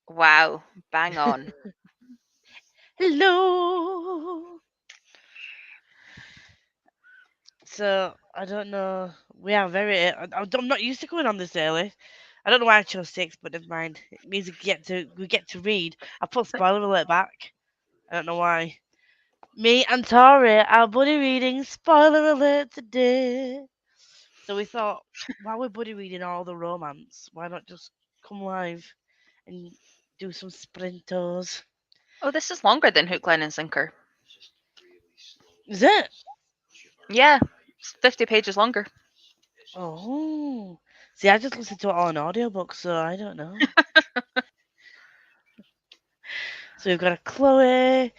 Wow, bang on. Hello. So I don't know. We are very. I'm not used to going on this early. I don't know why I chose 6, but never mind. It means we get to read. I put spoiler alert back. I don't know why. Me and Tori are buddy reading spoiler alert today. So we thought, while we're buddy reading all the romance, why not just come live and do some sprintos? Oh, this is longer than Hook, Line, and Sinker. Is it? Yeah, it's 50 pages longer. Oh. See, I just listened to it on audiobook, so I don't know. So we've got a Chloe.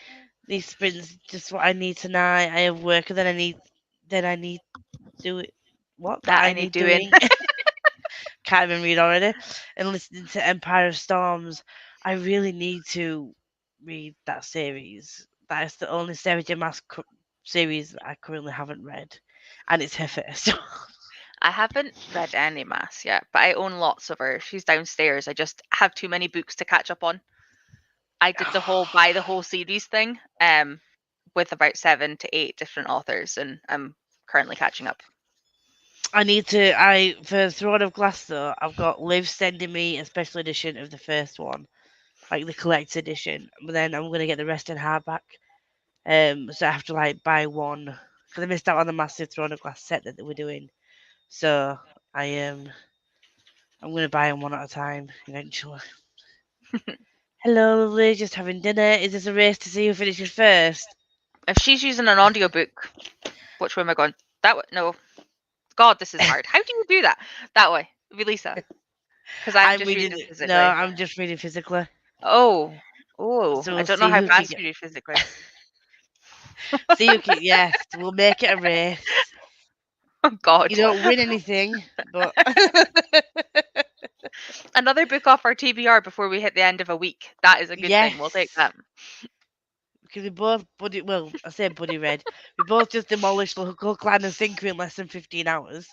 These sprints just what I need tonight. I have work and then I need do it. What that That I I need need doing. doing. Can't even read already. And listening to Empire of Storms. I really need to read that series. That is the only Sarah J. Maas series that I currently haven't read, and it's her first. I haven't read any Mass yet, but I own lots of her. She's downstairs. I just have too many books to catch up on. I did the whole buy the whole series thing, with about 7 to 8 different authors, and I'm currently catching up. I need to. For Throne of Glass though, I've got Liv sending me a special edition of the first one, like the collector's edition. But then I'm gonna get the rest in hardback. So I have to like buy one because I missed out on the massive Throne of Glass set that they were doing. So I'm gonna buy them one at a time eventually. Hello, lovely. Just having dinner. Is this a race to see who finishes first? If she's using an audiobook, which way am I going? That way? No. God, this is hard. How do you do that? That way, Lisa. Because I'm I'm just reading. reading No, physically. I'm just reading physically. Oh, oh, So I we'll don't know see how who can fast get. you read physically. See who can. Yes, we'll make it a race. Oh You God. don't win anything, but Another book off our TBR before we hit the end of a week. That is a good thing. We'll take yes, that. because we both buddy. Well, I say buddy read. We both just demolished the Hook, Line, and Sinker in less than 15 hours.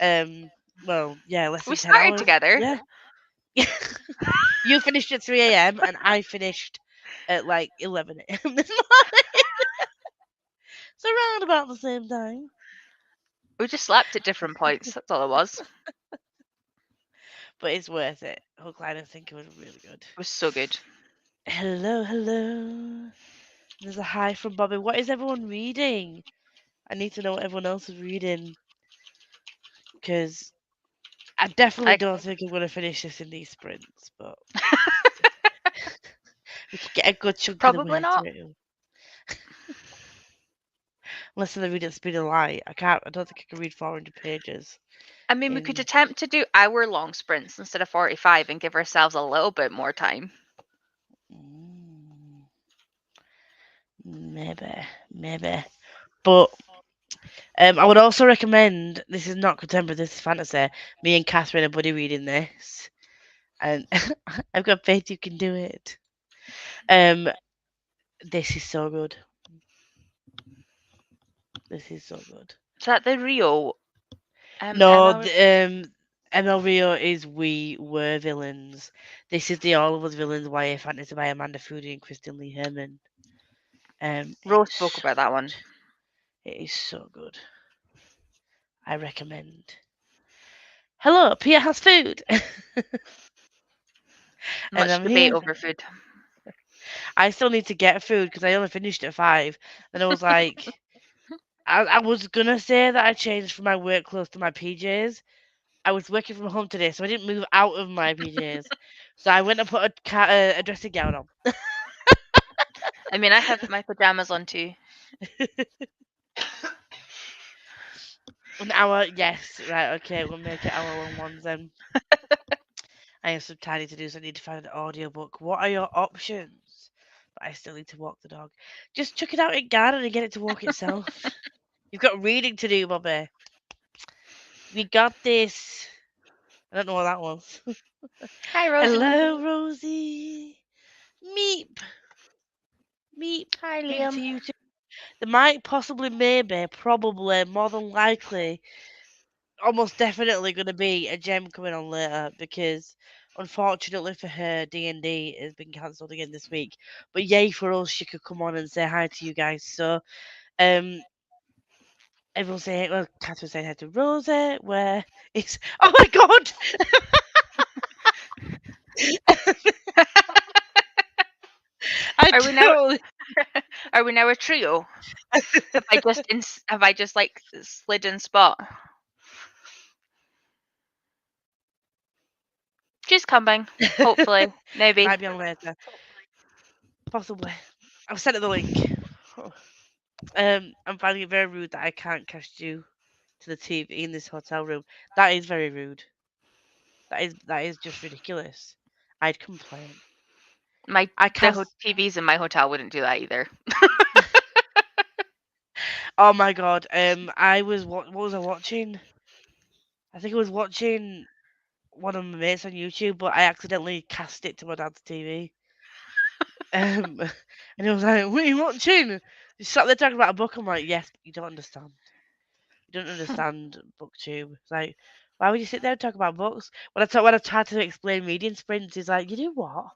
Um. Well, yeah, less We than 10 started hours. together. Yeah. You finished at 3 a.m. and I finished at like 11 a.m. this morning. So around about the same time. We just slept at different points. That's all it was. It But it's worth it. Hook, Line, and Sinker was really good. was so good. Hello, hello. There's a hi from Bobby. What is everyone reading? I need to know what everyone else is reading because I definitely I don't think I'm going to finish this in these sprints, but we could get a good chunk of the probably way not. through. Unless I read at the speed of light. I can't, I don't think I can read 400 pages I mean, we could in. attempt to do hour-long sprints instead of 45 and give ourselves a little bit more time. Mm, maybe. But I would also recommend, this is not contemporary, this is fantasy. Me and Catherine are buddy reading this. And I've got faith you can do it. Um, this is so good. This is so good. Is that the Rio No, ML? ML Rio is We Were Villains. This is the All of Us Villains YA Fantasy by Amanda Foody and Kristen Lee Herman. Rose spoke about that one. It is so good. I recommend. Hello, Pia has food, and Much I'm debate here. over food. I still need to get food because I only finished at 5. And I was like, I was gonna say that I changed from my work clothes to my PJs. I was working from home today, so I didn't move out of my PJs. So I went and put a dressing gown on. I mean, I have my pajamas on too. An hour, yes, right, okay, we'll make it hour long ones then. I have some tidying to do, so I need to find an audiobook. What are your options? But I still need to walk the dog. Just chuck it out in garden and get it to walk itself. You've got reading to do, Bobby. We got this. I don't know what that was. Hi, Rosie. Hello, Rosie. Meep. Meep. Hi, Meep to Liam. you too. There might possibly, maybe, probably, more than likely, almost definitely going to be a gem coming on later because Unfortunately for her, D&D has been cancelled again this week. But yay for us, she could come on and say hi to you guys. So, um, everyone's saying, well, Catherine's saying hi to Rosie, where it's, oh my god! I Are we now? totally. Are we now a trio? Have I just like slid in spot? She's coming. Hopefully, maybe. Might be on later. Possibly. I've sent her the link. I'm finding it very rude that I can't cast you to the TV in this hotel room. That is very rude. That is just ridiculous. I'd complain. My I cast. TVs in my hotel wouldn't do that either. Oh my god. I was what was I watching? I think I was watching one of my mates on YouTube, but I accidentally cast it to my dad's TV. And he was like, "What are you watching?" He sat there talking about a book. I'm like, "Yes, but you don't understand. You don't understand booktube." It's like, why would you sit there and talk about books? When I tried to explain reading sprints, he's like, "You do what?"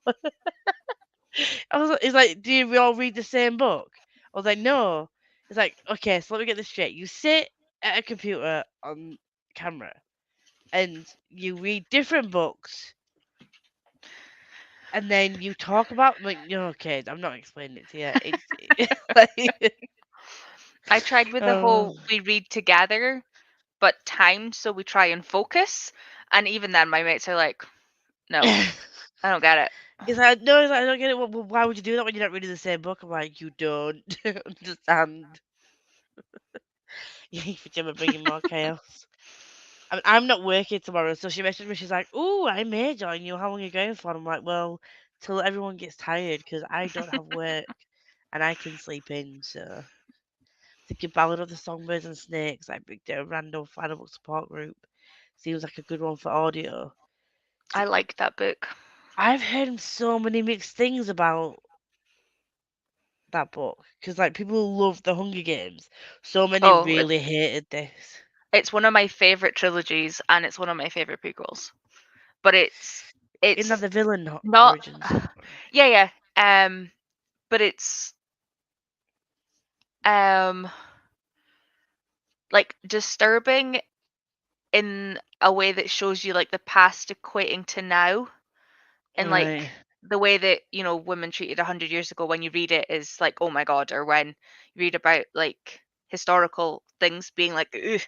He's like, "Do we all read the same book?" I was like, "No." He's like, "Okay, so let me get this straight. You sit at a computer on camera and you read different books, and then you talk about like, no, okay, I'm not explaining it to you. It's like, I tried with the oh." whole we read together, but timed so we try and focus. And even then, my mates are like, "No, I don't get it." He's like, no, he's like, I don't get it. Why would you do that when you're not reading the same book? I'm like, you don't understand. You for Gemma bringing more chaos. I mean, I'm not working tomorrow, so she messaged me. She's like, "Oh, I may join you. How long are you going for?" And I'm like, "Well, till everyone gets tired, because I don't have work and I can sleep in." So, thinking Ballad of the Songbirds and Snakes, like Big Day Random Final Book Support Group, seems like a good one for audio. I See, like that book. I've heard so many mixed things about that book because, like, people love the Hunger Games. So many Oh, really hated this. it's one of my favorite trilogies, and it's one of my favorite prequels. But Isn't that it's the villain not. origins? Yeah, yeah. But it's um like disturbing in a way that shows you like the past equating to now, and Right, like the way that women treated 100 years ago when you read it is like, oh my god. Or when you read about like historical things being like, ugh,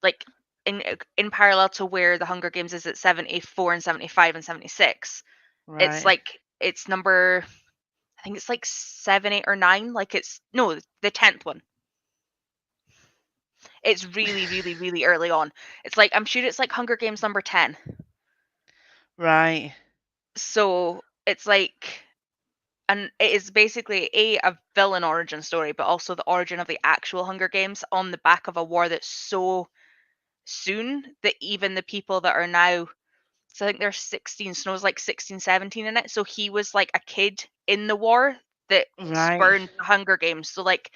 like in parallel to where the Hunger Games is at 74 and 75 and 76, it's right. like it's number, I think it's like 7, 8, or 9. Like it's no, the 10th one. It's really, really, really early on. It's like, I'm sure it's like Hunger Games number 10. Right. So it's like, and it is basically a villain origin story, but also the origin of the actual Hunger Games on the back of a war that's so soon that even the people that are now, so I think they're 16, Snow's like 16, 17 in it. So he was like a kid in the war that Right. spurned the Hunger Games. So like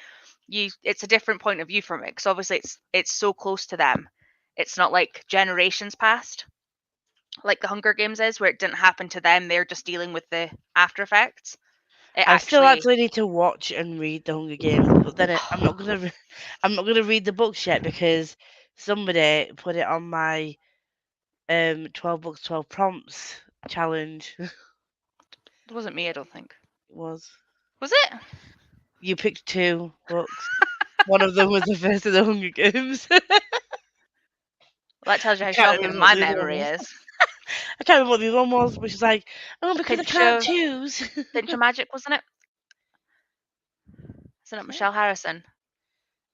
it's a different point of view from it, because obviously it's so close to them. It's not like generations past like the Hunger Games is, where it didn't happen to them. They're just dealing with the after effects. It I still actually, actually need to watch and read the Hunger Games, but then I'm not gonna I'm not gonna read the books yet because somebody put it on my 12 books 12 prompts challenge. It it wasn't me, I don't think. was. Was it? You picked two books. One of them was the first of the Hunger Games. Well, that tells you I how can't shocking remember what my the other one memory was. is. I can't remember what the other one was, but she's like, "Oh, because I Pinch can't of choose." Pinch of Magic, wasn't it? Isn't it Was it? Michelle Harrison?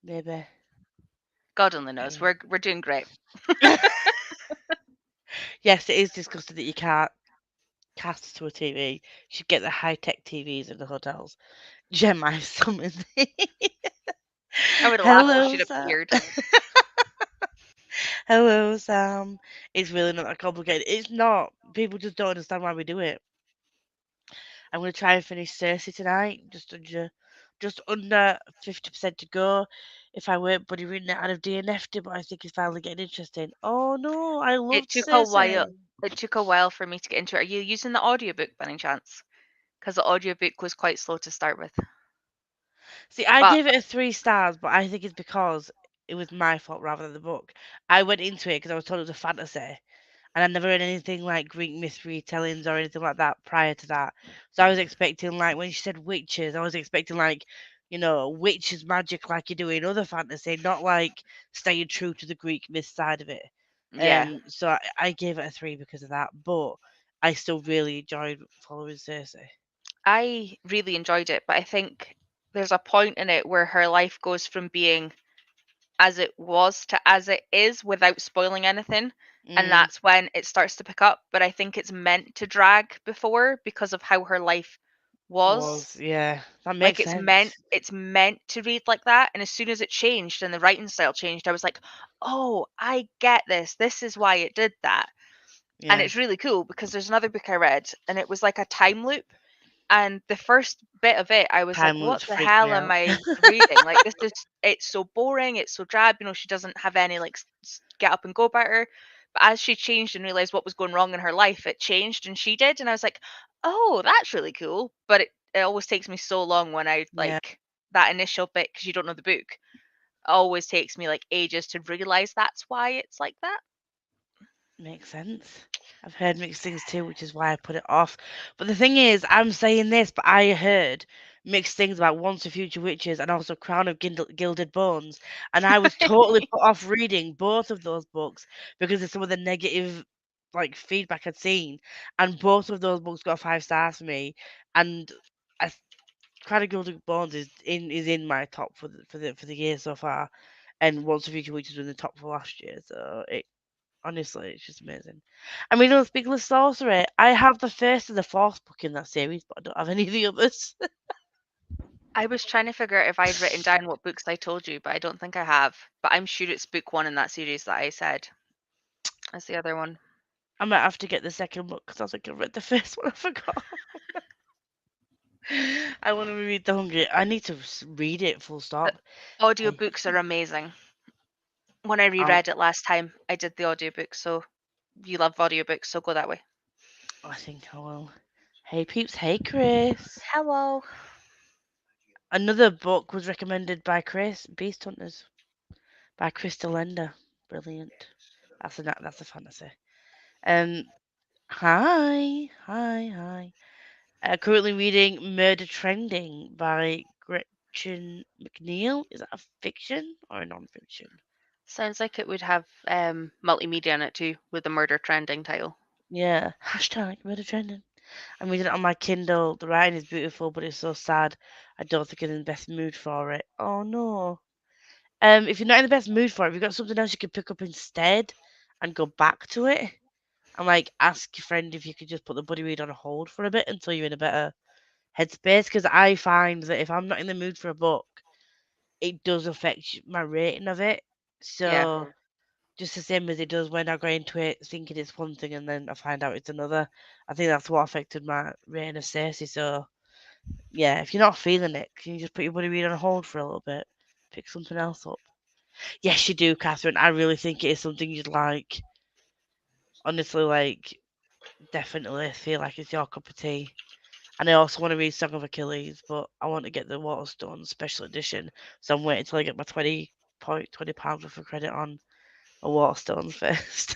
Maybe. God only knows. Maybe. We're doing great. Yes, it is disgusting that you can't cast to a TV. You should get the high tech TVs in the hotels. Gemini summoned me. I would have laughed if Hello, she'd Sam. appeared. Hello, Sam. It's really not that complicated. It's not. People just don't understand why we do it. I'm gonna try and finish Cersei tonight. Just under 50% to go. If I weren't bloody reading it, I'd have DNF'd it, but I think it's finally getting interesting. Oh no, I It loved took a while. Cersei. It took a while for me to get into it. Are you using the audiobook by any chance? Because the audiobook was quite slow to start with. See, I But gave it a 3 stars, but I think it's because it was my fault rather than the book. I went into it because I was told it was a fantasy, and I'd never read anything like Greek mystery tellings or anything like that prior to that. So I was expecting, like, when she said witches, I was expecting, like, witches magic like you do in other fantasy, not like staying true to the Greek myth side of it. yeah, So I gave it a 3 because of that, but I still really enjoyed following Cersei. I really enjoyed it, but I think there's a point in it where her life goes from being as it was to as it is without spoiling anything. And Mm, that's when it starts to pick up. But I think it's meant to drag before because of how her life was. was, yeah, that Like makes sense. it's meant to read like that. And as soon as it changed and the writing style changed, I was like, oh, I get this. This is why it did that. And Yeah, it's really cool because there's another book I read and it was like a time loop. And the first bit of it, I was like, time "What loops the freak me hell am out. I reading? Like, this is it's so boring. It's so drab. You know, she doesn't have any like get up and go about her." But as she changed and realized what was going wrong in her life, it changed, and she did. And I was like, "Oh, that's really cool." But it always takes me so long when I Yeah, like that initial bit because you don't know the book. It always takes me like ages to realize that's why it's like that. makes sense. I've heard mixed things too, which is why I put it off. But the thing is, I'm saying this, but I heard mixed things about Once a Future Witches and also Crown of Gilded Bones, and I was totally put off reading both of those books because of some of the negative like feedback I'd seen, and both of those books got 5 stars for me, and I Crown of Gilded Bones is in my top for the year so far, and Once a Future Witches was in the top for last year, so honestly, it's just amazing. I mean, on Speaking of Sorcery, I have the first and the fourth book in that series, but I don't have any of the others. I was trying to figure out if I'd written down what books I told you, but I don't think I have. But I'm sure it's book one in that series that I said. That's the other one. I might have to get the second book because I think I read the first one. I forgot. I want to read The Hungry. I need to read it full The stop. Hey, audiobooks are amazing. When I I'll, reread it last time, I did the audiobook, so you love audiobooks, so go that way. I think I will. Hey peeps, hey Chris. Hello. Another book was recommended by Chris, Beast Hunters by Crystal Lender. Brilliant. That's a fantasy. Um, hi. Currently reading Murder Trending by Gretchen McNeil. Is that a fiction or a non-fiction? Sounds like it would have multimedia in it too, with the murder trending title. Yeah. Hashtag Murder Trending. I'm reading it on my Kindle. The writing is beautiful, but it's so sad. I don't think I'm in the best mood for it. Oh no. If you're not in the best mood for it, have you got something else you could pick up instead and go back to it? And like ask your friend if you could just put the buddy read on hold for a bit until you're in a better headspace. Because I find that if I'm not in the mood for a book, it does affect my rating of it. Yeah. So just the same as it does when I go into it thinking it's one thing and then I find out it's another. I think that's what affected my rating of Cersei. So yeah, if you're not feeling it, can you just put your buddy read on hold for a little bit? Pick something else up. Yes, you do, Catherine. I really think it is something you'd like. Honestly, like definitely feel like it's your cup of tea. And I also want to read Song of Achilles, but I want to get the Waterstone special edition. So I'm waiting until I get my £20 worth of credit on a Waterstones first.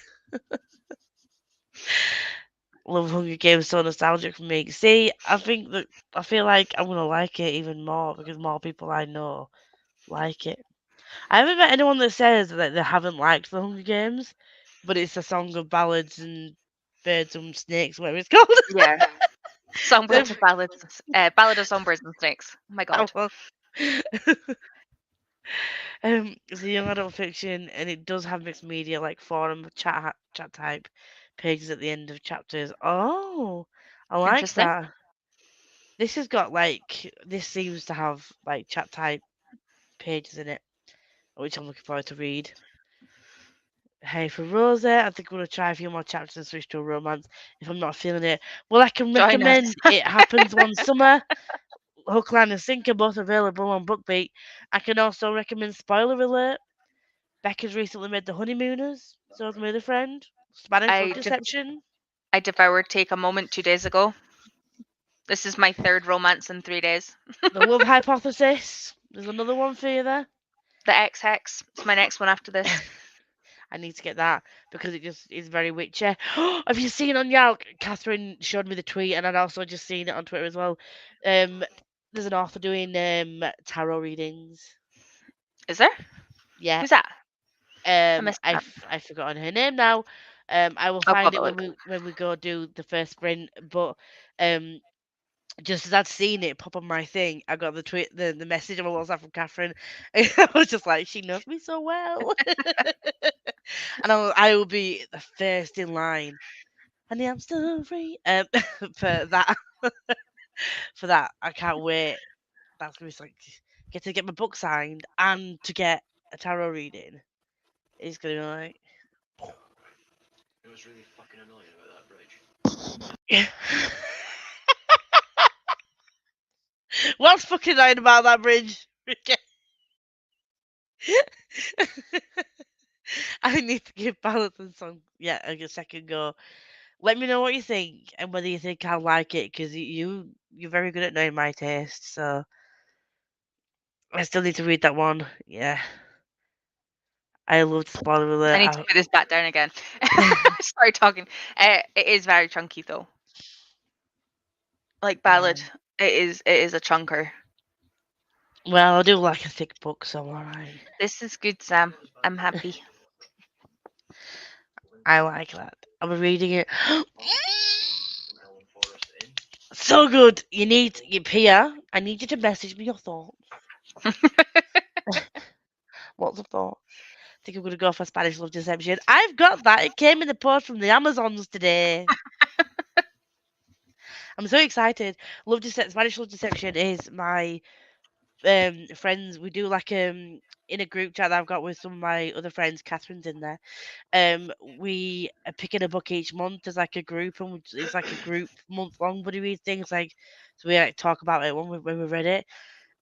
Love Hunger Games so nostalgic for me. See, I feel like I'm gonna like it even more because more people I know like it. I haven't met anyone that says that they haven't liked the Hunger Games, but it's a song of ballads and birds and snakes, whatever it's called. Yeah. Songbirds They've- of ballads, ballad of songbirds and snakes. Oh my I god. will. It's a young adult fiction, and it does have mixed media like forum chat type pages at the end of chapters. Oh, I like Interesting. that. This seems to have like chat type pages in it, which I'm looking forward to read. Hey, for Rosa, I think I'm gonna try a few more chapters and switch to a romance if I'm not feeling it. Well, I can Join us. recommend It Happens One Summer. Hook, Line, and Sinker, both available on BookBeat. I can also recommend Spoiler Alert. Becca's recently made The Honeymooners, so has my other friend. Spanish Love I just Deception. I devoured Take a Moment 2 days ago. This is my third romance in 3 days. The Love Hypothesis. There's another one for you there. The X Hex. It's my next one after this. I need to get that because it just is very witchy. Have you seen on Yelp? Catherine showed me the tweet, and I'd also just seen it on Twitter as well. There's an author doing tarot readings. Is there? Yeah. Who's that? I missed that. I've forgotten her name now. I will I'll find have a it look. when we go do the first sprint. But um, just as I'd seen it pop on my thing, I got the message on my WhatsApp from Catherine. I was just like, she knows me so well, and I will be the first in line. Honey, I'm still free. For that, for that, I can't wait. That's gonna be like get to get my book signed and to get a tarot reading. It's gonna be like. It was really fucking annoying about that bridge. What's fucking annoying about that bridge? I need to give Balance and Song a second go. Let me know what you think and whether you think I'll like it because you're very good at knowing my taste. So I still need to read that one. Yeah, I loved spoiler I need to alert. put this back down again. Sorry, talking. It is very chunky though. Like Ballad, it is a chunker. Well, I do like a thick book, so I'm alright. This is good, Sam. I'm happy. I like that. I'm reading it. So good. Pia, I need you to message me your thoughts. What's the thoughts? I think I'm going to go for Spanish Love Deception. I've got that. It came in the post from the Amazons today. I'm so excited. Spanish Love Deception is my friends. We do like in a group chat that I've got with some of my other friends. Catherine's in there. We are picking a book each month as like a group, and it's like a group month long buddy read things. Like so we like talk about it when we read it.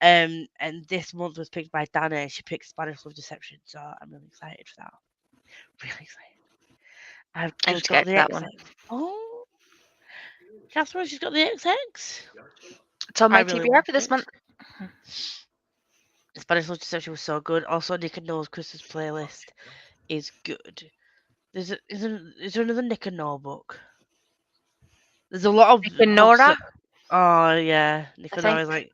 And this month was picked by Dana. She picked Spanish Love Deception, so I'm really excited for that. Really excited. I've I need just to got get the to that one. XX. Oh, Catherine, she's got the XX. It's on I my really TBR want for this it. month. Spanish Love Deception was so good. Also, Nick and Noel's Christmas playlist is good. Is there another Nick and Noel book? There's a lot Nick of and books. Nora, Oh yeah, Nick I and Noel think. is like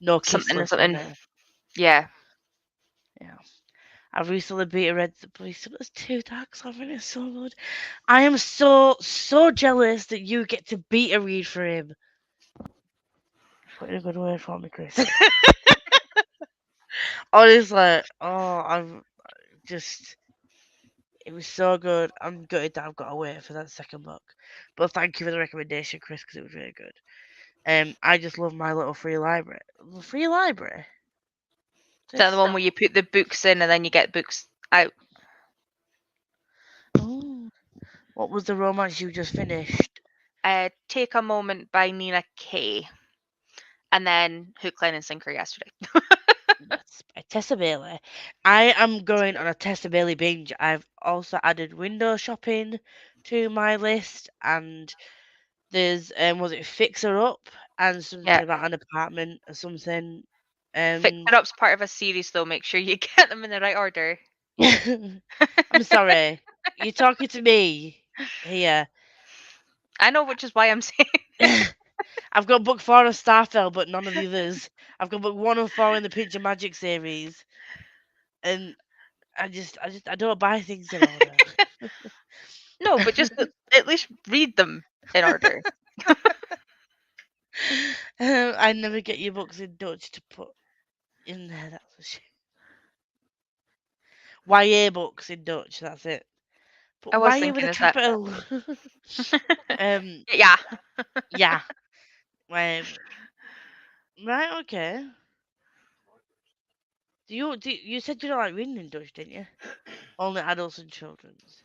no kiss Something and list on something. there. Yeah. Yeah. I've recently beta read The Police. There's two dark sovereign. It's so good. I am so jealous that you get to beta read for him. Put in a good word for me, Chris. Honestly, I'm just. It was so good. I'm gutted that I've got to wait for that second book. But thank you for the recommendation, Chris, because it was really good. I just love my little free library. Free library? Is that the one where you put the books in and then you get books out? Oh. What was the romance you just finished? Take a Moment by Nina Kay. And then Hook, Line and Sinker yesterday. That's by Tessa Bailey. I am going on a Tessa Bailey binge. I've also added window shopping to my list, and there's was it Fixer Up and something Yeah. about an apartment or something. Fix It Up's part of a series though. Make sure you get them in the right order. I'm sorry. You're talking to me here. I know, which is why I'm saying. I've got book 4 of Starfell, but none of the others. I've got book 1 and 4 in the Pinch of Magic series, and I don't buy things in order. No, but just at least read them in order. I never get your books in Dutch to put in there. That's for sure. YA books in Dutch. That's it. But I was YA with thinking, a is that? capital. Yeah. Yeah. Right. Okay. You said you don't like reading in Dutch, didn't you? Only adults and children's.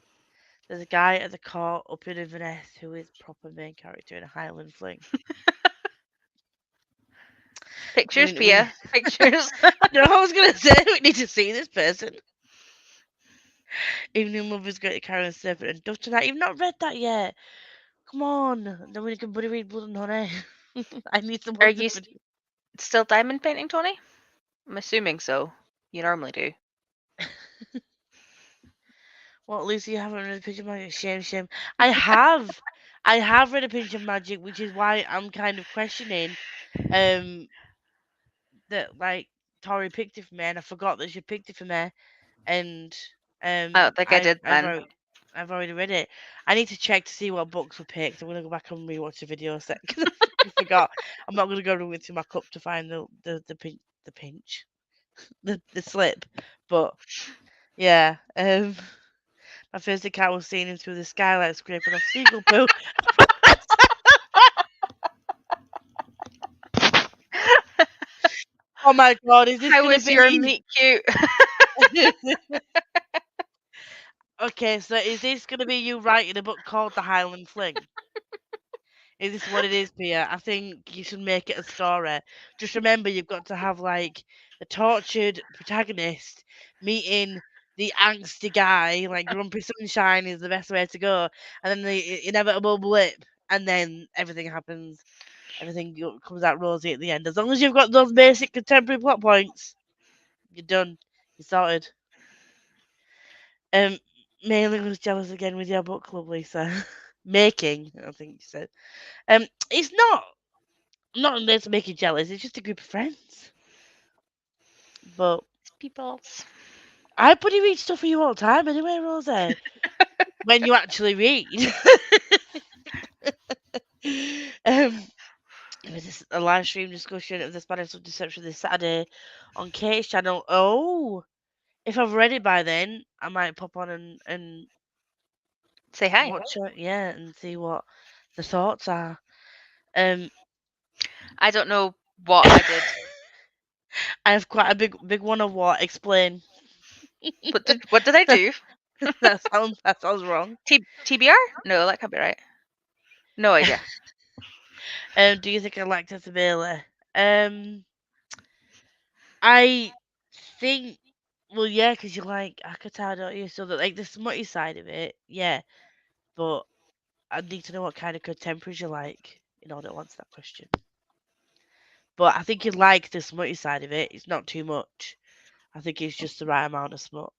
There's a guy at the court up in Inverness who is proper main character in a Highland fling. Pictures, Pia. Pictures. I don't know what I was gonna say. We need to see this person. Evening Love is going to Karen Serpent and Dove tonight. You've not read that yet. Come on. Then we can buddy read Blood and Honey. I need Are someone to you buddy. still diamond painting, Tony? I'm assuming so. You normally do. What, Lucy, you haven't read a Pinch of Magic? Shame, shame. I have. I have read a Pinch of Magic, which is why I'm kind of questioning that like Tori picked it for me, and I forgot that she picked it for me, and I don't think I did then. I've already read it. I need to check to see what books were picked. I'm gonna go back and rewatch the video a sec because I forgot. I'm not gonna go into my cup to find the pinch, the slip, but yeah. My first account was seeing him through the skylight scraping off seagull poo. Oh my god, is this How gonna was your be? meet cute? Okay, so is this gonna be you writing a book called The Highland Fling? Is this what it is, Pia? I think you should make it a story. Just remember, you've got to have like the tortured protagonist meeting the angsty guy, like Grumpy Sunshine is the best way to go, and then the inevitable blip, and then everything happens. Everything comes out rosy at the end. As long as you've got those basic contemporary plot points, you're done. You're sorted. Um, Mailing was jealous again with your book club, Lisa. Making, I think you said. It's not there to make you jealous. It's just a group of friends. But Peoples. I bloody read stuff for you all the time anyway, Rosie. When you actually read. There was a live stream discussion of the Spanish of Deception this Saturday on Kate's channel. Oh, if I've read it by then, I might pop on and Say hi. watch it, yeah, and see what the thoughts are. Um, I don't know what I did. I have quite a big one of what. Explain. What did I do? that sounds wrong. TBR? No, that can't be right. No idea. Do you think I like Tessa Bailey? I think, well, yeah, because you like Akatar, don't you? So that like the smutty side of it, yeah. But I need to know what kind of contemporaries you like in order to answer that question. But I think you like the smutty side of it. It's not too much. I think it's just the right amount of smut,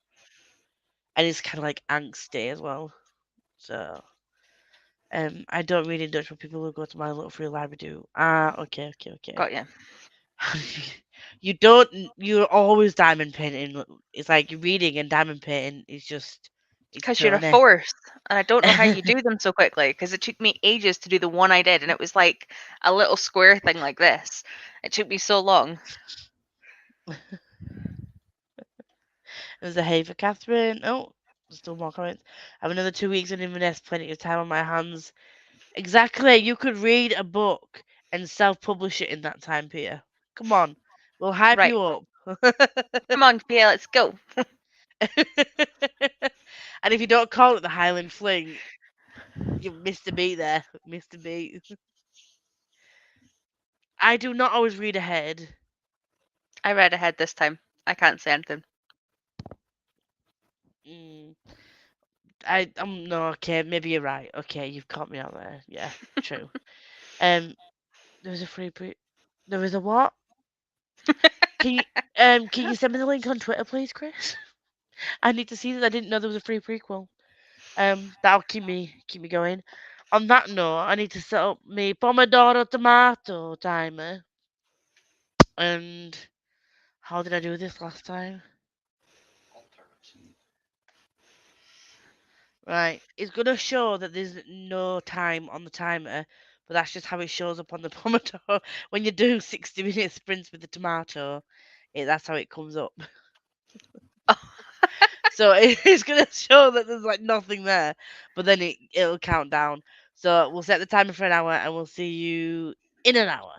and it's kind of like angsty as well. So, I don't read in Dutch, but people who go to my little free library do. Ah, okay. Got you. You don't. You're always diamond painting. It's like you're reading and diamond painting is just. It's Because you're a Tony. force, and I don't know how you do them so quickly. Because it took me ages to do the one I did, and it was like a little square thing like this. It took me so long. There's a hey for Catherine. Oh, still more comments. I have another 2 weeks in Inverness, plenty of time on my hands. Exactly. You could read a book and self-publish it in that time, Peter. Come on, we'll hype Right. you up. Come on, Pia, let's go. And if you don't call it the Highland Fling, you missed a beat there. Missed a beat. I do not always read ahead. I read ahead this time. I can't say anything. Mm. No, okay, maybe you're right. Okay, you've caught me out there. Yeah, true. There was a free pre. There was a what? Can you can you send me the link on Twitter, please, Chris? I need to see that. I didn't know there was a free prequel. That'll keep me going. On that note, I need to set up my pomodoro tomato timer. And how did I do this last time? Alternate. Right, it's gonna show that there's no time on the timer, but that's just how it shows up on the pomodoro. When you do 60-minute sprints with the tomato, that's how it comes up. So it's gonna show that there's like nothing there, but then it'll count down. So we'll set the timer for an hour, and we'll see you in an hour.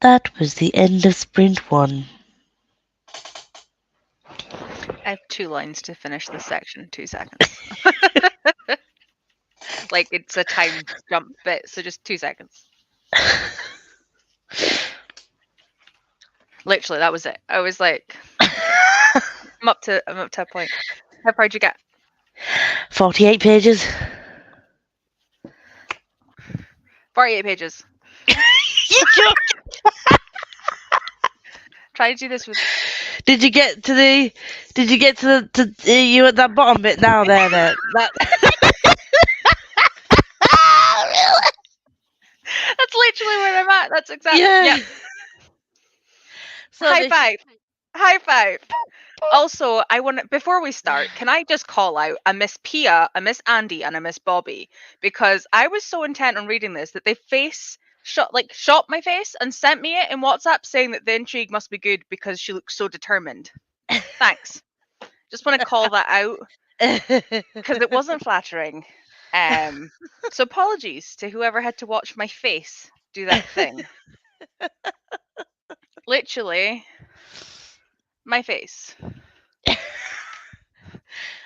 That was the end of sprint 1. I have 2 lines to finish this section. 2 seconds. Like it's a time jump bit, so just 2 seconds. Literally, that was it. I was like, I'm up to a point. How far'd you get? 48 pages. 48 pages. You joke. Try to do this with. Did you get to the? Did you get to you at that bottom bit now? There. That. That's literally where I'm at. That's exactly. Yeah. Yeah. So High five. High five. Also, I want before we start, can I just call out a Miss Pia, a Miss Andy, and a Miss Bobby, because I was so intent on reading this that they shot my face and sent me it in WhatsApp saying that the intrigue must be good because she looks so determined. Thanks. Just want to call that out because it wasn't flattering. So apologies to whoever had to watch my face do that thing. Literally, my face.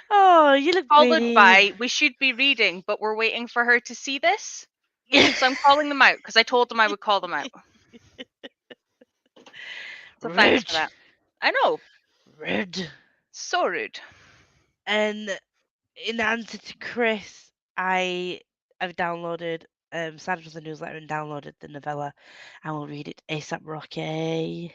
Oh, you look Followed pretty. by, we should be reading, but we're waiting for her to see this. So I'm calling them out because I told them I would call them out. So thanks for that. I know. Rude. So rude. And in answer to Chris, I've downloaded signed up for the newsletter and downloaded the novella. I will read it ASAP Rocky.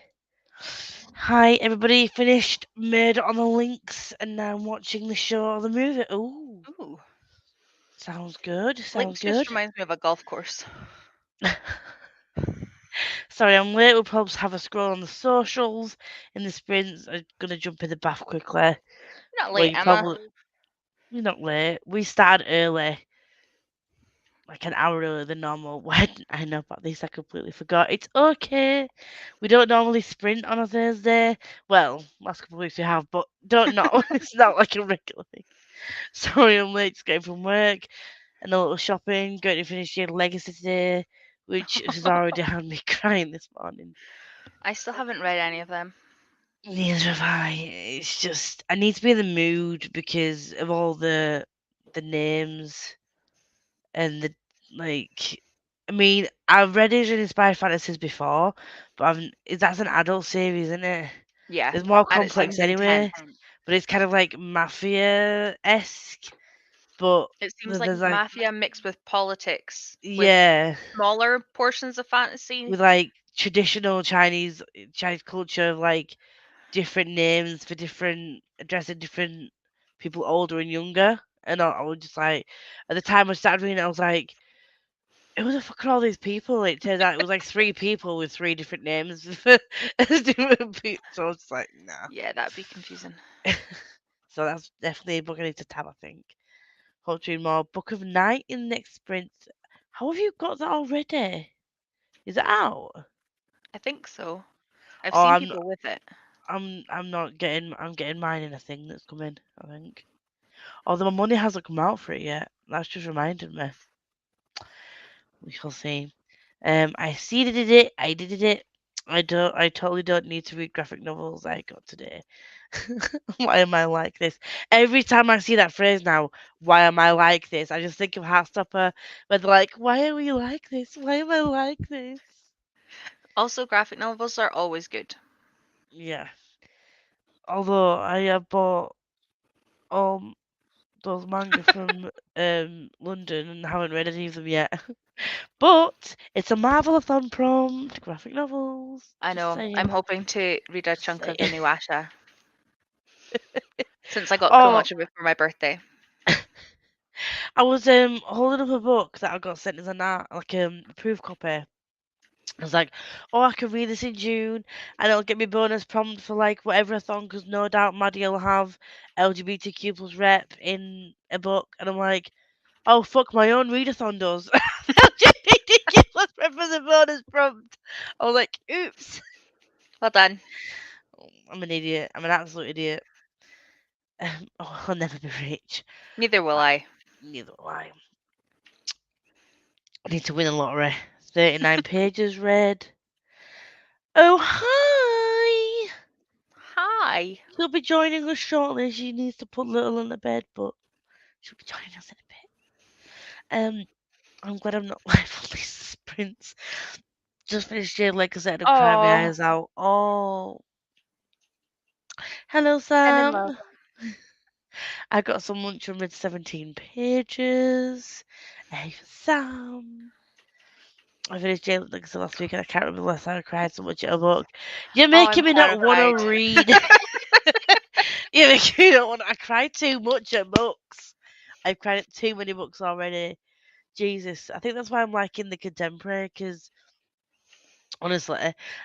Hi everybody, finished Murder on the Links and now I'm watching the show or the movie. Ooh. Sounds good. Links just reminds me of a golf course. Sorry, I'm late. We'll probably have a scroll on the socials in the sprints. I'm gonna jump in the bath quickly. You're not late, Emma. You're not late. We started early. Like an hour earlier than normal. Why didn't I know about this? I completely forgot. It's okay. We don't normally sprint on a Thursday. Well, last couple of weeks we have, but don't know. It's not like a regular thing. Sorry, I'm late just getting from work and a little shopping. Going to finish your Legacy today, which has already had me crying this morning. I still haven't read any of them. Neither have I. It's just I need to be in the mood because of all the names and the like. I mean, I've read Asian inspired fantasies before, but that's an adult series, isn't it? Yeah. It's more And it complex seems anyway, intense. but it's kind of like mafia-esque. But It seems like there's mafia mixed with politics. yeah, With smaller portions of fantasy. with like traditional Chinese culture of like different names for different addressing different people older and younger. And I was just like, at the time I started reading, I was like, who the fuck are all these people? It turned out it was like 3 people with 3 different names for different people. So I was just like, nah. Yeah, that'd be confusing. So that's definitely a book I need to tab, I think. Hope to read more. Book of Night in the next sprint. How have you got that already? Is it out? I think so. I've Oh, seen people with it. I'm not getting. I'm getting mine in a thing that's coming, I think. Although my money hasn't come out for it yet. That's just reminded me. We shall see. I see did it. I did it. I totally don't need to read graphic novels. I got today. Why am I like this? Every time I see that phrase now, why am I like this? I just think of Heartstopper, where they're like, why are we like this? Why am I like this? Also, graphic novels are always good. Yeah. Although I have bought all those manga from London and haven't read any of them yet. But it's a Marvelathon prompt, graphic novels. I know. I'm hoping to read a chunk of Inuyasha. Since I got so much of it for my birthday. I was holding up a book that I got sent as a proof copy. I was like, oh, I can read this in June, and it'll get me bonus prompt for like whatever a thon, because no doubt Maddie will have LGBTQ plus rep in a book, and I'm like, oh fuck, my own readathon does LGBTQ plus rep as a bonus prompt. I was like, oops. Well done. I'm an idiot. I'm an absolute idiot. I'll never be rich. Neither will I. Neither will I. I need to win a lottery. 39 pages read. Oh, hi! Hi. She'll be joining us shortly. She needs to put Little in the bed, but she'll be joining us in a bit. I'm glad I'm not live on these sprints. Just finished jail like I said and crying my Oh, eyes out. Oh, hello, I'm in love. Sam. I got some lunch and read 17 pages. Hey, Sam. I finished jail like I said last week and I can't remember the last time I cried so much at a book. You're Oh, making I'm me not want to terrified. read. You're making me not want. I cried too much at books. I've cried at too many books already. Jesus, I think that's why I'm liking the contemporary because honestly,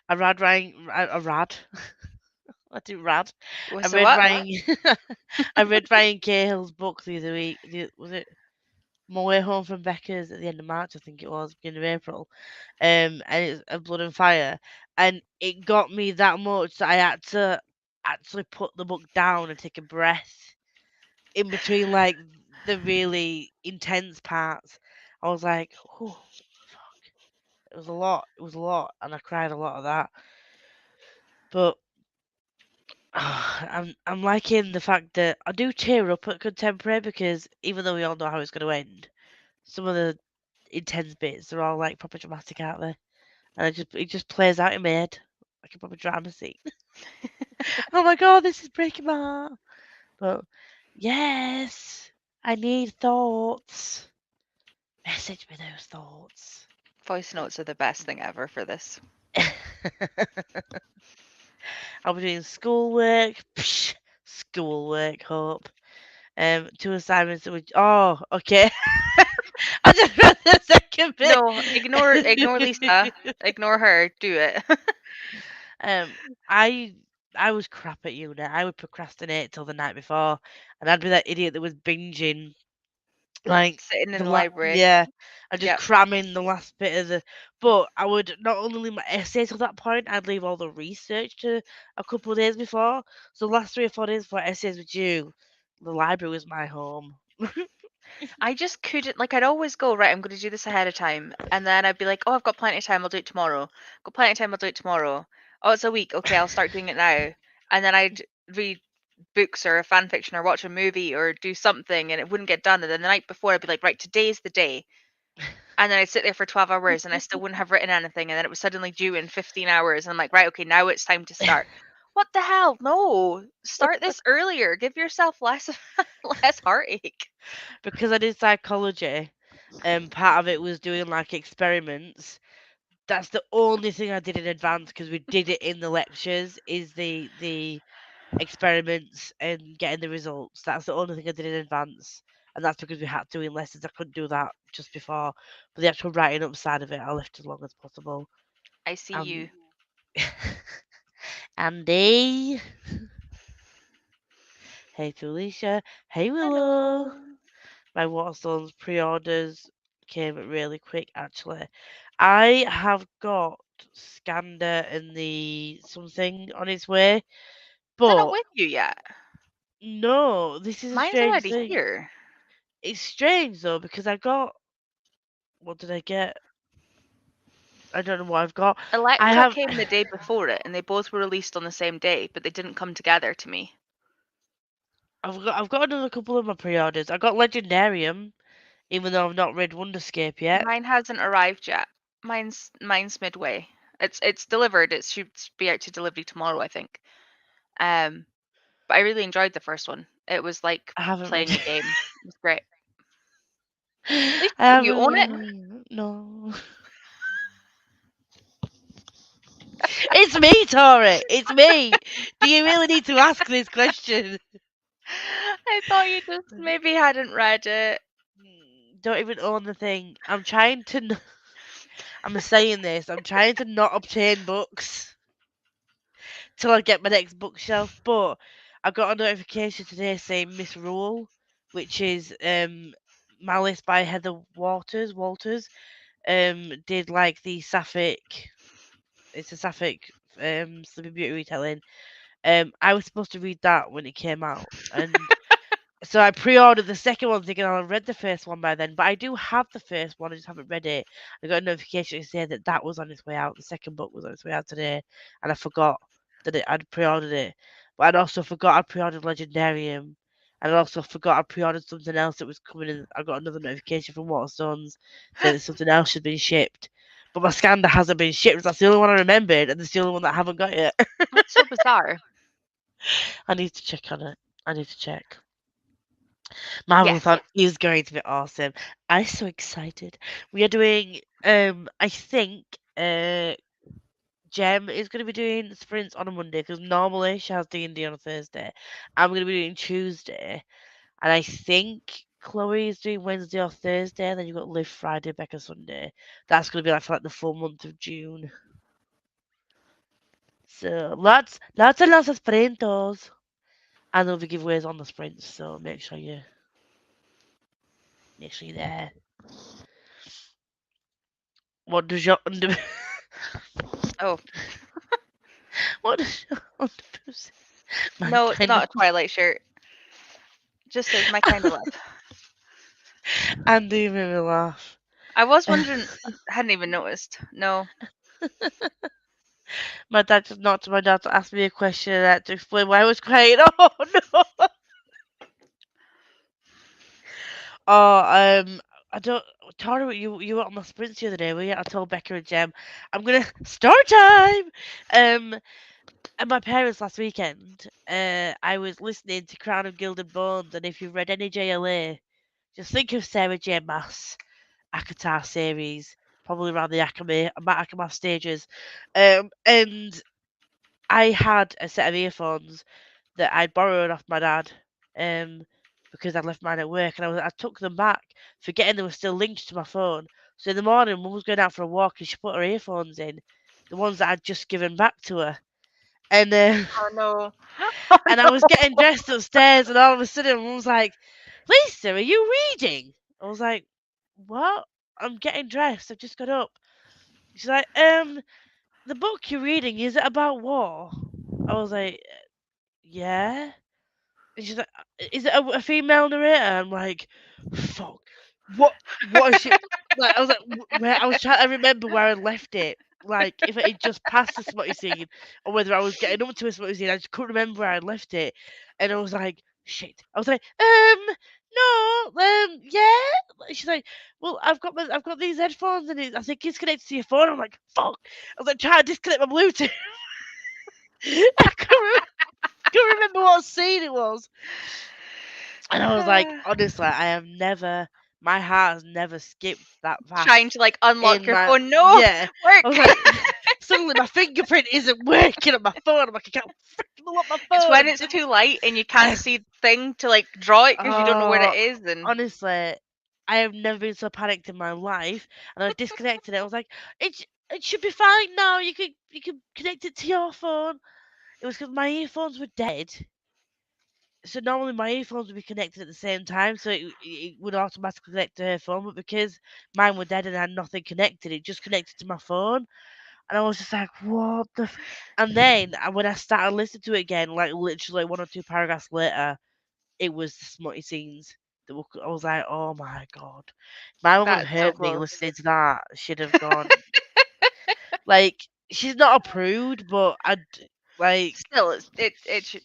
I read Ryan. I read. I do rad. I So read what? Ryan. I read Ryan Cahill's book the other week. Was it My Way Home from Becca's at the end of March? I think it was beginning of April. And it's a Blood and Fire, and it got me that much that I had to actually put the book down and take a breath in between like the really intense parts. I was like, oh, fuck. It was a lot. It was a lot, and I cried a lot of that. But I'm liking the fact that I do tear up at contemporary because even though we all know how it's going to end, some of the intense bits are all like proper dramatic, aren't they? And it just plays out in my head like a proper drama scene. Oh my god, this is breaking my heart. But yes, I need thoughts. Message me those thoughts. Voice notes are the best thing ever for this. I'll be doing schoolwork. Psh, schoolwork, hope. Two assignments which okay. I just read the second bit. No, ignore Lisa. Ignore her. Do it. um, I I was crap at uni. I would procrastinate till the night before, and I'd be that idiot that was binging like Sitting in the library. yeah, I just Yep. cramming the last bit of the. But I would not only leave my essays till that point, I'd leave all the research to a couple of days before. So the last 3 or 4 days before essays were due, the library was my home. I just couldn't, like, I'd always go, right, I'm going to do this ahead of time. And then I'd be like, oh, I've got plenty of time, I'll do it tomorrow. Got plenty of time, I'll do it tomorrow. Oh, it's a week. Okay, I'll start doing it now. And then I'd read books or a fan fiction or watch a movie or do something and it wouldn't get done. And then the night before, I'd be like, right, today's the day. And then I'd sit there for 12 hours and I still wouldn't have written anything. And then it was suddenly due in 15 hours. And I'm like, right, okay, now it's time to start. What the hell? No, start this earlier. Give yourself less less heartache. Because I did psychology, and part of it was doing like experiments. That's the only thing I did in advance because we did it in the lectures. Is the experiments and getting the results. That's the only thing I did in advance, and that's because we had to in lessons. I couldn't do that just before, but the actual writing up side of it, I left as long as possible. I see Um, you. Andy, hey to Alicia, hey Willow. Hello. My Waterstones pre-orders came really quick actually. I have got Scander and the something on its way, Is that not but with you yet? no, this is a Mine's strange already thing. here. It's strange though because I got what did I get? I don't know what I've got. I Electra have came the day before it, and they both were released on the same day, but they didn't come together to me. I've got another couple of my pre-orders. I got Legendarium, even though I've not read Wonderscape yet. Mine hasn't arrived yet. Mine's midway. It's delivered. It should be out to delivery tomorrow, I think. Um, but I really enjoyed the first one. It was like I haven't read playing a it. game. It was great. At I least you haven't own it. no. It's me, Tori. It's me. Do you really need to ask this question? I thought you just maybe hadn't read it. Don't even own the thing. I'm trying to. I'm saying this. I'm trying to not obtain books till I get my next bookshelf. But I got a notification today saying Miss Rule, which is Malice by Heather Walters. Did like the Sapphic. It's a Sapphic Sleeping Beauty retelling. I was supposed to read that when it came out, and So I pre-ordered the second one thinking I'll have read the first one by then, but I do have the first one, I just haven't read it. I got a notification to say that that was on its way out. The second book was on its way out today, and I forgot that I'd pre-ordered it. But I'd also forgot I'd pre-ordered Legendarium, and I also forgot I pre-ordered something else that was coming in. I got another notification from Waterstones saying that something else had been shipped. But my scanner hasn't been shipped. That's the only one I remembered, and it's the only one that I haven't got yet. That's so bizarre. I need to check on it. I need to check. Marvelthon is going to be awesome. I'm so excited. We are doing I think Jem is going to be doing sprints on a Monday because normally she has D&D on a Thursday. I'm going to be doing Tuesday, and I think Chloe is doing Wednesday or Thursday, and then you've got Liv Friday, Becca Sunday. That's going to be like for like the full month of June. So lots and lots of sprintos, and there'll be giveaways on the sprints. So make sure you're there. What does your under Oh what does your underboob say? My no, it's kind not of a Twilight shirt. Just says my kind of love. Andy made me laugh. I was wondering. Hadn't even noticed. No. My dad just knocked my dad to ask me a question and I had to explain why I was crying. Oh no! Oh, I don't. Tara, you were on my sprints the other day, were you? I told Becca and Jem, I'm gonna story time. And my parents last weekend, I was listening to Crown of Gilded Bones, and if you've read any JLA, just think of Sarah J. Maas Akatar series, probably around the Akama stages. And I had a set of earphones that I'd borrowed off my dad, because I'd left mine at work, and I took them back, forgetting they were still linked to my phone. So in the morning, Mum was going out for a walk, and she put her earphones in, the ones that I'd just given back to her, and Oh no. and I was getting dressed upstairs, and all of a sudden, Mum was like, "Lisa, are you reading?" I was like, "What? I'm getting dressed. I've just got up." She's like, the book you're reading, is it about war?" I was like, "Yeah." And she's like, "Is it a female narrator?" I'm like, "Fuck, what is she?" Like, I was like, where I was trying to remember where I left it. Like, if it had just passed the smutty scene, or whether I was getting up to a smutty scene, I just couldn't remember where I left it. And I was like, shit. I was like, no, yeah. She's like, well, I've got these headphones, and I think it's connected to your phone. I'm like, fuck. I was like, trying to disconnect my Bluetooth. I couldn't remember what scene it was. And I was like, honestly, my heart has never skipped that Trying fast to like unlock in your my, phone. No. yeah. Work. I was like, suddenly my fingerprint isn't working on my phone. I'm like, I can't freaking pull up my It's when phone. it's too light and you can't see the thing to like draw it because you don't know where it Oh, is. And honestly, I have never been so panicked in my life. And I disconnected it. I was like, it should be fine now. You can connect it to your phone. It was because my earphones were dead. So normally my earphones would be connected at the same time, so it would automatically connect to her phone. But because mine were dead and I had nothing connected, it just connected to my phone. And I was just like, what the? And then when I started listening to it again, like literally one or two paragraphs later, it was the smutty scenes. I was like, oh my god. My mum had that's so heard me close. listening to that. She'd have gone, like, she's not a prude, but like, Still, it should.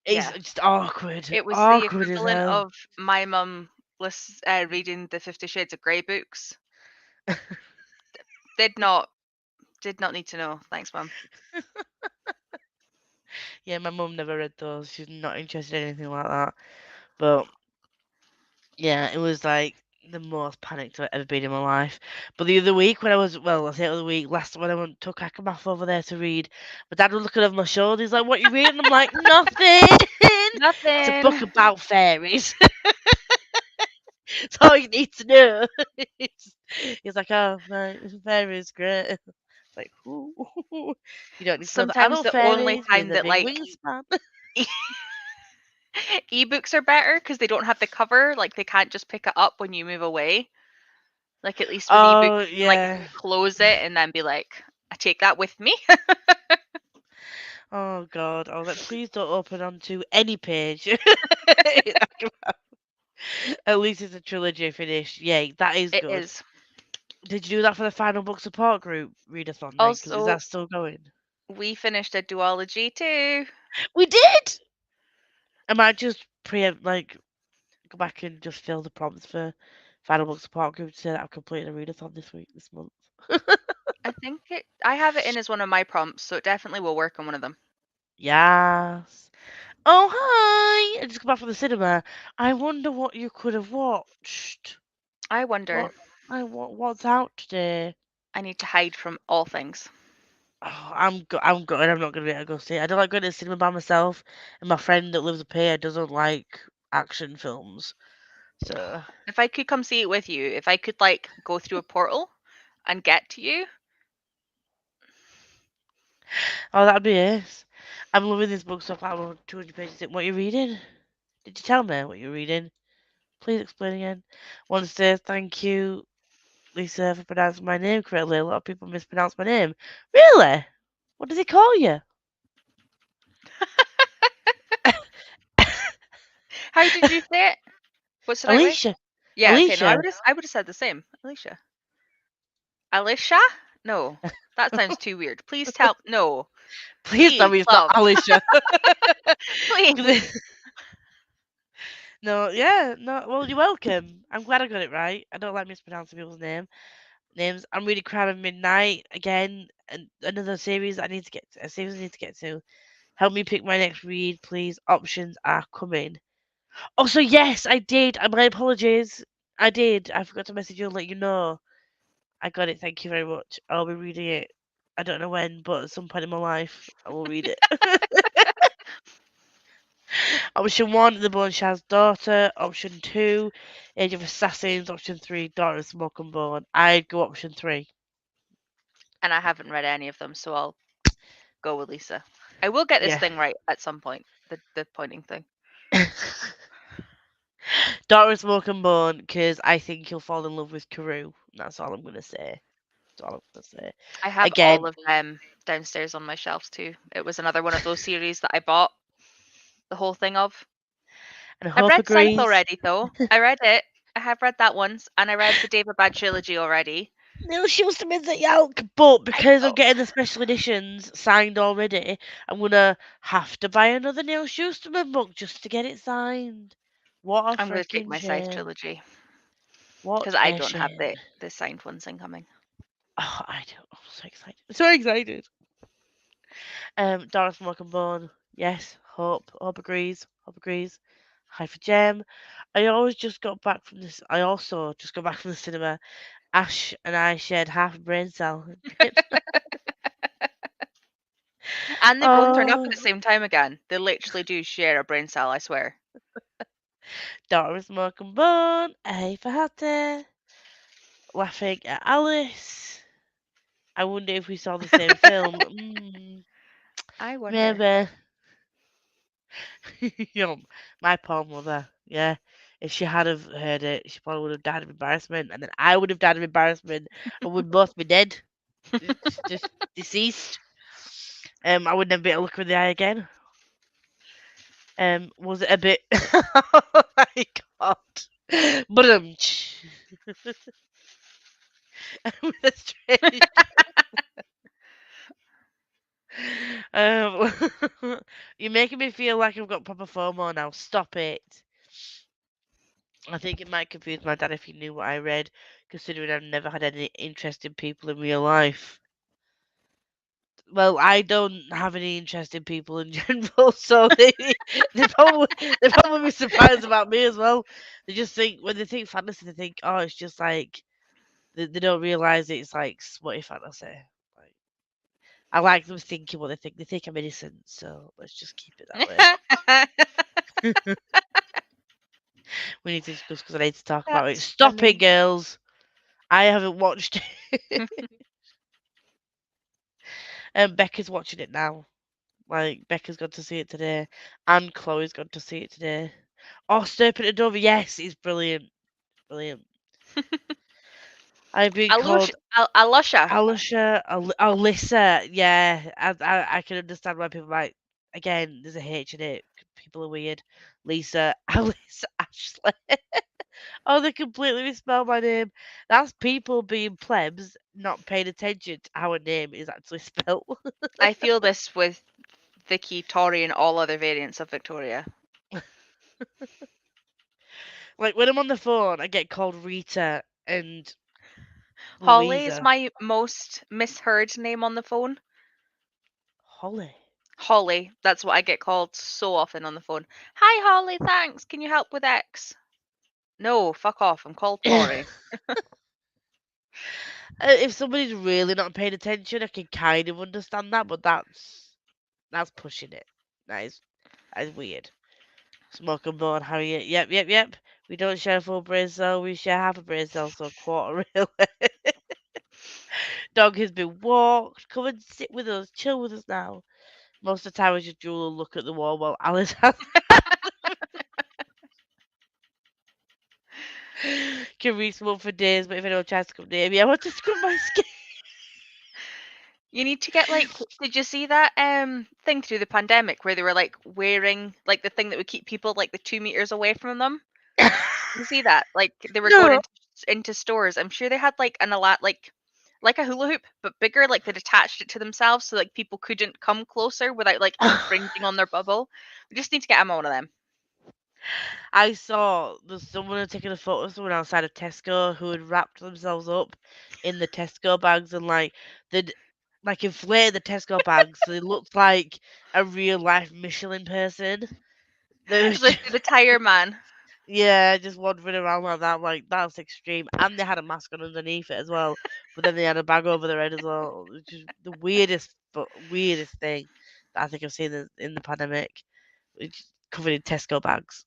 it's Yeah, just awkward. it was the Awkward as equivalent hell. of my mum reading the 50 Shades of Grey books. Did not need to know. Thanks, mum. Yeah, my mum never read those. She's not interested in anything like that. But yeah, it was like the most panicked I've ever been in my life. But the other week when I was, well, I say the other week, last when I went took Akamath over there to read, my dad was looking over my shoulder. He's like, "What you reading?" I'm like, "Nothing." It's a book Nothing. about fairies. That's all you need to know. He's like, "Oh, right, fairies, great." It's like, ooh, you don't need to know the Sometimes adult the only fairies with time a that big like wingspan. ebooks are better because they don't have the cover. Like they can't just pick it up when you move away. Like at least with ebooks, Oh you can like yeah. close it and then be like, I take that with me. Oh God! I was like, please don't open onto any page. At least it's a trilogy finish. Yay, that is It good. is. Did you do that for the final book support group readathon then? Because is Also, that still going? we finished a duology too. We did. I might just go back and just fill the prompts for final book support group to say that I've completed a readathon this month. I have it in as one of my prompts, so it definitely will work on one of them. Yes. Oh hi! I just got back from the cinema. I wonder what you could have watched. I wonder. What's out today? I need to hide from all things. Oh, I'm good. I'm not gonna be able to go see it. I don't like going to the cinema by myself, and my friend that lives up here doesn't like action films. So, If I could come see it with you, if I could like go through a portal and get to you, oh, that'd be it. I'm loving this book so far. I'm 200 pages in. What are you reading? Did you tell me what you're reading? Please explain again. Want to say thank you, Lisa, for pronouncing my name correctly. A lot of people mispronounce my name. Really? What does he call you? how did you say it? What's the right way? Alicia. Yeah, okay. No, Alicia. I would have said the same. Alicia. Alicia? No, that sounds too weird. Please tell. No, Please tell please, me it's not love, Alicia. please. No, yeah, no. Well, you're welcome. I'm glad I got it right. I don't like mispronouncing people's names. I'm reading Crime of Midnight again, and another series I need to get. A series I need to get to. Help me pick my next read, please. Options are coming. Oh, so yes, I did. My apologies. I did. I forgot to message you and let you know. I got it. Thank you very much. I'll be reading it. I don't know when, but at some point in my life, I will read it. Option 1, The Bone Shard's Daughter. Option 2, Age of Assassins. Option 3, Daughter of Smoke and Bone. I'd go option 3. And I haven't read any of them, so I'll go with Lisa. I will get this Yeah. thing right at some point. The pointing thing. Daughter of Smoke and Bone, because I think you'll fall in love with Carew. That's all I'm going to say. That's all I'm going to say. I have Again, all of them downstairs on my shelves too. It was another one of those series that I bought the whole thing of. and I've Hope read South agrees. already, though. I read it. I have read that once, and I read the David Bad trilogy already. Neil Schusterman's at Yalk, but I because I'm know. getting the special editions signed already, I'm gonna have to buy another Neil Schusterman book just to get it signed. What a I'm going to take freaking my Scythe shame! trilogy because What I a don't have shame! the signed ones incoming. Oh, I do. I'm so excited. So excited. Doris from Bone. Yes. Hope agrees. Hope agrees. Hi for Jem. I always just got back from this. I also just got back from the cinema. Ash and I shared half a brain cell. And they both turn up at Oh, the same time again. They literally do share a brain cell, I swear. Doris Bone. Hey for Hattie. Laughing at Alice. I wonder if we saw the same film. I wonder. Maybe. My poor mother. Yeah. If she had have heard it, she probably would have died of embarrassment, and then I would have died of embarrassment, and we'd both be dead, just deceased. I would never be able to look her in the eye again. Was it a bit? Oh my god! But with a strange. Um, you're making me feel like I've got proper FOMO now. Stop it. I think it might confuse my dad if he knew what I read, considering I've never had any interest in people in real life. Well, I don't have any interest in people in general, so they probably be surprised about me as well. They just think when they think fantasy, they think, oh, it's just like they don't realize it's like smutty fantasy. Like, I like them thinking what they think. They think I'm innocent, so let's just keep it that way. We need to discuss because I need to talk about it. That's Stop it, funny. girls. I haven't watched it. Becca's watching it now. Like, Becca's got to see it today. And Chloe's got to see it today. Oh, Serpent and Dove. Yes, it's brilliant. Brilliant. I've been called Alusha. Alyssa. Yeah, I can understand why people might. Again, there's a H in it. People are weird. Lisa, Alyssa, Ashley. Oh, they completely misspelled my name. That's people being plebs, not paying attention to how a name is actually spelled. I feel this with Vicky, Tori, and all other variants of Victoria. Like when I'm on the phone, I get called Rita and Holly is Louisa. my most misheard name on the phone. Holly. Holly. That's what I get called so often on the phone. Hi, Holly. Thanks. Can you help with X? No, fuck off. I'm called Tori. If somebody's really not paying attention, I can kind of understand that, but that's pushing it. That is weird. Smoke and bone, how are you? Yep. We don't share a full brain cell, we share half a brain cell, so a quarter really. Dog has been walked. Come and sit with us, chill with us now. Most of the time, I just drool and look at the wall while Alice has. Can read smoke for days, but if anyone tries to come near me, I want to scrub my skin. You need to get did you see that thing through the pandemic where they were like wearing like the thing that would keep people like the 2 meters away from them? You see that? Like they were going No. into stores. I'm sure they had like like a hula hoop, but bigger, like they'd attached it to themselves so like people couldn't come closer without like infringing on their bubble. We just need to get them one of them. I saw there's someone had taken a photo of someone outside of Tesco who had wrapped themselves up in the Tesco bags and they'd inflated the Tesco bags so they looked like a real life Michelin person. They was The tire man. yeah, just wandering around like that. Like that's extreme. And they had a mask on underneath it as well. But then they had a bag over their head as well. Which is the weirdest thing that I think I've seen in the pandemic. Which covered in Tesco bags.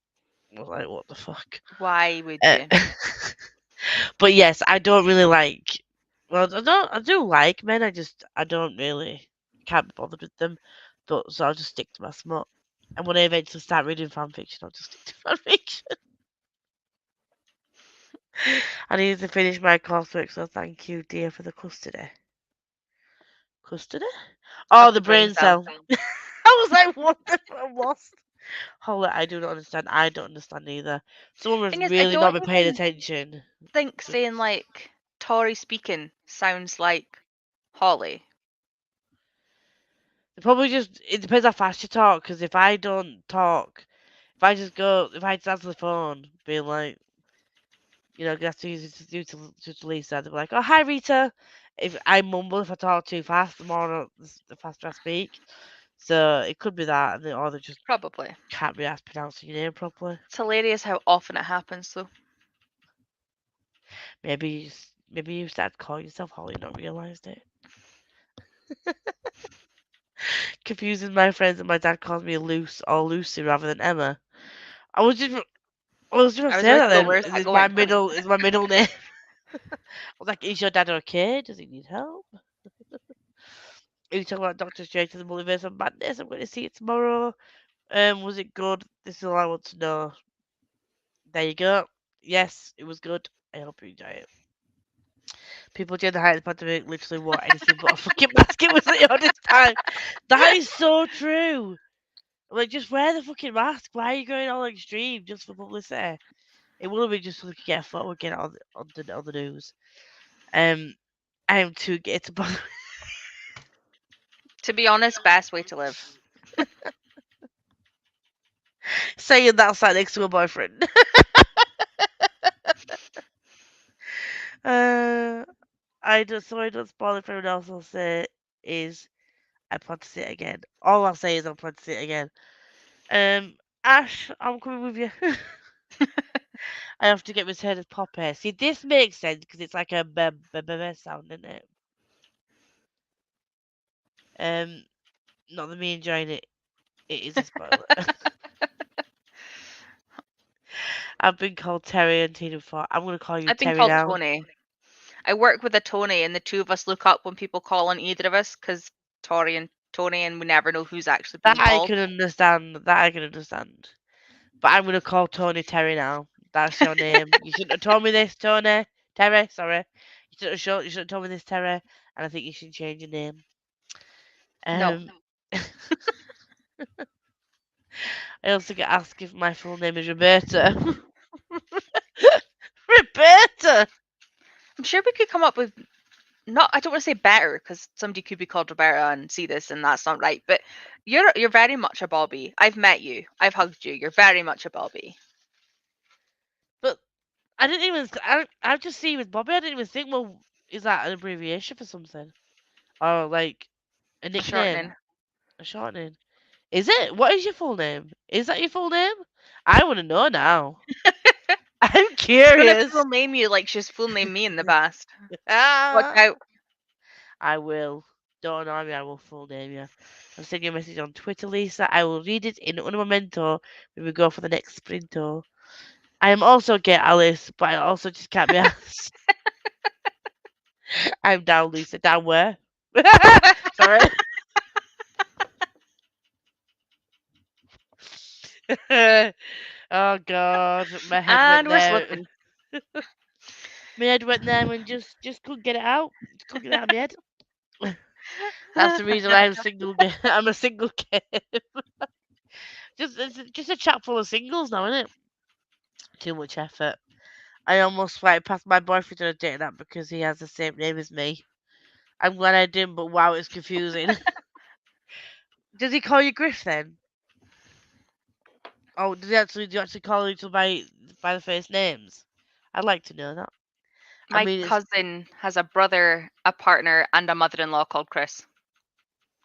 I was like, what the fuck? Why would Uh, you? but yes, I don't really like. Well, I do like men. I don't really can't be bothered with them. But so I'll just stick to my smut. And when I eventually start reading fan fiction, I'll just stick to fan fiction. I need to finish my coursework, so thank you, dear, for the custody. Custody? Oh, Of the the brain brain cell. cell. I was like, what the fuck? Lost. Holy, I do not understand. I don't understand either. Someone was Thing is, I really not don't been paying even attention. think Just saying like Tory speaking sounds like Holly. probably just it depends how fast you talk. Because if I don't talk, if I just answer the phone, being like, that's easy to do to Lisa. They'll be like, "Oh, hi, Rita." If I mumble, if I talk too fast, the faster I speak. So it could be that, or they just Probably. can't be asked pronouncing your name properly. It's hilarious how often it happens though. Maybe you started calling yourself Holly and not realised it. Confusing my friends and my dad calls me Luce or Lucy rather than Emma. I was just gonna I was say about that to go, then. where's that My going? middle name. I was like, is your dad okay? Does he need help? Are you talking about Doctor Strange to the Multiverse of Madness? I'm going to see it tomorrow. Was it good? This is all I want to know. There you go. Yes, it was good. I hope you enjoy it. People during the height of the pandemic literally wore anything but a fucking mask. It was the oddest time. That is so true. Like, just wear the fucking mask. Why are you going all extreme just for publicity? It would have been just so we could get a photo and get it on the news. I am too gay to bother. To be honest, best way to live. Saying that sat next to a boyfriend. So I don't spoil it for everyone else. I'll say is I plan to see it again. All I'll say is I plan to see it again. Ash, I'm coming with you. I have to get returned as Poppy. See, this makes sense because it's like a b sound, isn't it? Not the me enjoying it. It is a spoiler. I've been called Terry and Tina before. I'm gonna call you I've been Terry called now. Tony. I work with a Tony, and the two of us look up when people call on either of us because Tori and Tony, and we never know who's actually being That I called. can understand. That I can understand. But I'm gonna call Tony Terry now. That's your name. You shouldn't have told me this, Tony. Terry, sorry. You You should have told me this, Terry, and I think you should change your name. No. I also get asked if my full name is Roberta. Roberta! I'm sure we could come up with not I don't want to say better because somebody could be called Roberta and see this and that's not right, but you're very much a Bobby. I've met you. I've hugged you. You're very much a Bobby. But I didn't even. I just see with Bobby. I didn't even think. Well, is that an abbreviation for something, or like a A nickname, shortening. a shortening? Is it? What is your full name? Is that your full name? I want to know now. I'm She's gonna curious. full name you like she's full named me in the past. Watch Ah, out. I will. Don't annoy me. I will full name you. I'm sending you a message on Twitter, Lisa. I will read it in un momento when we go for the next sprinto. I am also gay, Alice, but I also just can't be asked. I'm down, Lisa. Down where? Sorry. Oh God, my head went And we're there. slipping. My head went there and just couldn't get it out. Just couldn't get it out of my head. That's the reason I'm single. I'm a single kid. It's just a chat full of singles now, isn't it? Too much effort. I almost like passed my boyfriend on a date app because he has the same name as me. I'm glad I didn't, but wow, it's confusing. Does he call you Griff then? Oh, do you actually call each other by the first names? I'd like to know that. I My mean, it's cousin has a brother, a partner, and a mother-in-law called Chris.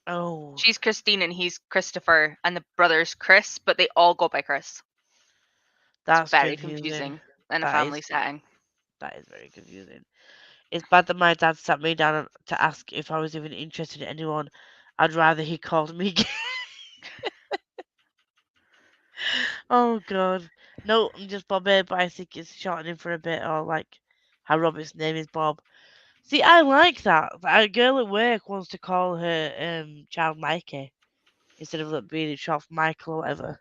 oh, She's Christine and he's Christopher, and the brother's Chris, but they all go by Chris. It's that's very confusing. confusing in a That family is setting. that is very confusing. It's bad that my dad sat me down to ask if I was even interested in anyone. I'd rather he called me gay. Oh God, no, I'm just Bobby, but I think it's shortening for a bit, or like how Robert's name is Bob. See, I like that. A girl at work wants to call her child Mikey instead of like being short for Michael or whatever.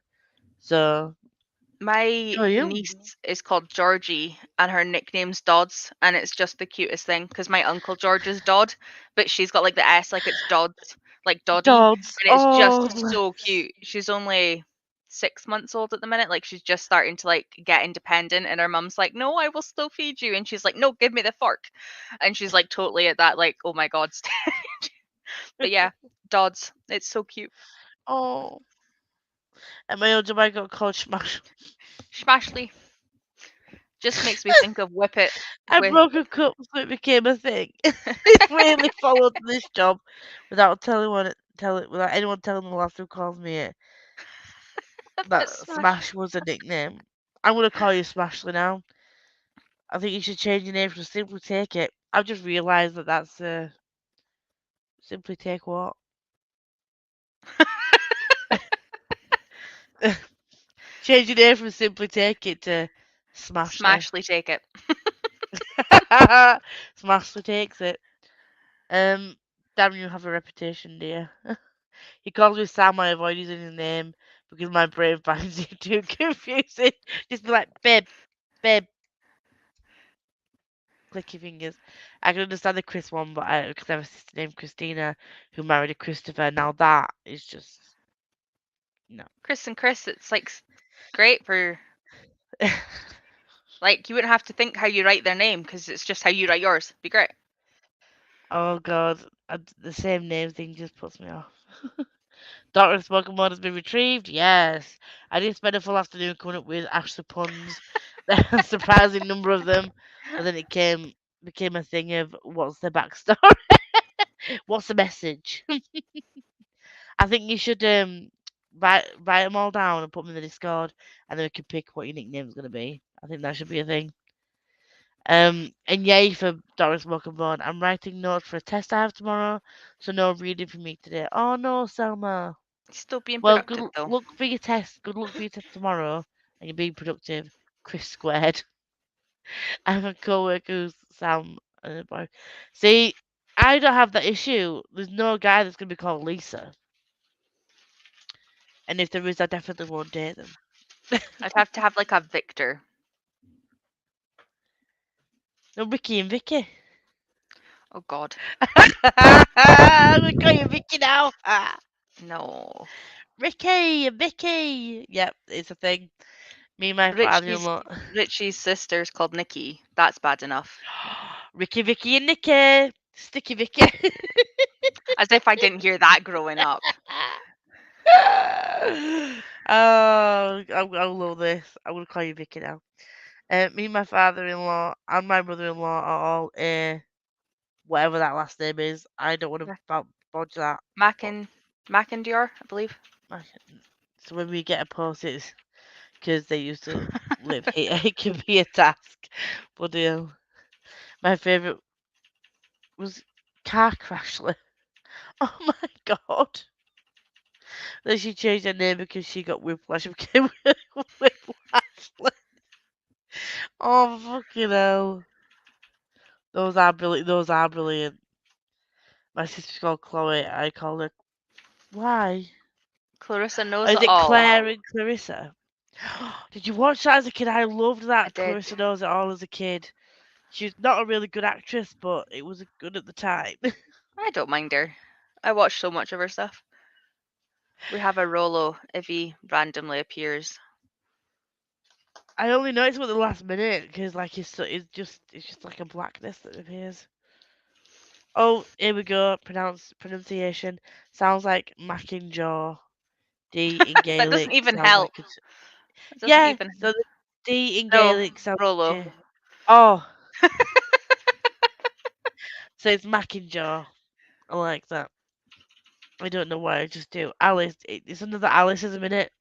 So, My oh you? niece is called Georgie, and her nickname's Dodds, and it's just the cutest thing because my uncle George is Dodd, but she's got like the S, like it's Dodds, like Doddy, Dogs. and it's Oh, just so cute. She's only 6 months old at the minute, like she's just starting to like get independent, and her mum's like, "No, I will still feed you," and she's like, "No, give me the fork," and she's like totally at that like, "Oh my god," stage. But yeah, Dodds, it's so cute. oh. And my older boy got called Smash. Smashley just makes me think of Whippet I with broke a cup so it became a thing. It's really followed this job without without anyone telling the lads who calls me it. That Smash. Smash was a nickname. I'm gonna call you Smashly now. I think you should change your name from Simply Take It. I've just realised that that's Simply Take what? Change your name from Simply Take It to Smashly. Smashly take it. Smashly takes it. Damn, you have a reputation, dear. He calls me Sam. I avoid using his name because my brain finds it too confusing. Just be like, babe, babe, click your fingers. I can understand the Chris one, but because I have a sister named Christina who married a Christopher. Now that is just no. Chris and Chris, it's like great for like you wouldn't have to think how you write their name because it's just how you write yours. Be great. Oh God, the same name thing just puts me off. Doctor's Pokemon has been retrieved. Yes, I did spend a full afternoon coming up with Ashley puns. There are a surprising number of them, but then it became a thing of what's the backstory, what's the message. I think you should write them all down and put them in the Discord, and then we can pick what your nickname's gonna be. I think that should be a thing. And yay for Doris Pokemon. I'm writing notes for a test I have tomorrow, so no reading for me today. Oh no, Selma. Still being Well, productive though. luck for your test. Good luck for your test tomorrow, and you're being productive. Chris squared. I'm a co-worker who's Sam and a boy. See, I don't have that issue. There's no guy that's gonna be called Lisa, and if there is, I definitely won't date them. I'd have to have like a Victor. No, Ricky and Vicky. Oh God. We're going Vicky now. No. Vicky. Yep, it's a thing. Me and my Richie's father-in-law. Richie's sister's called Nikki. That's bad enough. Ricky, Vicky, and Nicky. Sticky Vicky. As if I didn't hear that growing up. Oh, I love this. I'm gonna call you Vicky now. Me and my father-in-law and my brother-in-law are all whatever that last name is. I don't want to bodge that. McIntyre, I believe. So when we get a post, it's because they used to live here. It can be a task. But my favourite was car crashly. Oh my god. Then she changed her name because she got whiplash. It became Whiplashly. Oh fucking hell. Those are brilliant. Those are brilliant. My sister's called Chloe. I call her. Why? Clarissa Or knows is it it all. Claire and Clarissa? Did you watch that as a kid? I loved I that. did. Clarissa Knows It All as a kid. She's not a really good actress, but it was good at the time. I don't mind her. I watch so much of her stuff. We have a Rolo if he randomly appears. I only noticed it at the last minute because like it's just like a blackness that appears. Oh, here we go. Pronunciation sounds like Macinjaw. D in That Gaelic doesn't even sounds help. like That doesn't yeah. even. So the D in No, Gaelic sounds Rolo. J. Oh, so it's Macinjaw. I like that. I don't know why I just do. Alice, it's another Aliceism in it.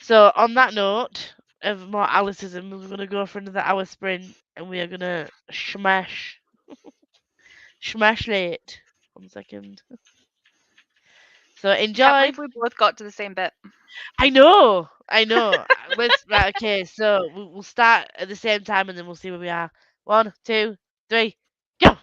So on that note of more Aliceism, we're gonna go for another hour sprint, and we are gonna smash it. 1 second. So Can't enjoy. believe we both got to the same bit. I know. Let's right. Okay, so we'll start at the same time, and then we'll see where we are. 1, 2, 3, go.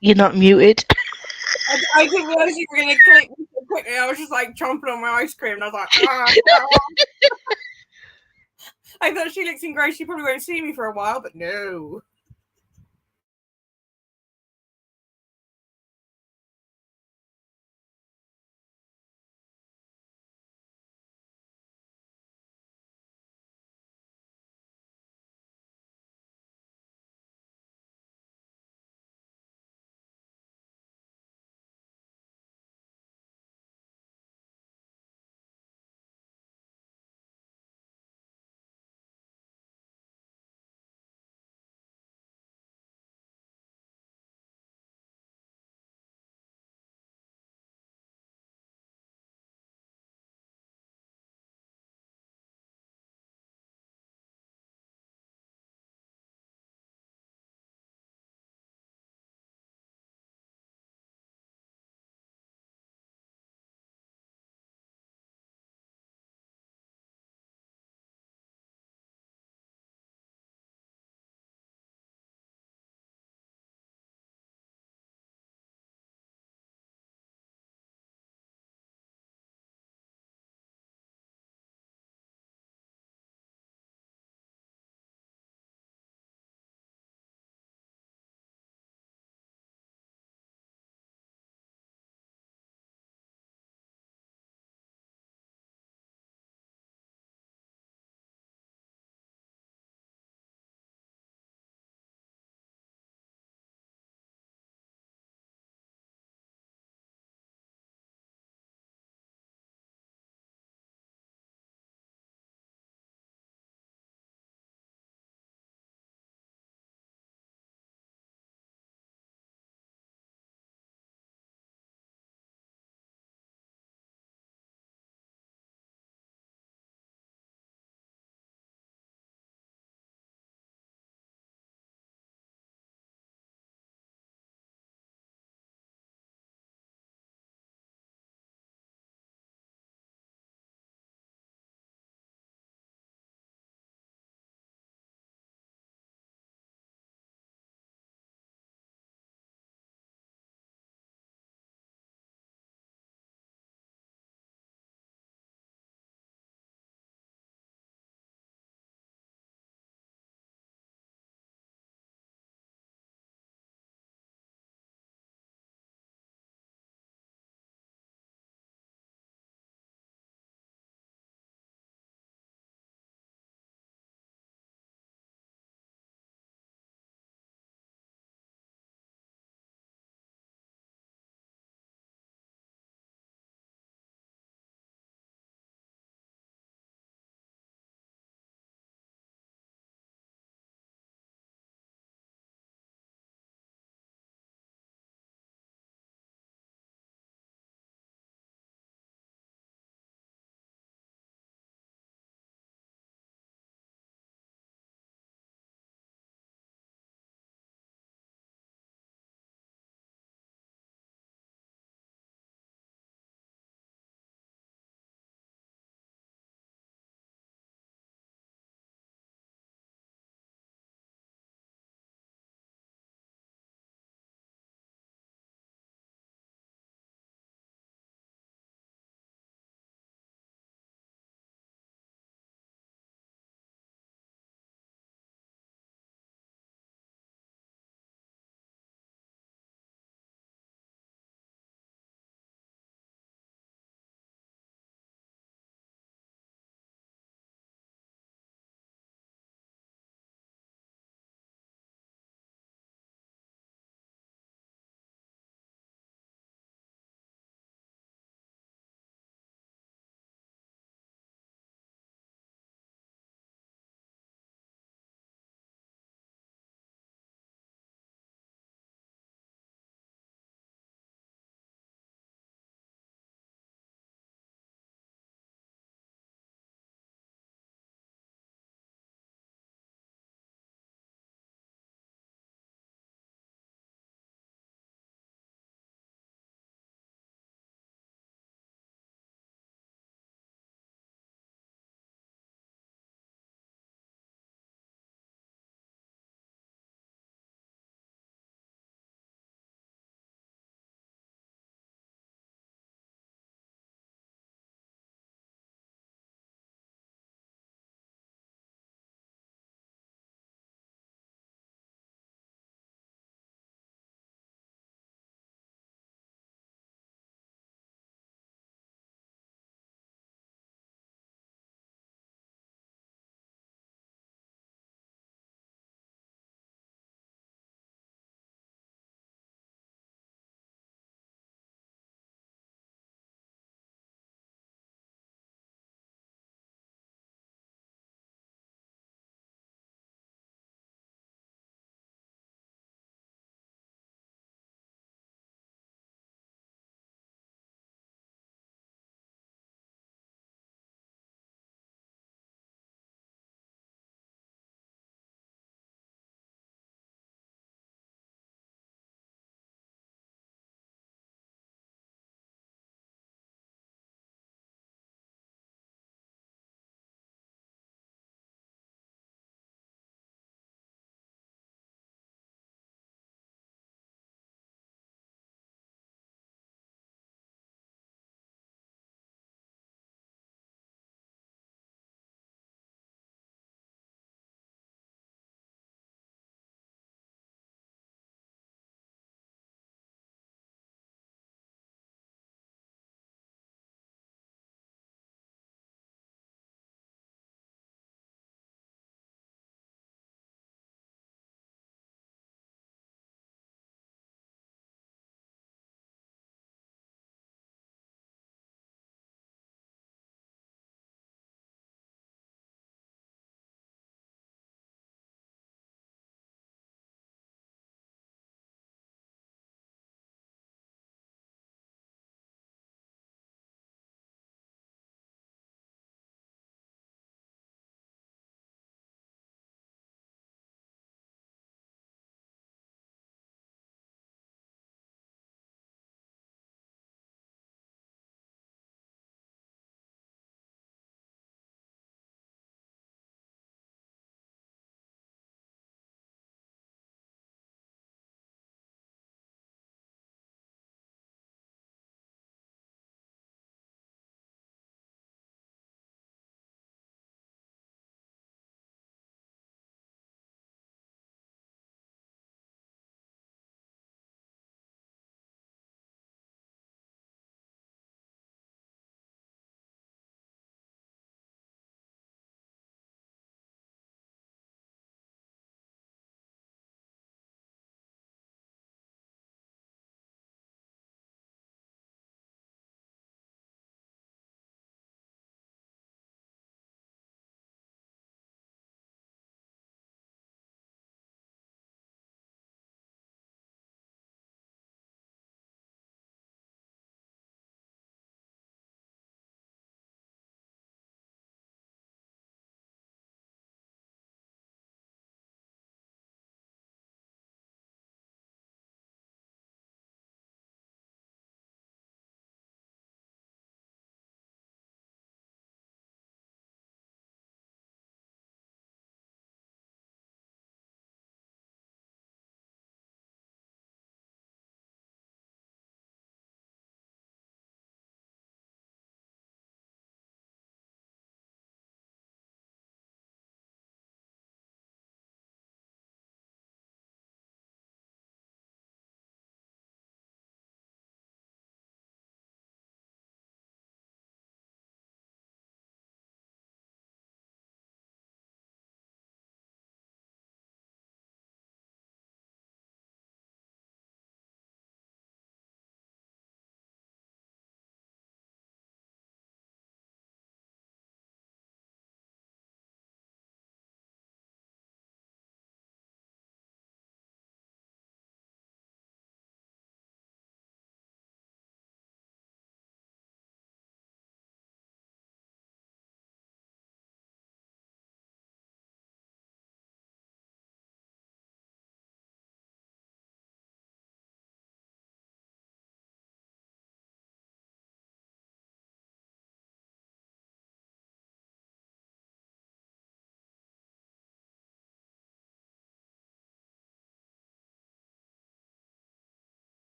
You're not muted. I didn't realise you were going to click me so quickly. I was just like chomping on my ice cream, and I was like, ah. I thought she looks in grey. She probably won't see me for a while, but no.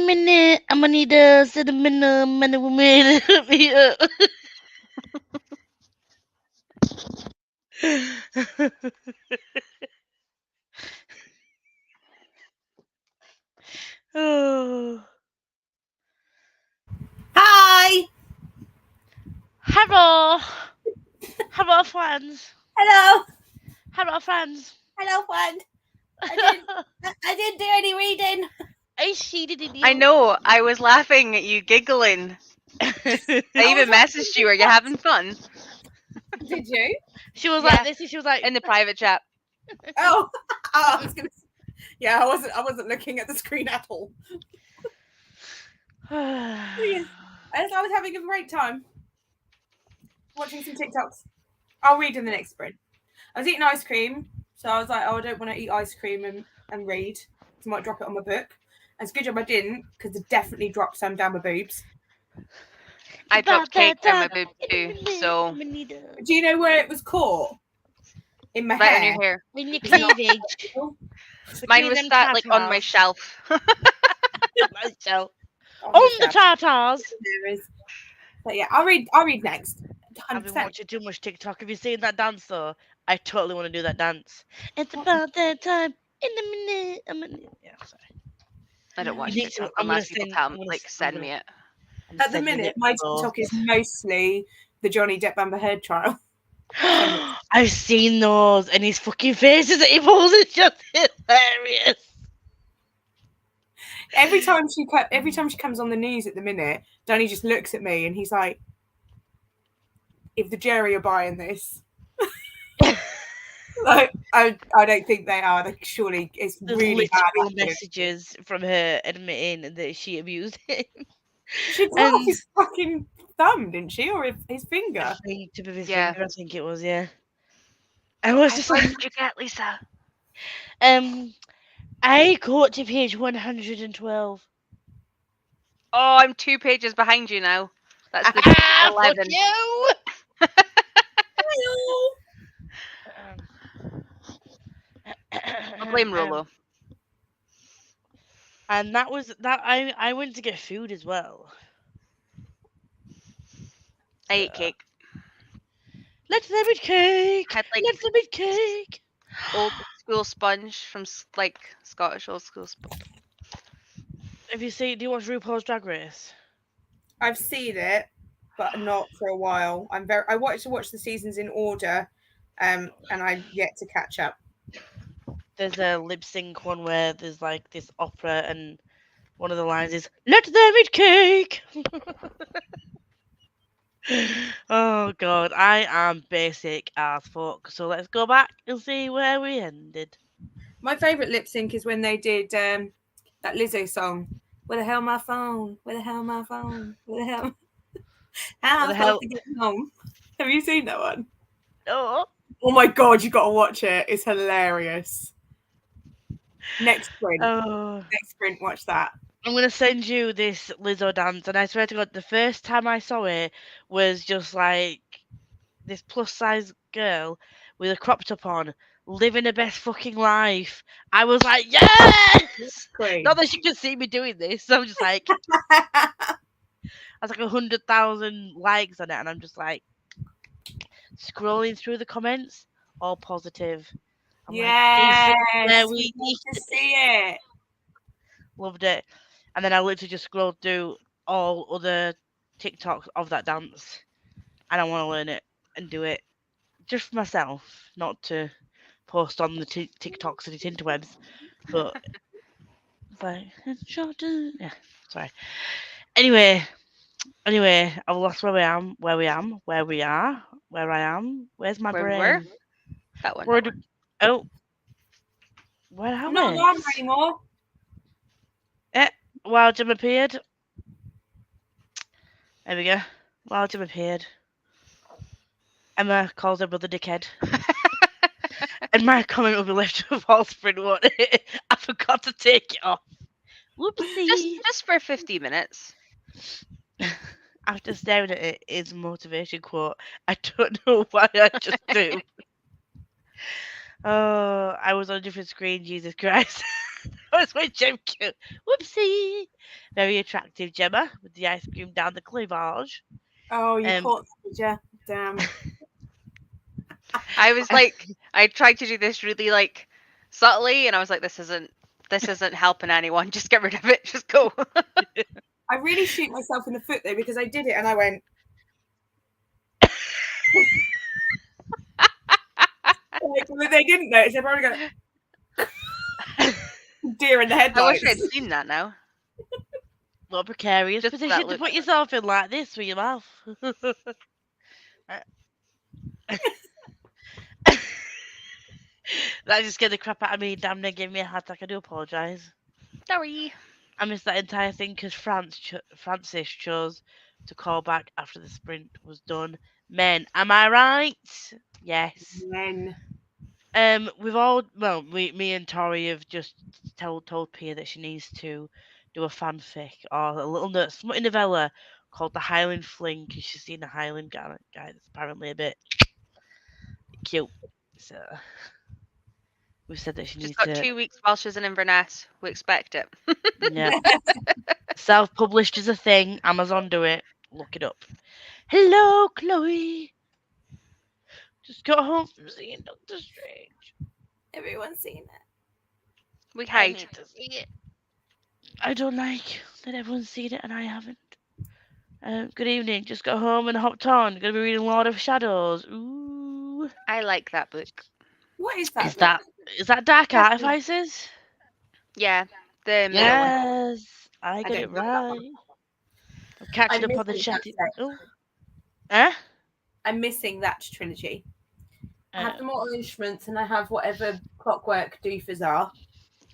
minute, I'm gonna need a cinnamon, Oh. Hi. Hello. Hello, friends. Hello. Hello, friends. Hello, friend. I didn't do any reading. I cheated in you. I know. I was laughing at you giggling. I even messaged you. Are you having fun? Did you? She was Yeah. like this, and she was like, In the private chat. Oh, I was gonna. Yeah, I wasn't looking at the screen at all. Yes. I was having a great time watching some TikToks. I'll read in the next sprint. I was eating ice cream, so I was like, oh, I don't want to eat ice cream and read. So I might drop it on my book. And it's a good job I didn't, because it definitely dropped some down my boobs. I dropped cake down my boob too, so Do you know where it was caught? In my right hair. on your hair. in your cleavage. Mine was sat like on my shelf. Myself. On the tartars. There is. But yeah, I'll read next. 100%. I've been watching too much TikTok. Have you seen that dance though? I totally want to do that dance. It's about that time. In a minute. Yeah, sorry. I don't watch You need to- TikTok I'm gonna unless people send- tell I'm me, gonna like s- I'm send gonna- me it. I'm At the sending minute, it my both. TikTok is mostly the Johnny Depp Amber Heard trial. I've seen those, and his fucking faces that he pulls is just hilarious. Every time she comes on the news at the minute, Danny just looks at me and he's like, "If the jury are buying this, like I don't think they are. Like, surely it's There's really bad." literal acting." messages from her admitting that she abused him. She cut And- off his fucking thumb, didn't she, or his finger? I think tip of his Yeah. finger, I think it was, yeah. I was just What like, did you get, Lisa? I got to page 112. Oh, I'm 2 pages behind you now. That's the Ah, fuck 11. you! I'll blame Rolo. And that was that. I went to get food as well. I ate cake. Let's have it cake. Had like Let's have it cake. old school sponge from like Scottish old school sponge. Have you seen? Do you watch RuPaul's Drag Race? I've seen it, but not for a while. I wanted to watch the seasons in order, and I've yet to catch up. There's a lip sync one where there's like this opera, and one of the lines is "Let them eat cake." Oh god, I am basic as fuck. So let's go back and see where we ended. My favourite lip sync is when they did that Lizzo song. Where the hell my phone? Where the hell my phone? Where the hell? How Where the am I hell- supposed to get home? Have you seen that one? Oh, Oh my god, you got to watch it. It's hilarious. Next sprint, watch that. I'm gonna send you this Lizzo dance, and I swear to God, the first time I saw it was just like this plus size girl with a crop top on, living her best fucking life. I was like, yes! Great. Not that she could see me doing this. I'm just like, I was like 100,000 likes on it, and I'm just like scrolling through the comments, all positive. I'm like, yes, this is where we we need need to to see it. Loved it. And then I literally just scrolled through all other TikToks of that dance, and I want to learn it and do it just for myself, not to post on the TikToks and the interwebs. But it's like, yeah, sorry. Anyway, I've lost where I am. Where's my Where we brain? were? That one. Where do, oh, where am I'm not I? alarmed anymore. Wild Jim appeared. There we go. Wild Jim appeared. Emma calls her brother dickhead. And my comment will be left to a false print, won't it? I forgot to take it off. Whoopsie. Just for 50 minutes. After staring at it, is a motivation quote. I don't know why I just do. Oh, I was on a different screen, Jesus Christ. I was with Gem Q. Whoopsie. Very attractive Gemma with the ice cream down the cleavage. Oh, you Um, caught the picture. Damn. I was like, I tried to do this really like subtly, and I was like, this isn't helping anyone. Just get rid of it. Just go. I really shoot myself in the foot though because I did it and I went. Like, well, they didn't notice. They're probably going deer in the I wish headlights. I'd seen that now. what a precarious Just that position to look. put yourself in like this with your mouth. That just scared the crap out of me. Damn near gave me a heart attack. I do apologise. Sorry. I missed that entire thing because Francis chose to call back after the sprint was done. Men, am I right? Yes. Men. We've all me and Tori have just told Pia that she needs to do a fanfic or a little novella called The Highland Fling because she's seen a Highland guy that's apparently a bit cute. So we've said that she She's needs got to 2 weeks while she's in Inverness. We expect it. yeah. Self-published is a thing. Amazon do it. Look it up. Hello, Chloe. Just got home from seeing Doctor Strange. Everyone's seen it. We I hide. need to see it. I don't like that everyone's seen it and I haven't. Good evening. Just got home and hopped on. Gonna be reading Lord of Shadows. Ooh. I like that book. What is that? Is that Dark Yes. Artifices? Yeah, the middle one. Yes, I got don't it know that one. right. I'm catching I'm up on the missing that chat. set. Oh. Eh? I'm missing that trilogy. I have Uh, the Mortal Instruments and I have whatever Clockwork doofers are.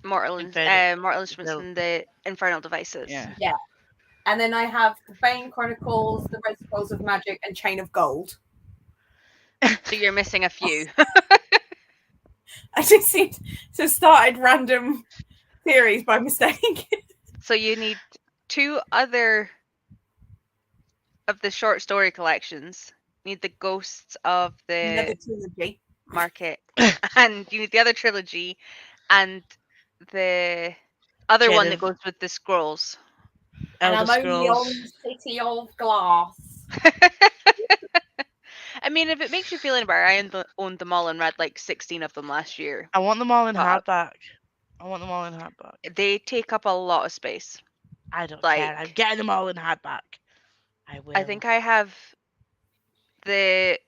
Mortal Instruments No. and the Infernal Devices. Yeah. And then I have the Bane Chronicles, the Red Scrolls of Magic, and Chain of Gold. So you're missing a few. I just seemed to started random theories by mistake. So you need 2 other of the short story collections. You need the Ghosts of Another the trilogy. Market, and you need the other trilogy, and the other Chain one of- that goes with the scrolls. And Elder I'm only Scrolls. on City of Glass. I mean, if it makes you feel any better, I owned them all and read like 16 of them last year. I want them all in But- hardback. I want them all in hardback. They take up a lot of space. I don't Like- care. I'm getting them all in hardback. I will. I think I have the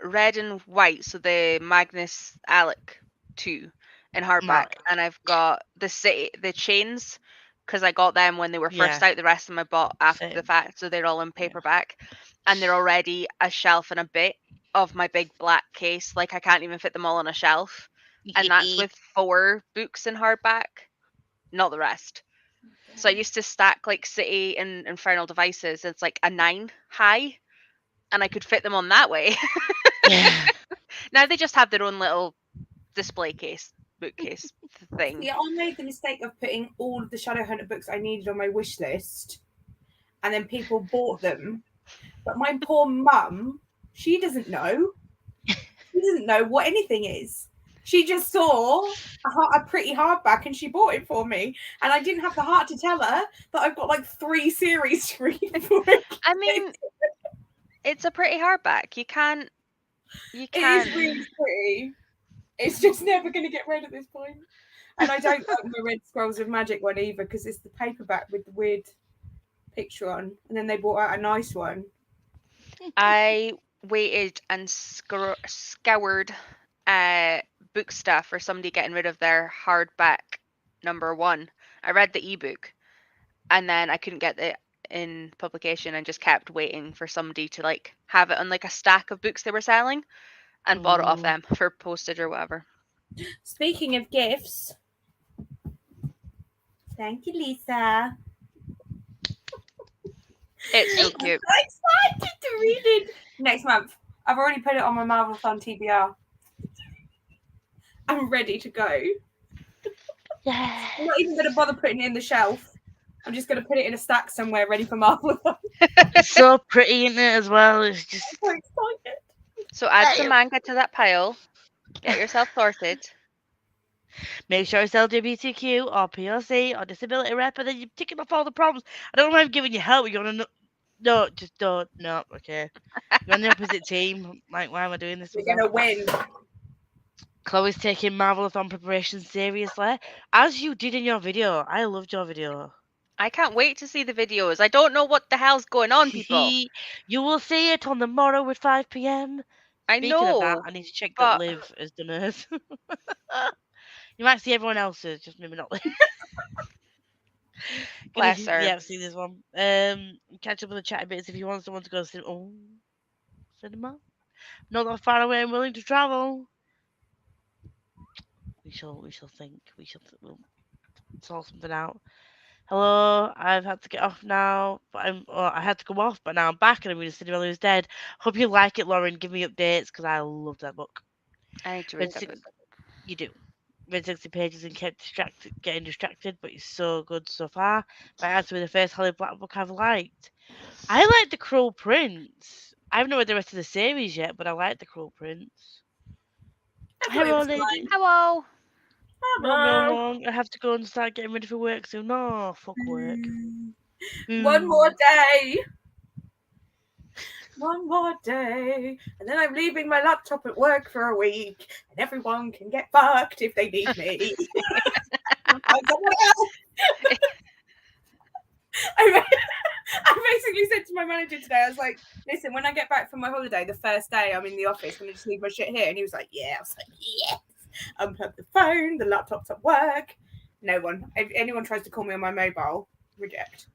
red and white, so the Magnus Alec 2 in hardback, and I've got the chains because I got them when they were first Yeah. out. The rest of them I bought after the Same. fact, so they're all in paperback, and they're already a shelf and a bit of my big black case. Like I can't even fit them all on a shelf, and that's with 4 books in hardback, not the rest. So I used to stack like City and Infernal Devices. It's like a 9 high, and I could fit them on that way. Yeah. Now they just have their own little display case, bookcase thing. Yeah, I made the mistake of putting all of the Shadowhunter books I needed on my wish list, and then people bought them. But my poor mum, she doesn't know. She doesn't know what anything is. She just saw a pretty hardback and she bought it for me. And I didn't have the heart to tell her that I've got like 3 series to read for it. I mean, it's a pretty hardback. You can't. It is really pretty. It's just never going to get read at this point. And I don't like the Red Scrolls of Magic one either because it's the paperback with the weird picture on. And then they brought out a nice one. I waited and scoured book stuff for somebody getting rid of their hardback number 1. I read the ebook, and then I couldn't get it in publication and just kept waiting for somebody to like have it on like a stack of books they were selling, and bought it off Ooh. them for postage or whatever. Speaking of gifts, thank you, Lisa. It's so cute. I'm excited to read it next month. I've already put it on my Marvel Fun TBR. I'm ready to go. Yeah. I'm not even going to bother putting it in the shelf. I'm just going to put it in a stack somewhere ready for Marvel Fun. It's so pretty in it as well. It's just I'm so excited. So add some manga to that pile, Get yourself sorted. Make sure it's LGBTQ or POC or disability rep, and then you're ticking off all the problems. I don't know why I'm giving you help. You're gonna no, just don't. No, okay. You're on the opposite team. Like, why am I doing this? We're with gonna them? win. Chloe's taking Marvelathon preparation seriously, as you did in your video. I loved your video. I can't wait to see the videos. I don't know what the hell's going on, people. You will see it on the morrow at 5 p.m. I Speaking of that, know, I need to check that but Liv has done hers. You might see everyone else's, just maybe not Liv. bless her. Yeah, see this one. Catch up with the chatty bits if you want someone to go to cinema. Not that far away and willing to travel. We shall think. We'll sort something out. Hello, I've had to get off now, but I had to come off, but now I'm back and I'm reading Cinderella Who's Dead. Hope you like it, Lauren. Give me updates because I love that book. I need to Read read that six, book. you do. Read 60 pages and kept getting distracted, but it's so good so far. Might have to be the first Holly Black book I've liked. I like The Cruel Prince. I haven't read the rest of the series yet, but I like The Cruel Prince. I thought it Hello, was lady. fine. Hello. Not going Hello. long. I have to go and start getting ready for work soon. No, fuck work. One more day. One more day. And then I'm leaving my laptop at work for a week. And everyone can get fucked if they need me. Find someone else. I basically said to my manager today, I was like, listen, when I get back from my holiday, the first day I'm in the office, I'm going to just leave my shit here. And he was like, yeah. I was like, yes. Unplug the phone, the laptop's at work. No one. If anyone tries to call me on my mobile, reject.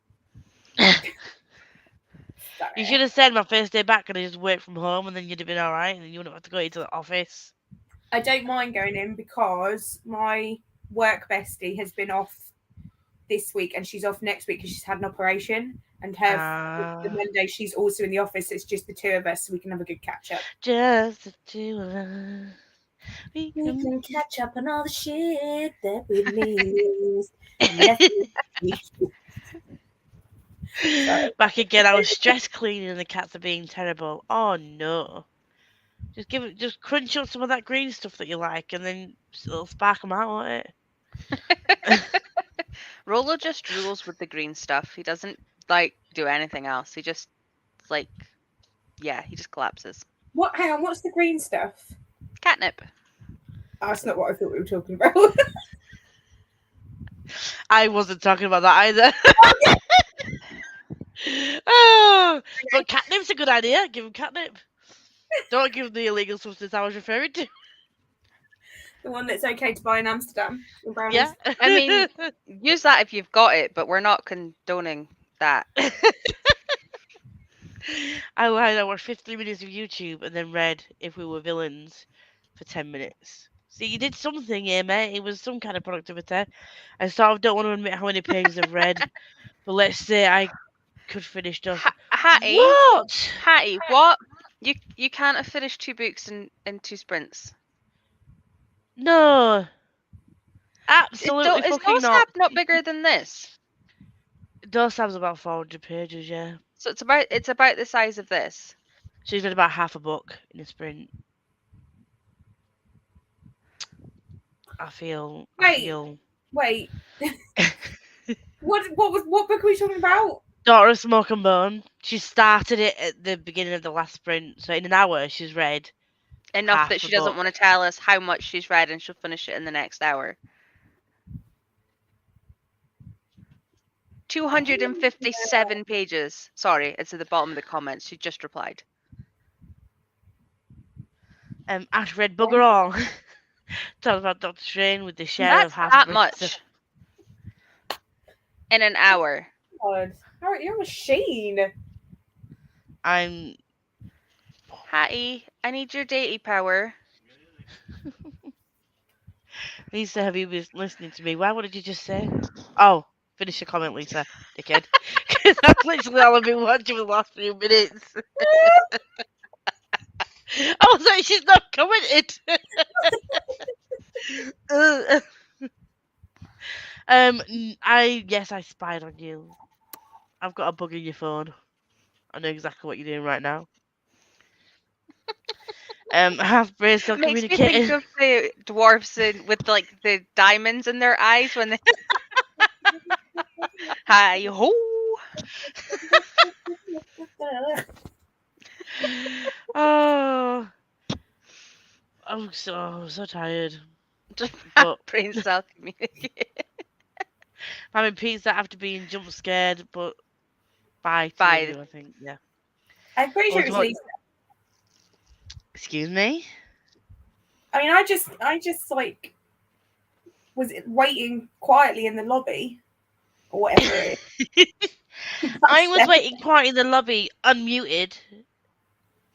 You should have said my first day back and I just work from home and then you'd have been alright and you wouldn't have to go into the office. I don't mind going in because my work bestie has been off this week and she's off next week because she's had an operation. And the Monday she's also in the office. It's just the two of us, so we can have a good catch up. Just the two of us. We can catch up on all the shit that we missed. Back again, I was stress cleaning and the cats are being terrible. Oh no. Just crunch up some of that green stuff that you like and then it'll spark them out, won't it? Rolo just drools with the green stuff. He doesn't like do anything else. He just he just collapses. What? Hang on. What's the green stuff? Catnip. Oh, that's not what I thought we were talking about. I wasn't talking about that either. Oh, but catnip's a good idea. Give him catnip. Don't give him the illegal substance I was referring to. The one that's okay to buy in Amsterdam. Yeah. I mean, use that if you've got it, but we're not condoning that. I lied. I watched 15 minutes of YouTube and then read If We Were Villains for 10 minutes. See, you did something here, mate. It was some kind of productivity. I sort of don't want to admit how many pages I've read, but let's say I could finish just. Hattie, What? Hattie, what? You can't have finished 2 books in 2 sprints. No. Absolutely Is fucking not. not bigger than this? Dorsab's about 400 pages, yeah. So it's about the size of this. She's read about half a book in a sprint. I feel. Wait. What book are we talking about? Daughter of Smoke and Bone. She started it at the beginning of the last sprint, so in an hour she's read enough half that the she doesn't book. want to tell us how much she's read, and she'll finish it in the next hour. 257 pages. Sorry, it's at the bottom of the comments. She just replied. Ash read bugger all. Tell about Doctor Strange with the share That's of half that of much in an hour. God, you're a machine. I'm. Hattie, I need your deity power. Lisa, have you been listening to me? What did you just say? Oh, finish your comment, Lisa, dickhead. Because that's literally all I've been watching for the last few minutes. I was like, she's not commented. I spied on you. I've got a bug in your phone. I know exactly what you're doing right now. Half bracelet Makes me think communicating. of the dwarfs with like the diamonds in their eyes when they hi ho. Oh, I'm so tired. Just But brain cell communicate. having pizza after being jump scared, but by two By of you, I think. Yeah. I'm pretty sure it was What- Lisa. Excuse me. I mean, I just like was waiting quietly in the lobby or whatever it is. I was waiting quiet in the lobby, unmuted.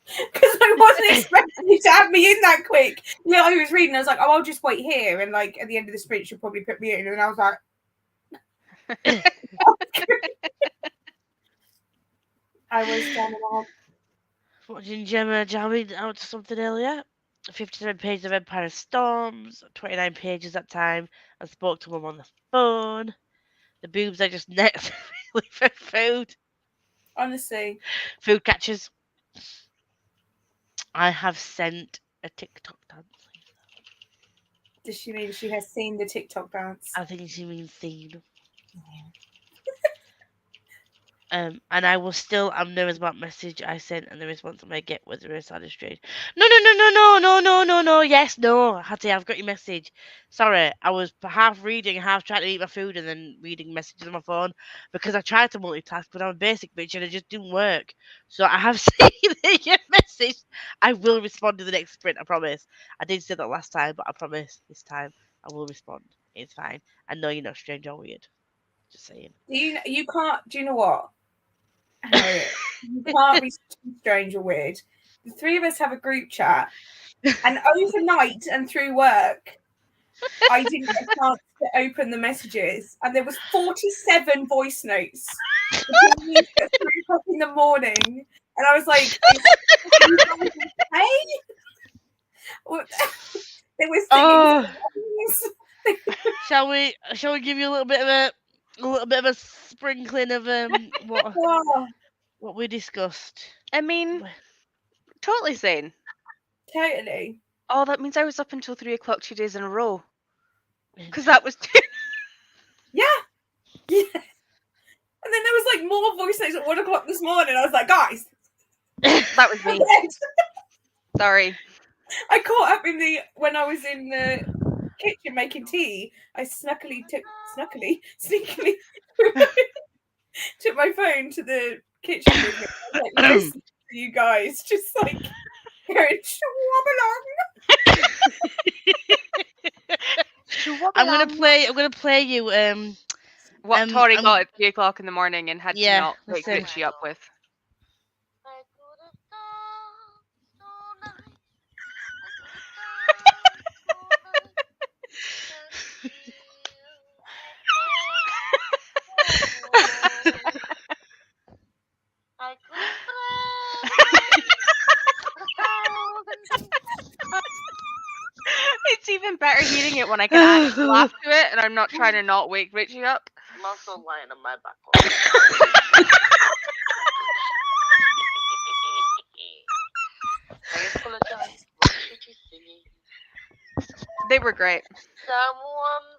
Because I wasn't expecting you to have me in that quick. Yeah, I was reading. I was like, "Oh, I'll just wait here," and like at the end of the sprint, she'll probably put me in. And I was like, I was down and Watching Gemma jamming out to something earlier. 57 pages of Empire of Storms, 29 pages that time. I spoke to mum on the phone. The boobs are just next for food. honestly, Food catchers. I have sent a TikTok dance. does she mean she has seen the TikTok dance? I think she means seen. And I will still, I'm nervous about message I sent and the response I may get whether it's sad or strange. No. Yes, no. Hattie, I've got your message. Sorry, I was half reading, half trying to eat my food and then reading messages on my phone because I tried to multitask, but I'm a basic bitch and it just didn't work. So I have seen your message. I will respond to the next sprint, I promise. I did say that last time, but I promise this time I will respond. It's fine. I know you're not strange or weird. Just saying. You can't. Do you know what, Harriet? You can't be too strange or weird. The three of us have a group chat, and overnight and through work, I didn't get a chance to open the messages, and there was 47 voice notes between me at 3 o'clock in the morning, and I was like, "Hey." They were singing songs. Shall we give you a little bit of a sprinkling of what we discussed? I mean, totally sane. Totally. Oh, that means I was up until 3 o'clock 2 days in a row. Because that was Yeah. And then there was like more voice notes at 1 o'clock this morning. I was like, guys, that was me. Sorry. I caught up when I was in the kitchen making tea. I sneakily took my phone to the kitchen with me. I was like, listen to you guys, just like going I'm gonna play you what Tori got at 3 o'clock in the morning and had to not wake listen. Richie up with. It's even better hearing it when I can actually laugh to it and I'm not trying to not wake Richie up. I'm also lying on my back. I apologize for Richie singing. They were great. Someone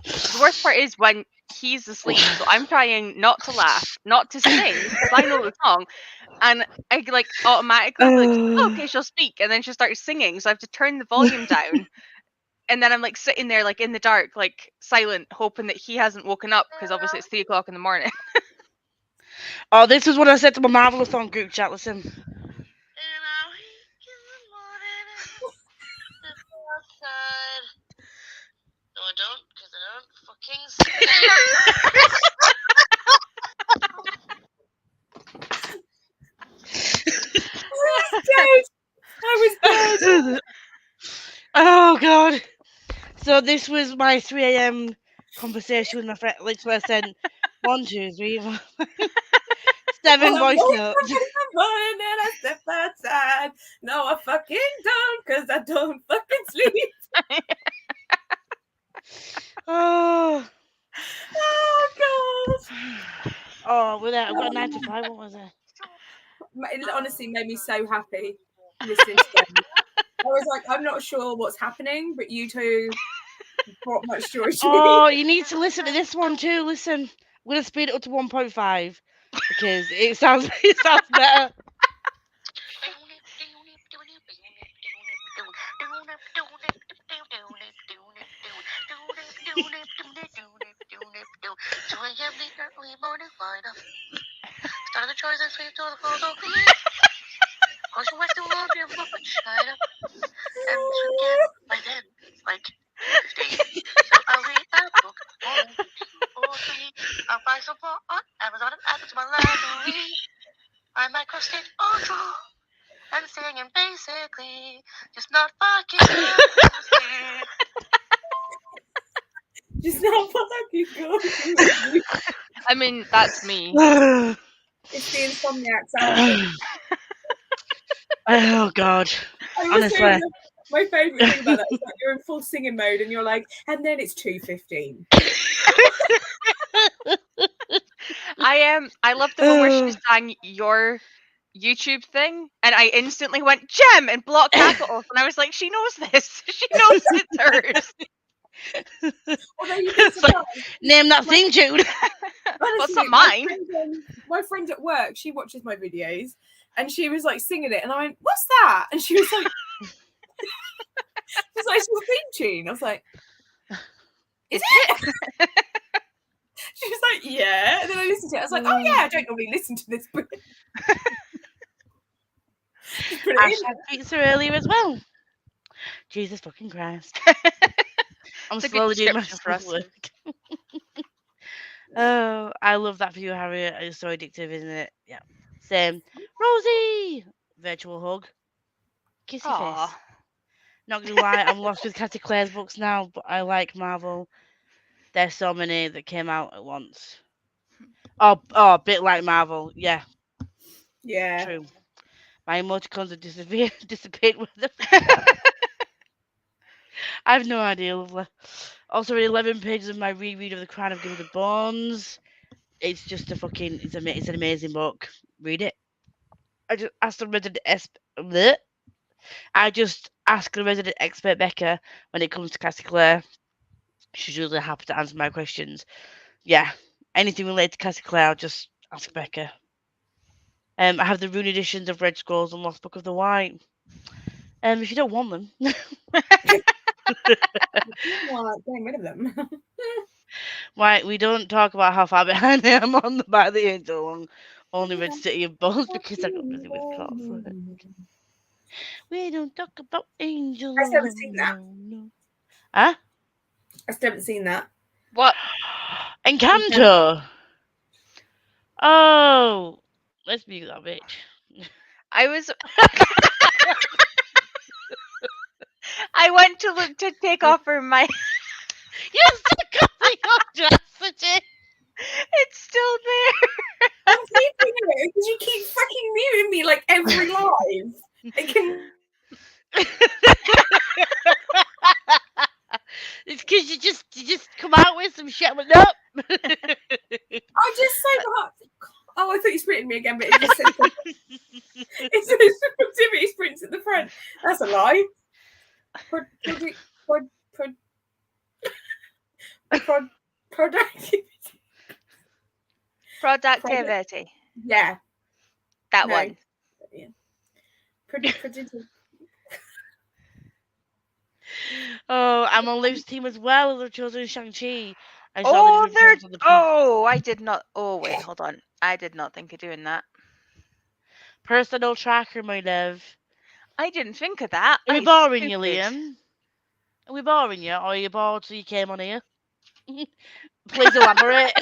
The worst part is when he's asleep, so I'm trying not to laugh, not to sing, because I know the song, and I like automatically like, oh, okay, she'll speak, and then she'll start singing, so I have to turn the volume down, and then I'm like sitting there like in the dark, like silent, hoping that he hasn't woken up, because obviously it's 3 o'clock in the morning. Oh, this is what I said to my Marvelous on group chat. Listen. No, I don't, because I don't fucking I was dead. Oh god. So this was my 3 a.m. conversation with my friend. Literally, I sent 1, 2, 3, 4, 7 voice notes. Morning and I step outside. No, I fucking don't, because I don't fucking sleep. Oh, Oh, God. oh, I've got a 9 to 5. What was it? It honestly made me so happy listening to them. I was like, I'm not sure what's happening, but you two brought much joy to me. Oh, you need to listen to this one too. Listen, I'm gonna speed it up to 1.5 because it sounds better. Started the chores and sweep till the floors all clean. Washing my stool all damn fucking shine up. And sweep again by then, like 15. So I'll read that book. 1, 2, or 3. I'll buy some more on Amazon and add it to my library. I might cross it or draw. And singing basically just not fucking good. Just not fucking good. I mean, that's me. It's the Insomniacs album. Oh God, I was honestly. saying my favourite thing about that is that you're in full singing mode and you're like, and then it's 2:15. I love the one where she sang your YouTube thing, and I instantly went Gem and block capitals, and I was like, she knows this. She knows it's hers. Although you'd be It's like, surprised. name that theme tune. Well, it's Honestly, not mine. my friend at work, she watches my videos, and she was like singing it, and I went, "What's that?" And she was like, "It's like it's your theme tune." I was like, "Is it?" She was like, "Yeah," and then I listened to it. I was like, "Oh yeah, I don't normally listen to this, but." Ash had pizza earlier as well. Jesus fucking Christ! I'm It's a good slowly doing my description for us. work. Oh, I love that for you, Harriet. It's so addictive, isn't it? Yeah. Same. Rosie! Virtual hug. Kissy Aw. face. Not gonna lie, I'm lost with Cathy Clare's books now, but I like Marvel. There's so many that came out at once. Oh, a bit like Marvel. Yeah, Yeah. true. My emoticons have disappeared with them. I have no idea, lovely. Also read 11 pages of my reread of The Crown of Gilded Bones. It's just it's an amazing book. Read it. I just asked the resident expert Becca when it comes to Cassie Clare. She's really happy to answer my questions. Yeah, anything related to Cassie Clare, I'll just ask Becca. I have the rune editions of Red Scrolls and Lost Book of the White. If you don't want them, Well, getting rid of them. right? We don't talk about how far behind I am on the By the Angel. Only read City of Bones because I got busy with class. We don't talk about angels. I still haven't seen that. No. Huh? I still haven't seen that. What? Encanto. Oh, let's mute that bitch. I was. I went to look to take off for my. You're still copying audacity. It's still there. I'm keeping it because you keep fucking muting me like every live. I can. It's because you just come out with some shit. But nope. I'm just so hot. Oh, I thought you sprinted me again, but it just said it says productivity sprints at the front. That's a lie. Productivity. Productivity. Yeah, That no. one. Yeah. Productivity. Oh, I'm on Liv's team as well as I've chosen Shang-Chi. I saw Oh, the different films on the oh, I did not. Oh, wait, hold on. I did not think of doing that. personal tracker, my love. I didn't think of that. Are we That is boring you, stupid. Liam? Are we boring you, or are you bored so you came on here? Please elaborate.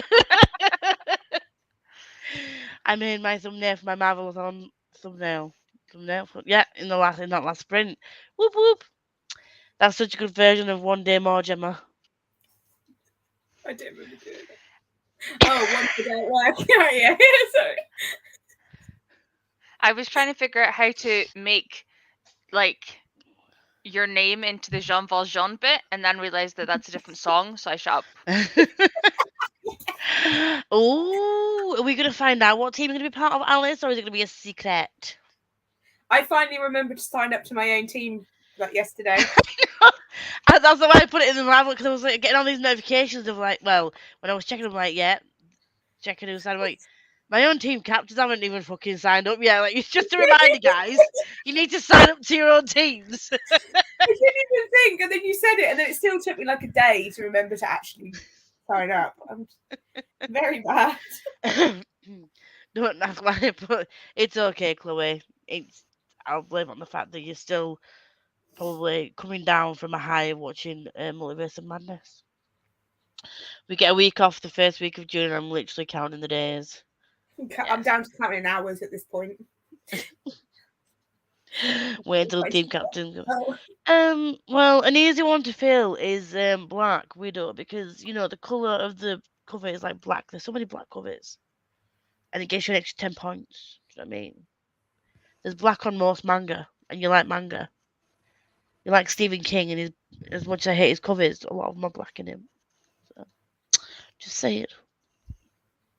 I made my thumbnail for my Marvelathon thumbnail. Yeah, in that last sprint. Whoop whoop. That's such a good version of One Day More, Gemma. I didn't really do it. Oh, one day at work. Yeah. Sorry. I was trying to figure out how to make like your name into the Jean Valjean bit, and then realized that that's a different song, so I shut up. Oh, are we going to find out what team is going to be part of Alice, or is it going to be a secret? I finally remembered to sign up to my own team like yesterday. That's the way I put it in the Bible, because I was like getting all these notifications of like, well, when I was checking, I'm like, yeah, checking who signed. I'm like, my own team captains haven't even fucking signed up yet. Like, it's just a reminder, guys. You need to sign up to your own teams. I didn't even think, and then you said it, and then it still took me like a day to remember to actually sign up. I'm very bad. Don't ask why, but it's okay, Chloe. I'll blame it on the fact that you're still probably coming down from a high of watching Multiverse of Madness. We get a week off the first week of June, and I'm literally counting the days. I'm down to counting hours at this point. Wait until the team captain goes. Oh. Well, an easy one to fill is Black Widow, because you know the color of the cover is like black. There's so many black covers, and it gives you an extra 10 points. Do you know what I mean? There's black on most manga, and you like manga. You like Stephen King, and as much as I hate his covers, a lot of them are black in him. So, just say it.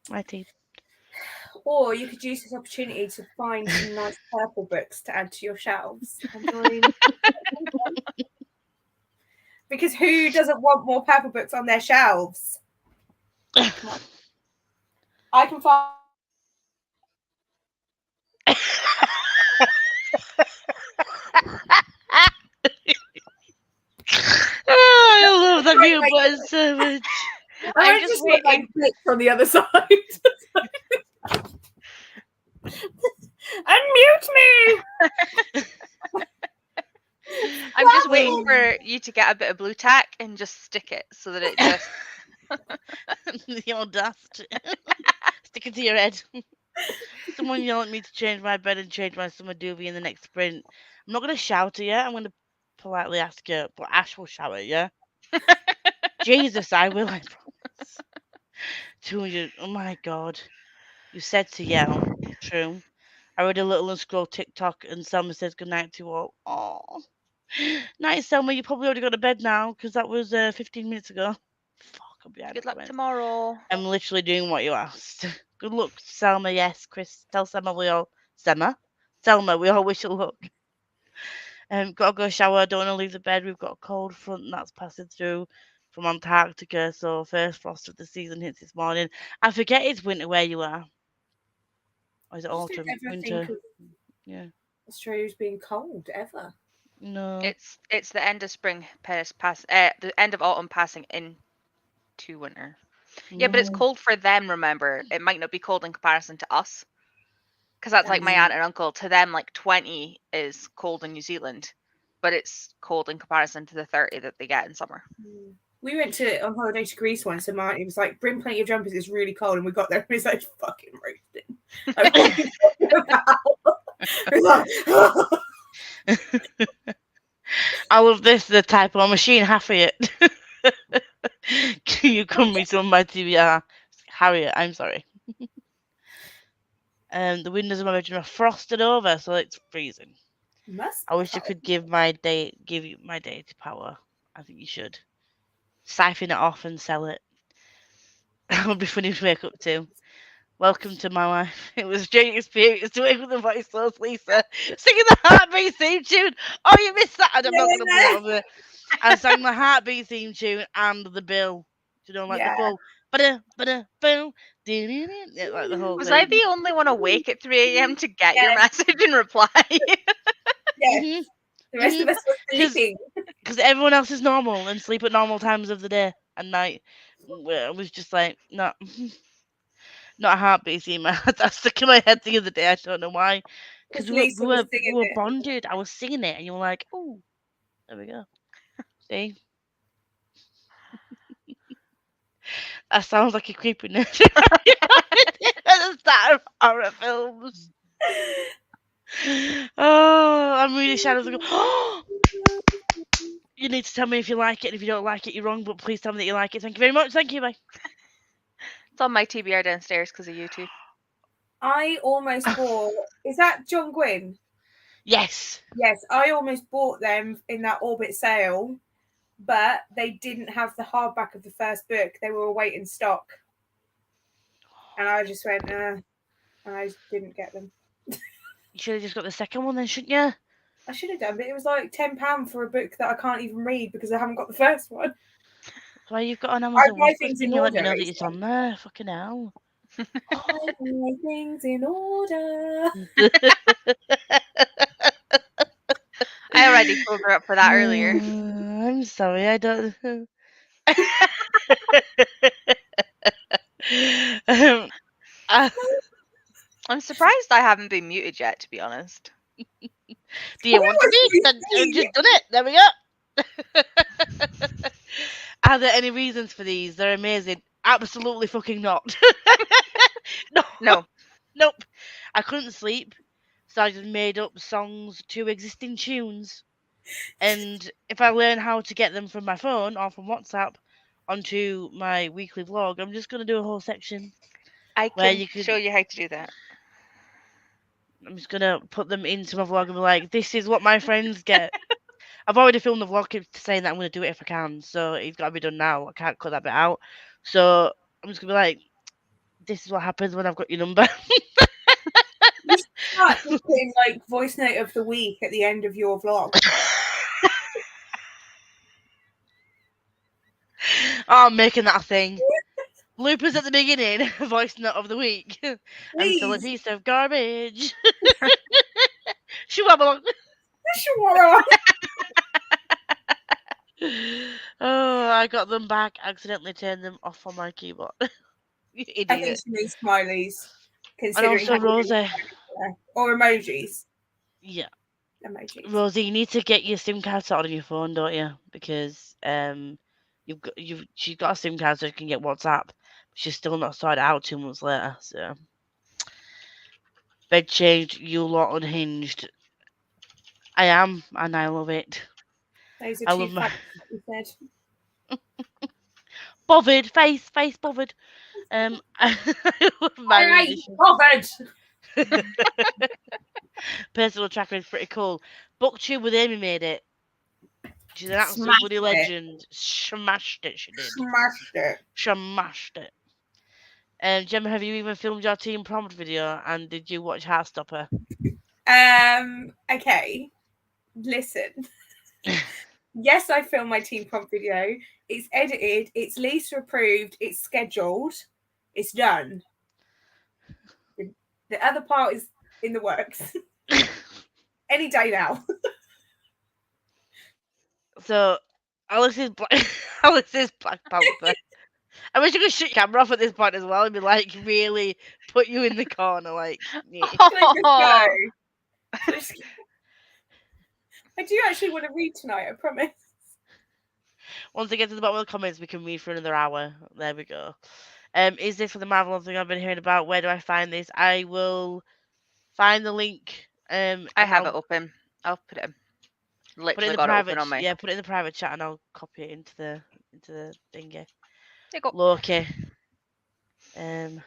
My team. Or you could use this opportunity to find some nice purple books to add to your shelves. Because who doesn't want more purple books on their shelves? I can find. I love the mute button so much. I just want like click from the other side. Unmute me. I'm just waiting for you to get a bit of blue tack and just stick it so that it just The old dust. Stick it to your head. Someone yell at me to change my bed and change my summer doobie in the next sprint. I'm not going to shout at you. I'm going to politely ask you, but Ash will shout at you. Jesus, I will, I promise. 200. Oh my God. You said to yell. True. I read a little and scroll TikTok, and Selma says goodnight to you all. Oh. Night, Selma. You probably already got to bed now, because that was 15 minutes ago. Fuck, I'm behind. good luck tomorrow. I'm literally doing what you asked. Good luck, Selma. Yes, Chris. Tell Selma we all. Selma? Selma, we all wish you luck. Gotta go shower. Don't want to leave the bed. We've got a cold front that's passing through from Antarctica, so first frost of the season hits this morning. I forget it's winter where you are. Or is it autumn? Winter. Yeah. Australia's been cold ever. No. It's the end of spring the end of autumn passing into winter. Yeah, but it's cold for them, remember. It might not be cold in comparison to us. Because that's like my aunt and uncle. To them, like 20 is cold in New Zealand. But it's cold in comparison to the 30 that they get in summer. We went on holiday to Greece once, and it was like, bring plenty of jumpers, it's really cold. And we got there, and it was like fucking roasting. Like, what are you talking about? I love this, the typo machine, Harriet. Can you come me some of my TBR? Harriet, I'm sorry. The windows of my bedroom are frosted over, so it's freezing. I wish I could give you my deity power. I think you should. Siphon it off and sell it. That would be funny to wake up to. Welcome to my life. It was a strange experience to wake up with the voice of Lisa singing the Heartbeat theme tune. Oh, you missed that? I'm not going to put it over. I sang the Heartbeat theme tune and the Bill. Do you know, like the full boom, yeah, like the whole Was thing. I the only one awake at 3 a.m. to get your message and reply? Yeah. The rest of us were sleeping. Because everyone else is normal and sleep at normal times of the day and night. I was just like, no. Not a Heartbeat theme. That's stuck in my head the other day. I don't know why. Because we were bonded. I was singing it, and you were like, "Oh, there we go." See, that sounds like a creepy nurse. At the start of horror films. Oh, I'm reading Shadows. Oh, you need to tell me if you like it, and if you don't like it, you're wrong. But please tell me that you like it. Thank you very much. Thank you. Bye. It's on my TBR downstairs because of you two. I almost bought. Is that John Gwynn? Yes. Yes, I almost bought them in that Orbit sale, but they didn't have the hardback of the first book. They were awaiting stock, and I just went, and I just didn't get them. You should have just got the second one then, shouldn't you? I should have done, but it was like £10 for a book that I can't even read because I haven't got the first one. Well, you've got an I Amazon buy one things and in you let me order. know that it's on there. Fucking hell. I buy things in order. I already pulled her up for that earlier. I'm sorry, I don't. I- I'm surprised I haven't been muted yet, to be honest. do you want to be? Then I've just done it. There we go. Are there any reasons for these? They're amazing. Absolutely fucking not. No. Nope. I couldn't sleep, so I just made up songs to existing tunes. And if I learn how to get them from my phone or from WhatsApp onto my weekly vlog, I'm just going to do a whole section. I Where can you could- show you how to do that. I'm just going to put them into my vlog and be like, this is what my friends get. I've already filmed the vlog saying that I'm going to do it if I can, so it's got to be done now. I can't cut that bit out. So I'm just going to be like, this is what happens when I've got your number. You should start putting like voice note of the week at the end of your vlog. Oh, I'm making that a thing. Bloopers at the beginning, voice note of the week. I'm still a Please. piece of garbage. Shwabble. Sure. Oh, I got them back. Accidentally turned them off on my keyboard. You I think idiot. she needs smileys. And Considering also how Rosie. or emojis. Yeah. Emojis. Rosie, you need to get your SIM card sorted on your phone, don't you? Because she's got a SIM card so she can get WhatsApp. But she's still not sorted out 2 months later. So bed changed, you lot unhinged. I am, and I love it. Those I are two love my facts that you said. bothered face bothered. I love my I ain't readership. bothered. Personal tracker is pretty cool. Booktube with Amy made it. She's an absolute Smashed bloody it. legend. Smashed it, she did. Smashed it. Smashed it. Gemma, have you even filmed your team prompt video? And did you watch Heartstopper? Okay. Listen. Yes, I filmed my team prompt video. It's edited. It's Lisa approved. It's scheduled. It's done. The other part is in the works. Any day now. So, Alice's Black Panther. I wish you could shut your camera off at this point as well and be like, really put you in the corner, like. Yeah. Can I just go? I do actually want to read tonight, I promise. Once I get to the bottom of the comments, we can read for another hour. There we go. Is this for the Marvel thing I've been hearing about? Where do I find this? I will find the link. I have it open. I'll put it in. Put it in Literally the got it private. open on my. Yeah, put it in the private chat, and I'll copy it into the thingy. There you go. Loki. 7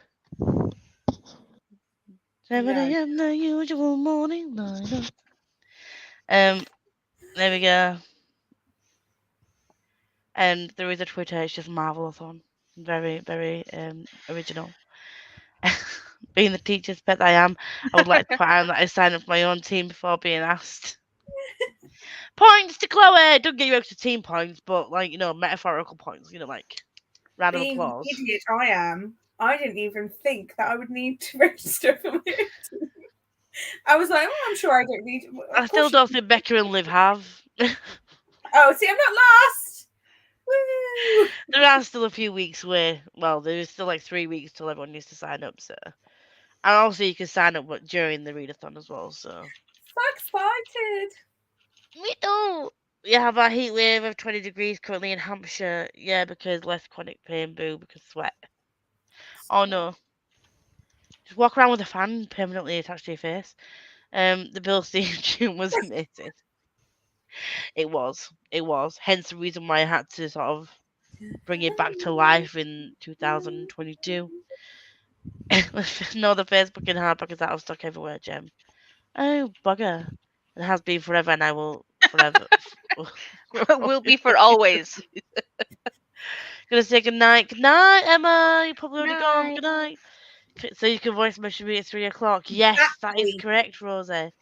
a.m. the usual morning lineup. There we go. And there is a Twitter. It's just Marvelathon. Very, very original. Being the teacher's pet I am, I would like to put on that I signed up for my own team before being asked. Points to Chloe! Don't get you extra team points, but like, metaphorical points, like round of Being the applause. idiot I am, I didn't even think that I would need to register for my team. I was like, I'm sure I don't need. I still don't think Becca and Liv have. Oh, see, I'm not last. Woo! There are still a few weeks where, well, there is still like 3 weeks till everyone needs to sign up, so. And also you can sign up during the readathon as well, so. So excited. Me too. We have our heat wave of 20 degrees currently in Hampshire. Yeah, because less chronic pain, boo, because sweat. Oh no. Just walk around with a fan permanently attached to your face. The Bill Steve tune was amazing. It was. Hence the reason why I had to sort of bring it back to life in 2022. No, the Facebook in hardback is out of stock everywhere, Gem. Oh, bugger. It has been forever, and I will forever. Will be for always. Gonna say goodnight. Good night, Emma. You're probably already gone. Night. Good night. So you can voice message me at 3 o'clock. Yes, that is Exactly. correct, Rosie.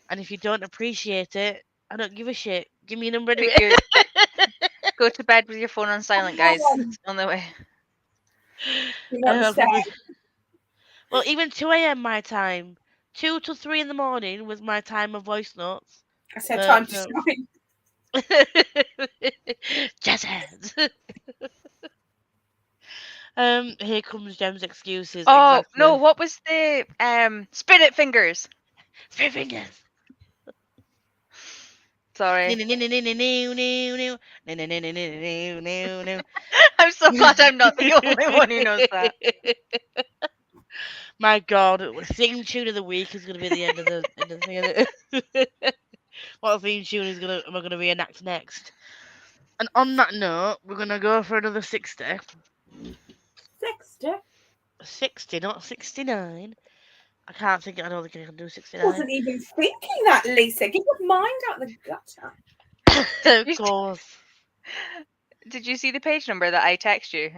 And if you don't appreciate it, I don't give a shit. Give me your number Put anyway. your Go to bed with your phone on silent, guys. It's on the way. You're not I'll sad. probably- Well, even 2 a.m. my time. 2 to 3 in the morning was my time of voice notes. I said time to So- shine. Jazz hands. Here comes Gem's excuses. Oh Exactly. no! What was the spirit fingers? Three fingers. Sorry. No. I'm so glad I'm not the only one who knows that. My God, theme tune of the week is going to be at the end of the thing. Isn't it? What theme tune am I going to reenact next? And on that note, we're going to go for another 60. 60. 60, not 69. I don't think I can do I 69. wasn't even thinking that, Lisa. Get your mind out the gutter. Of course. Did you see the page number that I text you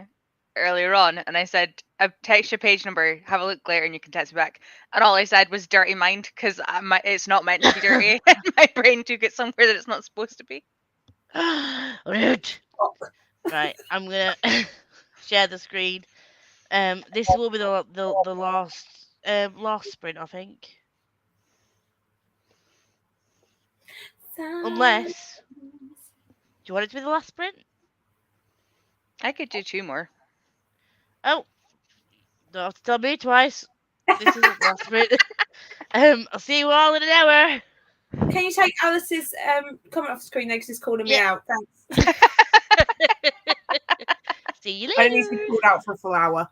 earlier on? And I said, I've text your page number, have a look later and you can text me back. And all I said was dirty mind because it's not meant to be dirty. My brain took it somewhere that it's not supposed to be. Rude. Fuck. Right, I'm going to share the screen. This will be the last sprint, I think. Unless, do you want it to be the last sprint? I could do 2 more. Oh, don't have to tell me twice. This isn't the last sprint. I'll see you all in an hour. Can you take Alice's comment off the screen there because it's calling me Yeah. out? Thanks. See you I don't need to be later. called out for a full hour.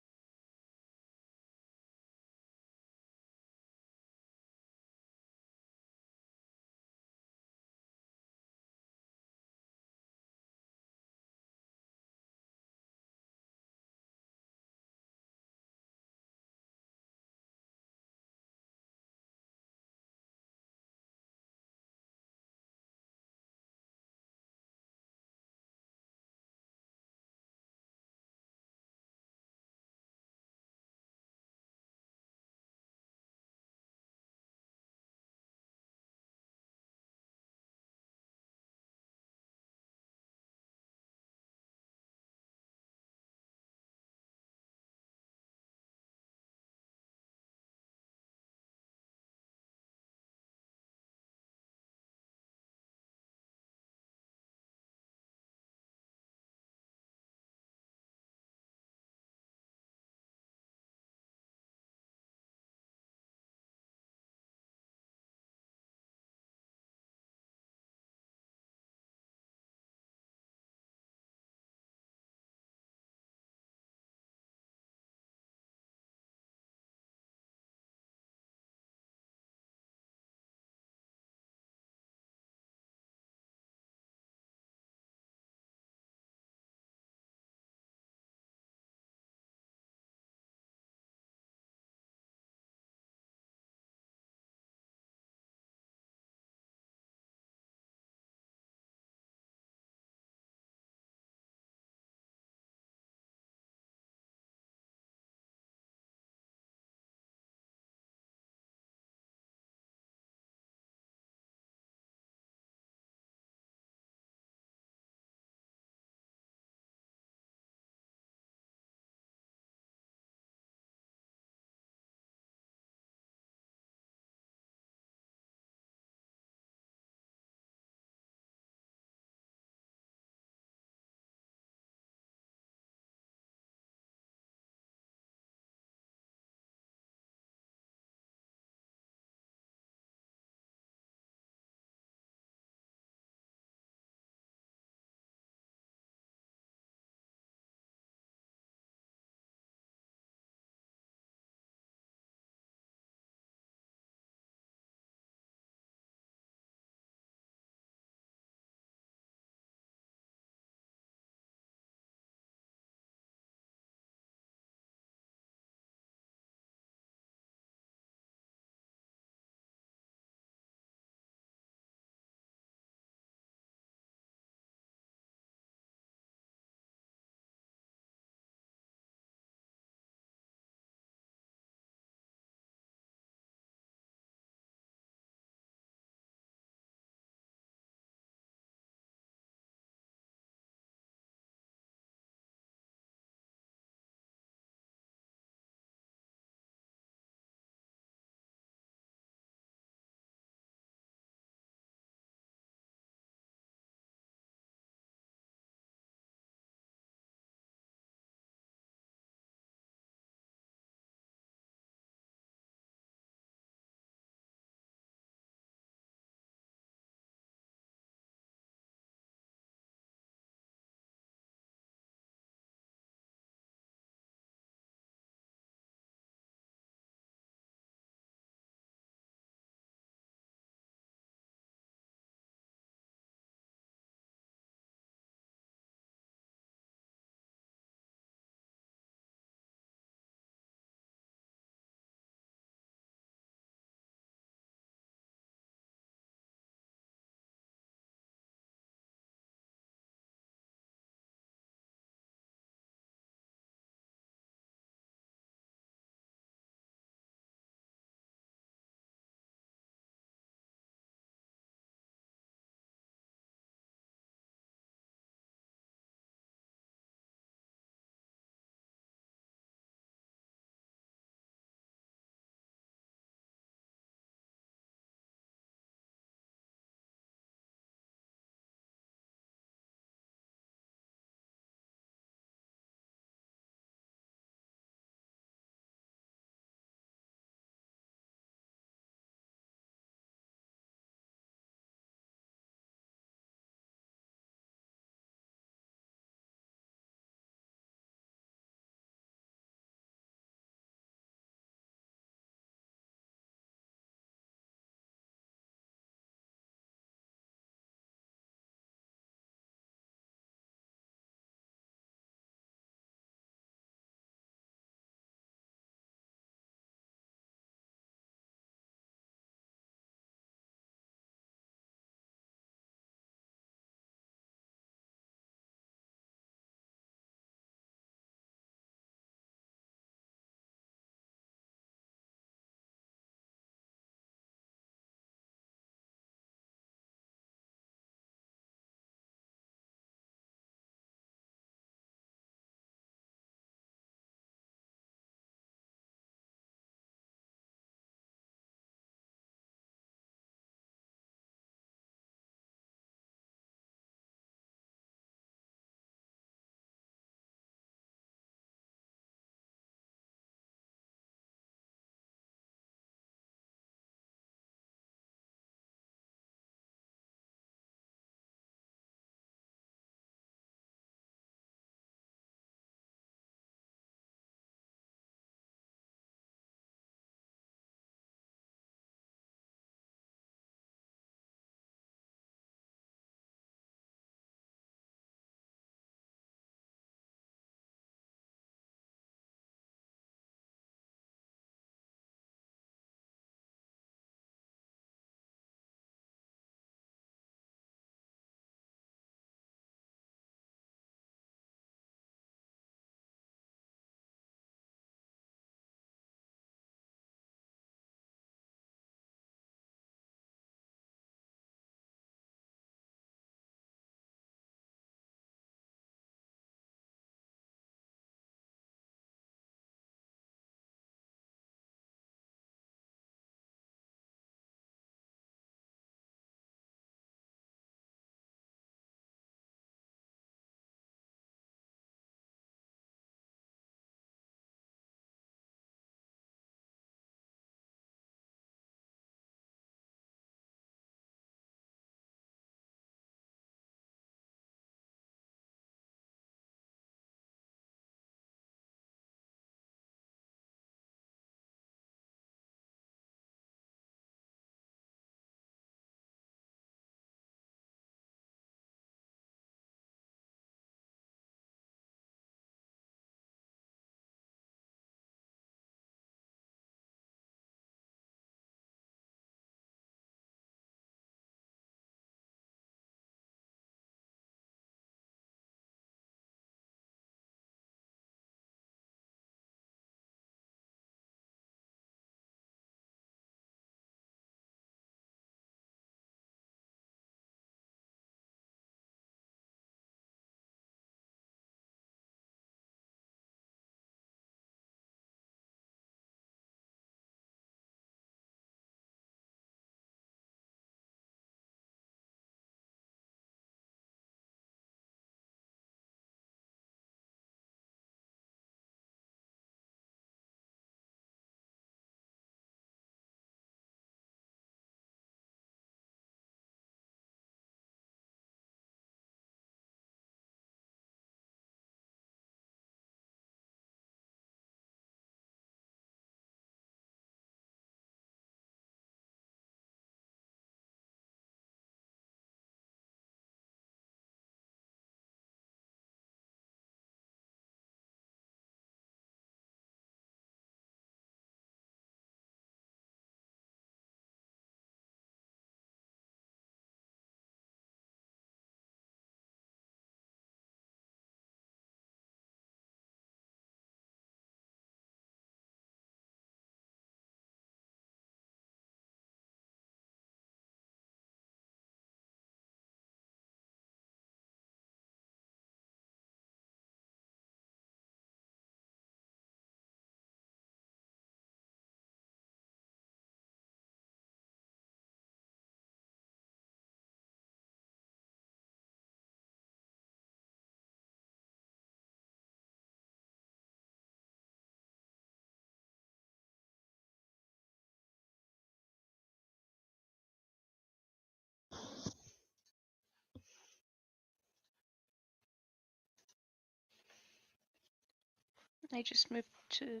I just moved to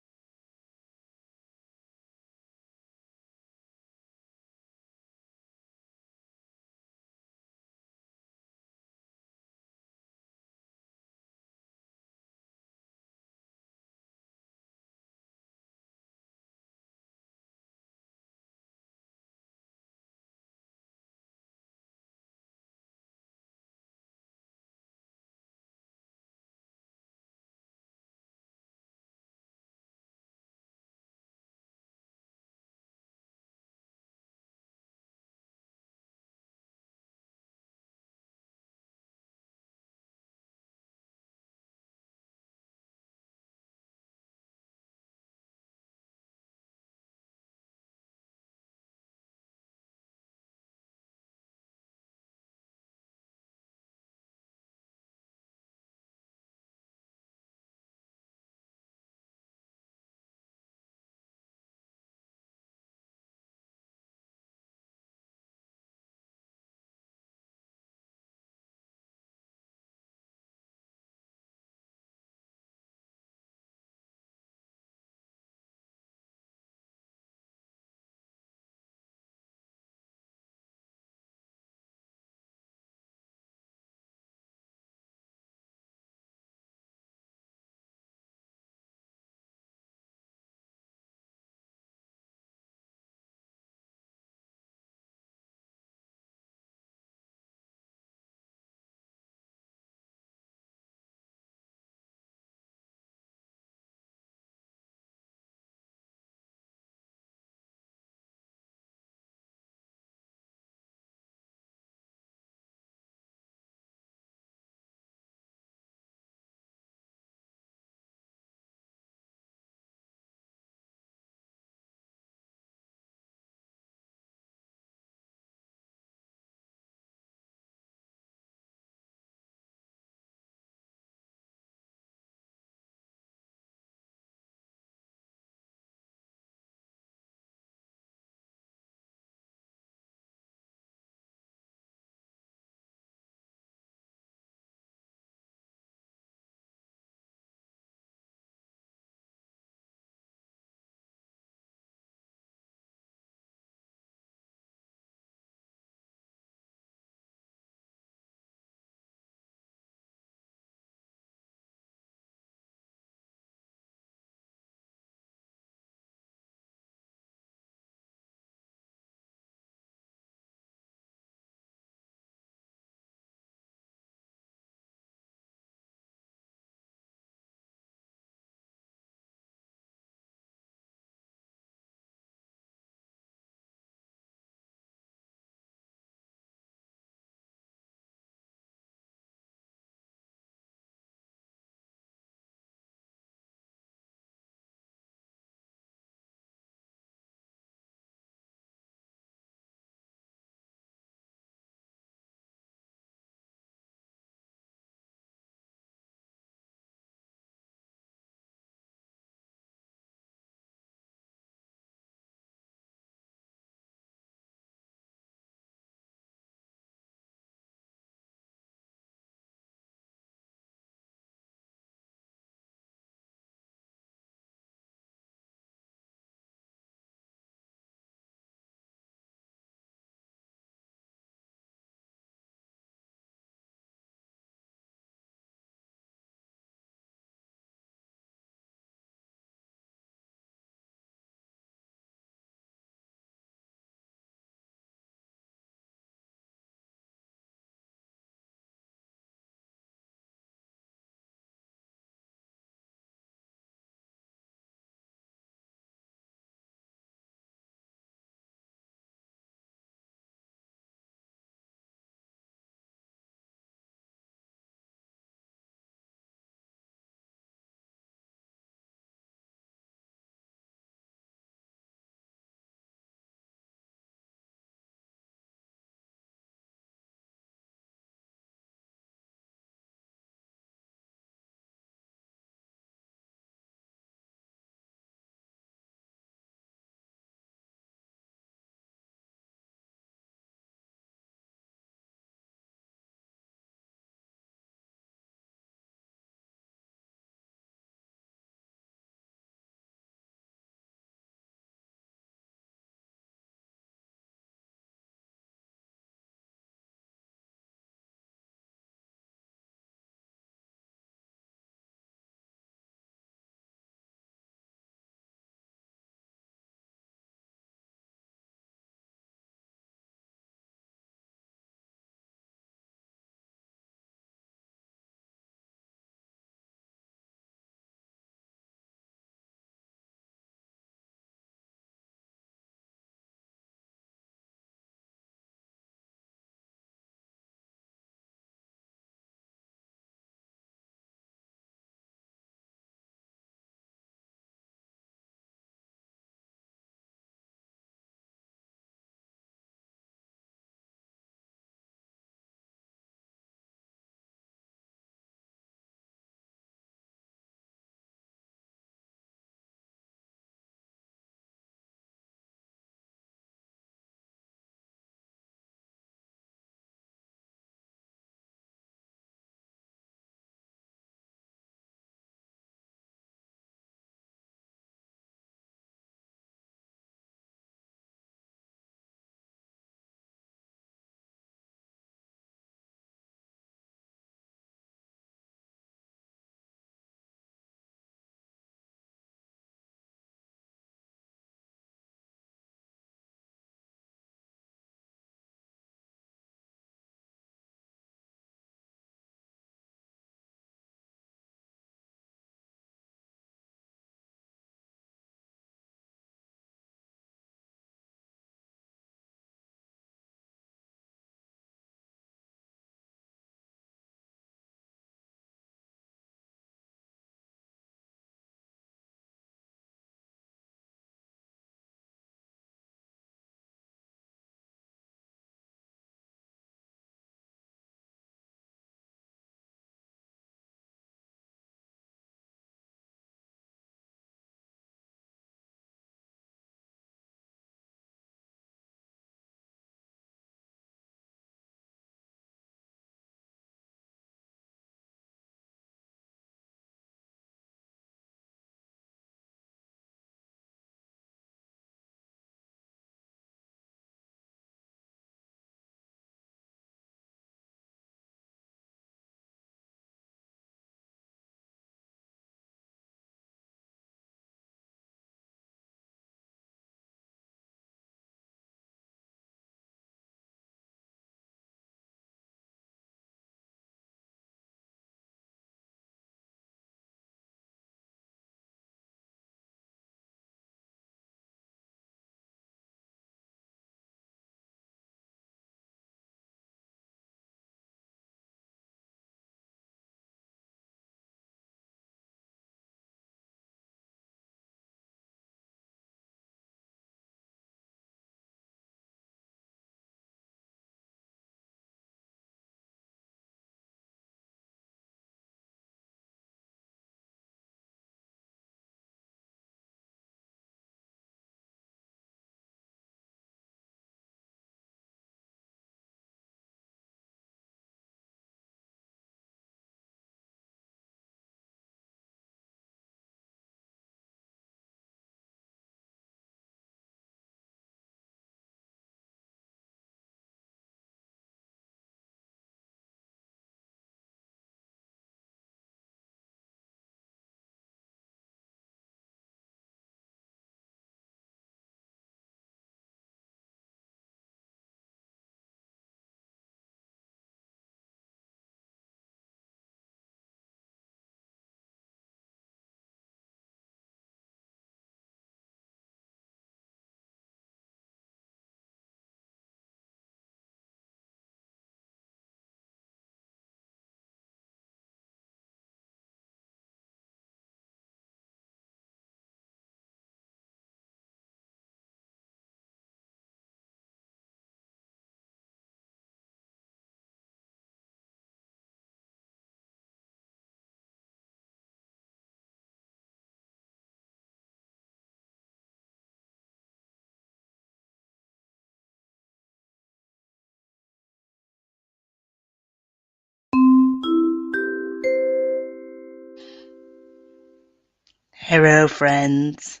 Hello, friends.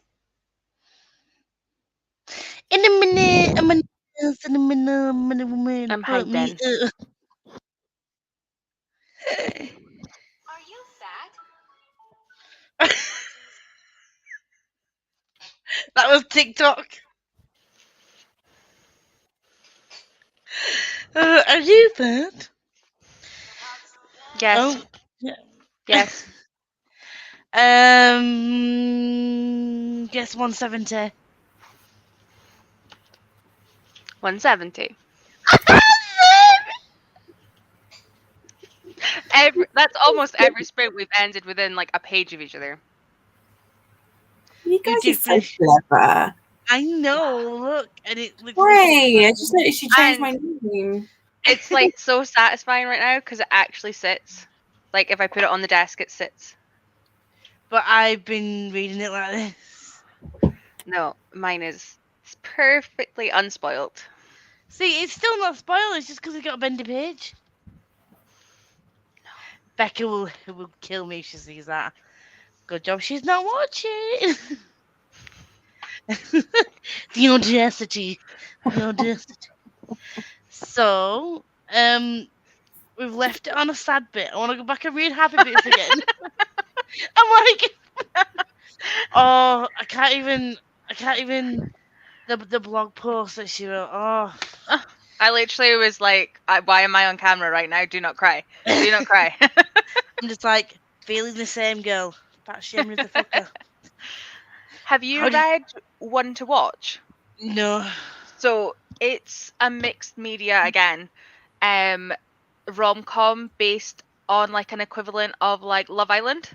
In a minute, I'm I'm put me hiding. up. Are you fat? That was TikTok. Are you fat? Yes. Oh, yeah. Yes. Guess 170. 170. That's almost every sprint we've ended within like a page of each other. You You guys did are so finish. clever. I know. Look, and it looks. Great. I just noticed you changed my And name. it's like so satisfying right now because it actually sits. Like if I put it on the desk, it sits. But I've been reading it like this. No, mine is it's perfectly unspoiled. See, it's still not spoiled. It's just because it's got a bendy page. Becca will kill me if she sees that. Good job, she's not watching. The audacity. The audacity. So, we've left it on a sad bit. I want to go back and read happy bits again. I'm like, oh, I can't even. The blog post that she wrote. Oh, I literally was like, why am I on camera right now? Do not cry. Do not cry. I'm just like feeling the same, girl. Pat shaming the fucker. Have you How did- read One to Watch? No. So it's a mixed media again, rom-com based on like an equivalent of like Love Island,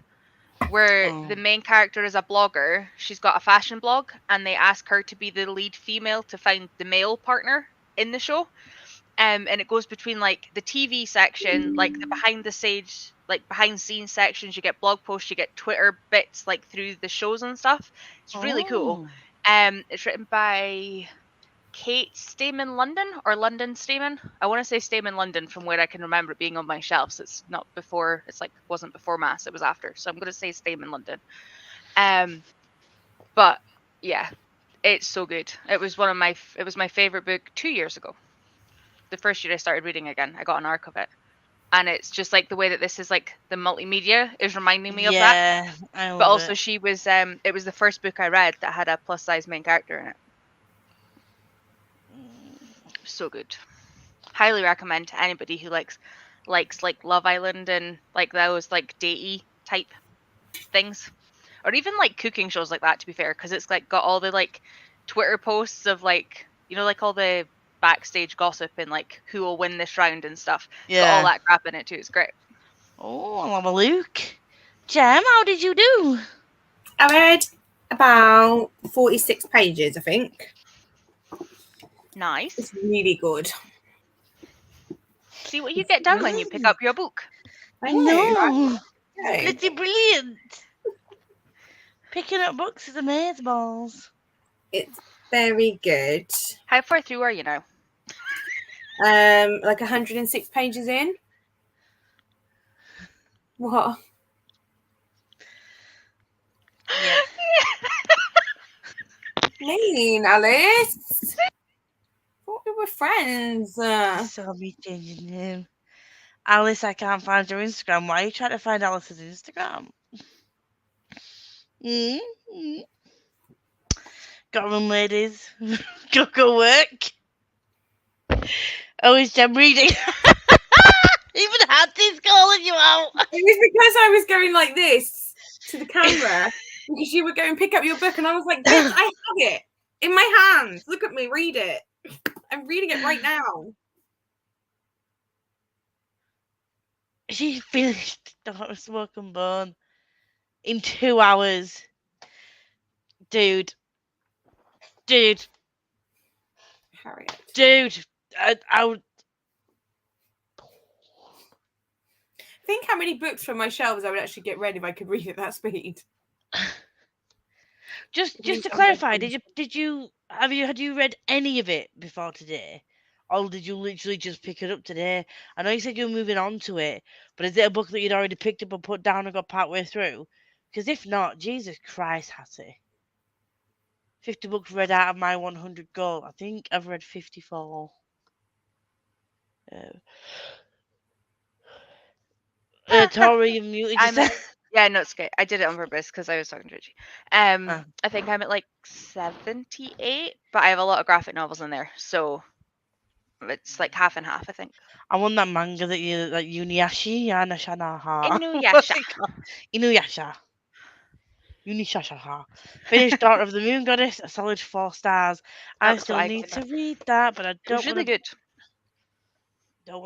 where Oh. the main character is a blogger. She's got a fashion blog, and they ask her to be the lead female to find the male partner in the show. And it goes between like the TV section, like the behind the stage, like behind scenes sections. You get blog posts, you get Twitter bits like through the shows and stuff. It's really cool. It's written by Kate Stamen London or London Stamen. I want to say Stamen London from where I can remember it being on my shelves. It's not before. It's like wasn't before Mass. It was after. So I'm going to say Stamen London. But yeah, it's so good. It was It was my favorite book 2 years ago. The first year I started reading again, I got an arc of it, and it's just like the way that this is like the multimedia is reminding me of that. Yeah, I But love also, it. she was it was the first book I read that had a plus size main character in it. So good. Highly recommend to anybody who likes like Love Island and like those like datey type things, or even like cooking shows like that. To be fair, because it's like got all the like Twitter posts of like like all the backstage gossip and like who will win this round and stuff. It's got all Yeah. that crap in it too. It's great. Oh, I'll have a look. Jam, how did you do? I read about 46 pages, I think. Nice. It's really good. See what you get done when you pick up your book. I know. Okay. It's brilliant. Picking up books is amazeballs. It's very good. How far through are you now? Like 106 pages in. What? Yeah. Mean, Alice. Thought we were friends. Saw me changing name. Alice, I can't find your Instagram. Why are you trying to find Alice's Instagram? Mm-hmm. Got to run, ladies. Go work. Oh, is Jam reading? Even Hattie's calling you out. It was because I was going like this to the camera because you were going pick up your book, and I was like, "Bitch, I have it in my hands. Look at me, read it. I'm reading it right now." She finished Don't Smoke and Bone in 2 hours. Dude. Harriet. Dude. I would. Think how many books from my shelves I would actually get read if I could read at that speed. Just to clarify, had you read any of it before today? Or did you literally just pick it up today? I know you said you were moving on to it, but is it a book that you'd already picked up and put down and got partway through? Because if not, Jesus Christ, Hattie. 50 books read out of my 100 goal. I think I've read 54. Tori, you muted I'm yourself. yeah, no, it's okay. I did it on purpose because I was talking to Richie. Ah. I think I'm at like 78, but I have a lot of graphic novels in there, so it's like half and half, I think. I want that manga that you like Uniyashi Yanashanaha. Inuyasha. Inuyasha. Unishashaha. Finished Daughter of the Moon Goddess, a solid 4 stars. I That's still what I need gave to it. read that, but I It was don't really want good.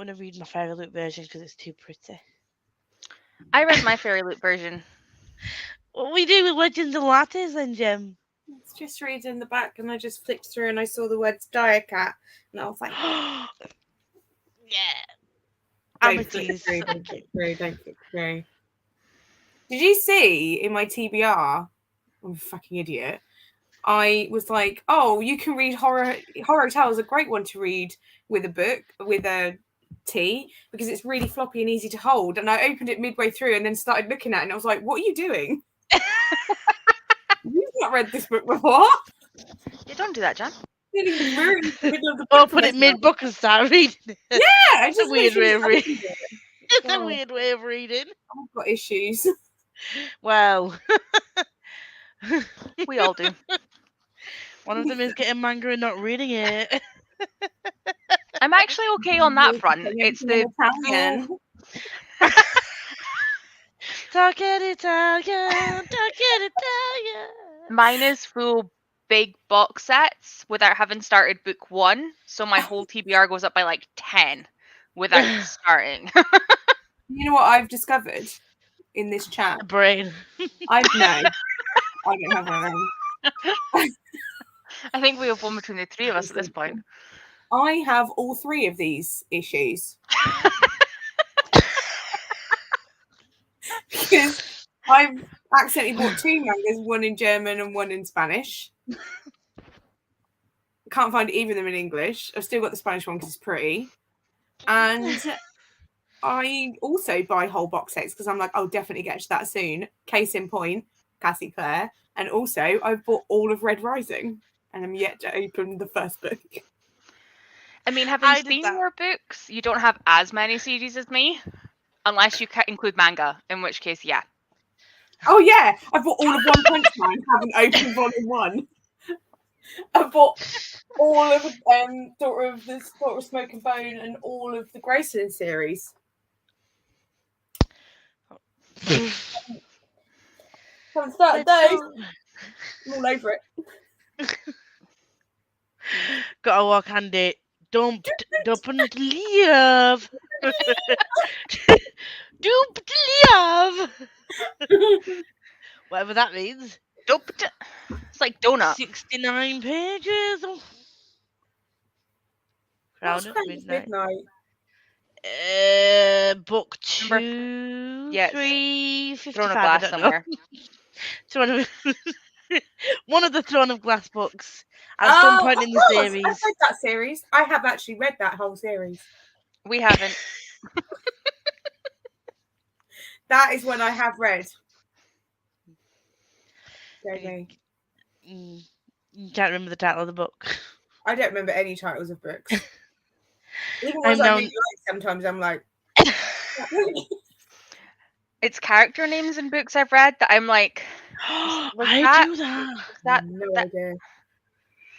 to read my Fairy Loot version because it's too pretty. I read my Fairy Loot version. What we do with Legends of Lattes then, Jem? It's just reading the back, and I just flicked through and I saw the words Diacat, and I was like, Yeah. don't flick Amity's through, so don't cute. flick through, don't flick through. Did you see in my TBR? I'm a fucking idiot. I was like, oh, you can read Horror Hotel is a great one to read with a book, with a tea, because it's really floppy and easy to hold. And I opened it midway through and then started looking at it, and I was like, what are you doing? You've not read this book before. You don't do that, Jan. Nearly ruined the middle of the Or book for put it myself. mid-book and start reading it. Yeah, I It's a just weird way literally of reading. opened it. It's a Oh. weird way of reading. I've got issues. Well, We all do. one of them is getting manga and not reading it. I'm actually okay on that front. It's the Italian. Talking Italian, talking Italian. mine is full big box sets without having started book 1, so my whole TBR goes up by like 10 without starting. You know what I've discovered in this chat? Brain. I don't have one of them. I think we have one between the three of us at this point. I have all 3 of these issues. Because I've accidentally bought 2 mangas, one in German and one in Spanish. Can't find either of them in English. I've still got the Spanish one because it's pretty. And I also buy whole box sets because I'm like, I'll definitely get to that soon. Case in point, Cassie Clare. And also, I've bought all of Red Rising and I'm yet to open the first book. I mean, having I did seen that. your books, you don't have as many series as me, unless you include manga, in which case, yeah. Oh, yeah. I bought all of One Punch Man, haven't opened volume 1. I bought all of Daughter of Smoke and Bone and all of the Grayson series. Haven't started those. I'm all over it. Gotta walk handy. Don't leave. Don't leave. Whatever that means. It's like donut. 69 pages. What's Crowded Crane's midnight. Midnight? Book Number 2, yes. 3, Throne 55. of I Glass don't somewhere. know. One of the Throne of Glass books at some point in the I've series. read that series. I have actually read that whole series. We haven't. That is one I have read. Go. You can't remember the title of the book. I don't remember any titles of books. Even I'm ones I now- really like, sometimes I'm like, It's character names in books I've read that I'm like, was I that- do that. that no that- idea.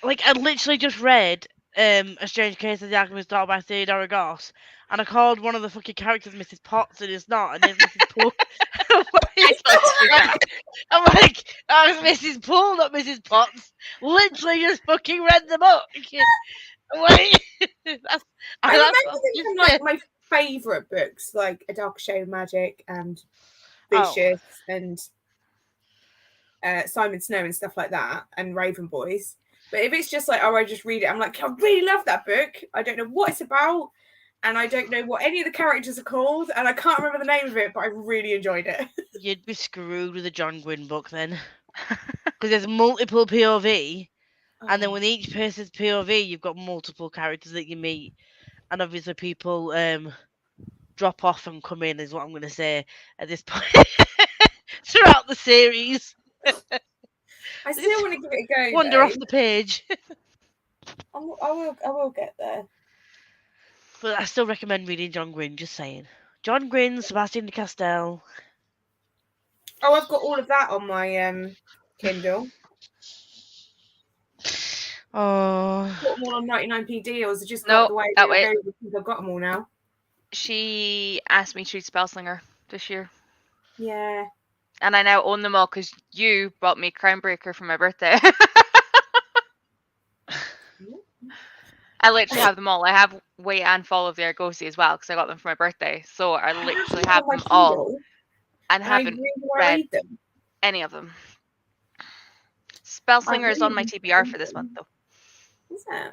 Like, I literally just read A Strange Case of the Alchemist's Daughter by Theodora Goss, and I called one of the fucking characters Mrs. Potts, and it's not, and it's Mrs. Poole. I'm like, oh, it's Mrs. Poole, not Mrs. Potts. Literally just fucking read the book. I'm like, I remember them from like my favourite books, like A Dark Shade of Magic and Vicious and Simon Snow and stuff like that, and Raven Boys. But if it's just like, oh, I just read it, I'm like, I really love that book. I don't know what it's about, and I don't know what any of the characters are called, and I can't remember the name of it, but I really enjoyed it. You'd be screwed with a John Gwynne book then. Because there's multiple POV, and then with each person's POV, you've got multiple characters that you meet. And obviously people drop off and come in, is what I'm going to say at this point. Throughout the series. I still want to give it a go. Wander though. off the page. I will get there. But I still recommend reading John Gwynne, just saying. John Gwynne, Sebastian de Castell. Oh, I've got all of that on my Kindle. Oh. Got them all on 99p deals. I just No, got the way that they were way. going. I think I've got them all now. She asked me to read Spellslinger this year, Yeah. and I now own them all because you bought me Crownbreaker for my birthday. I literally have them all. I have Wait and Fall of the Argosy as well because I got them for my birthday. So I literally have on my them all Kindle, and and I haven't really want to read read them. any of them. I Spellslinger is on my really TBR want for to this read month though. Is it?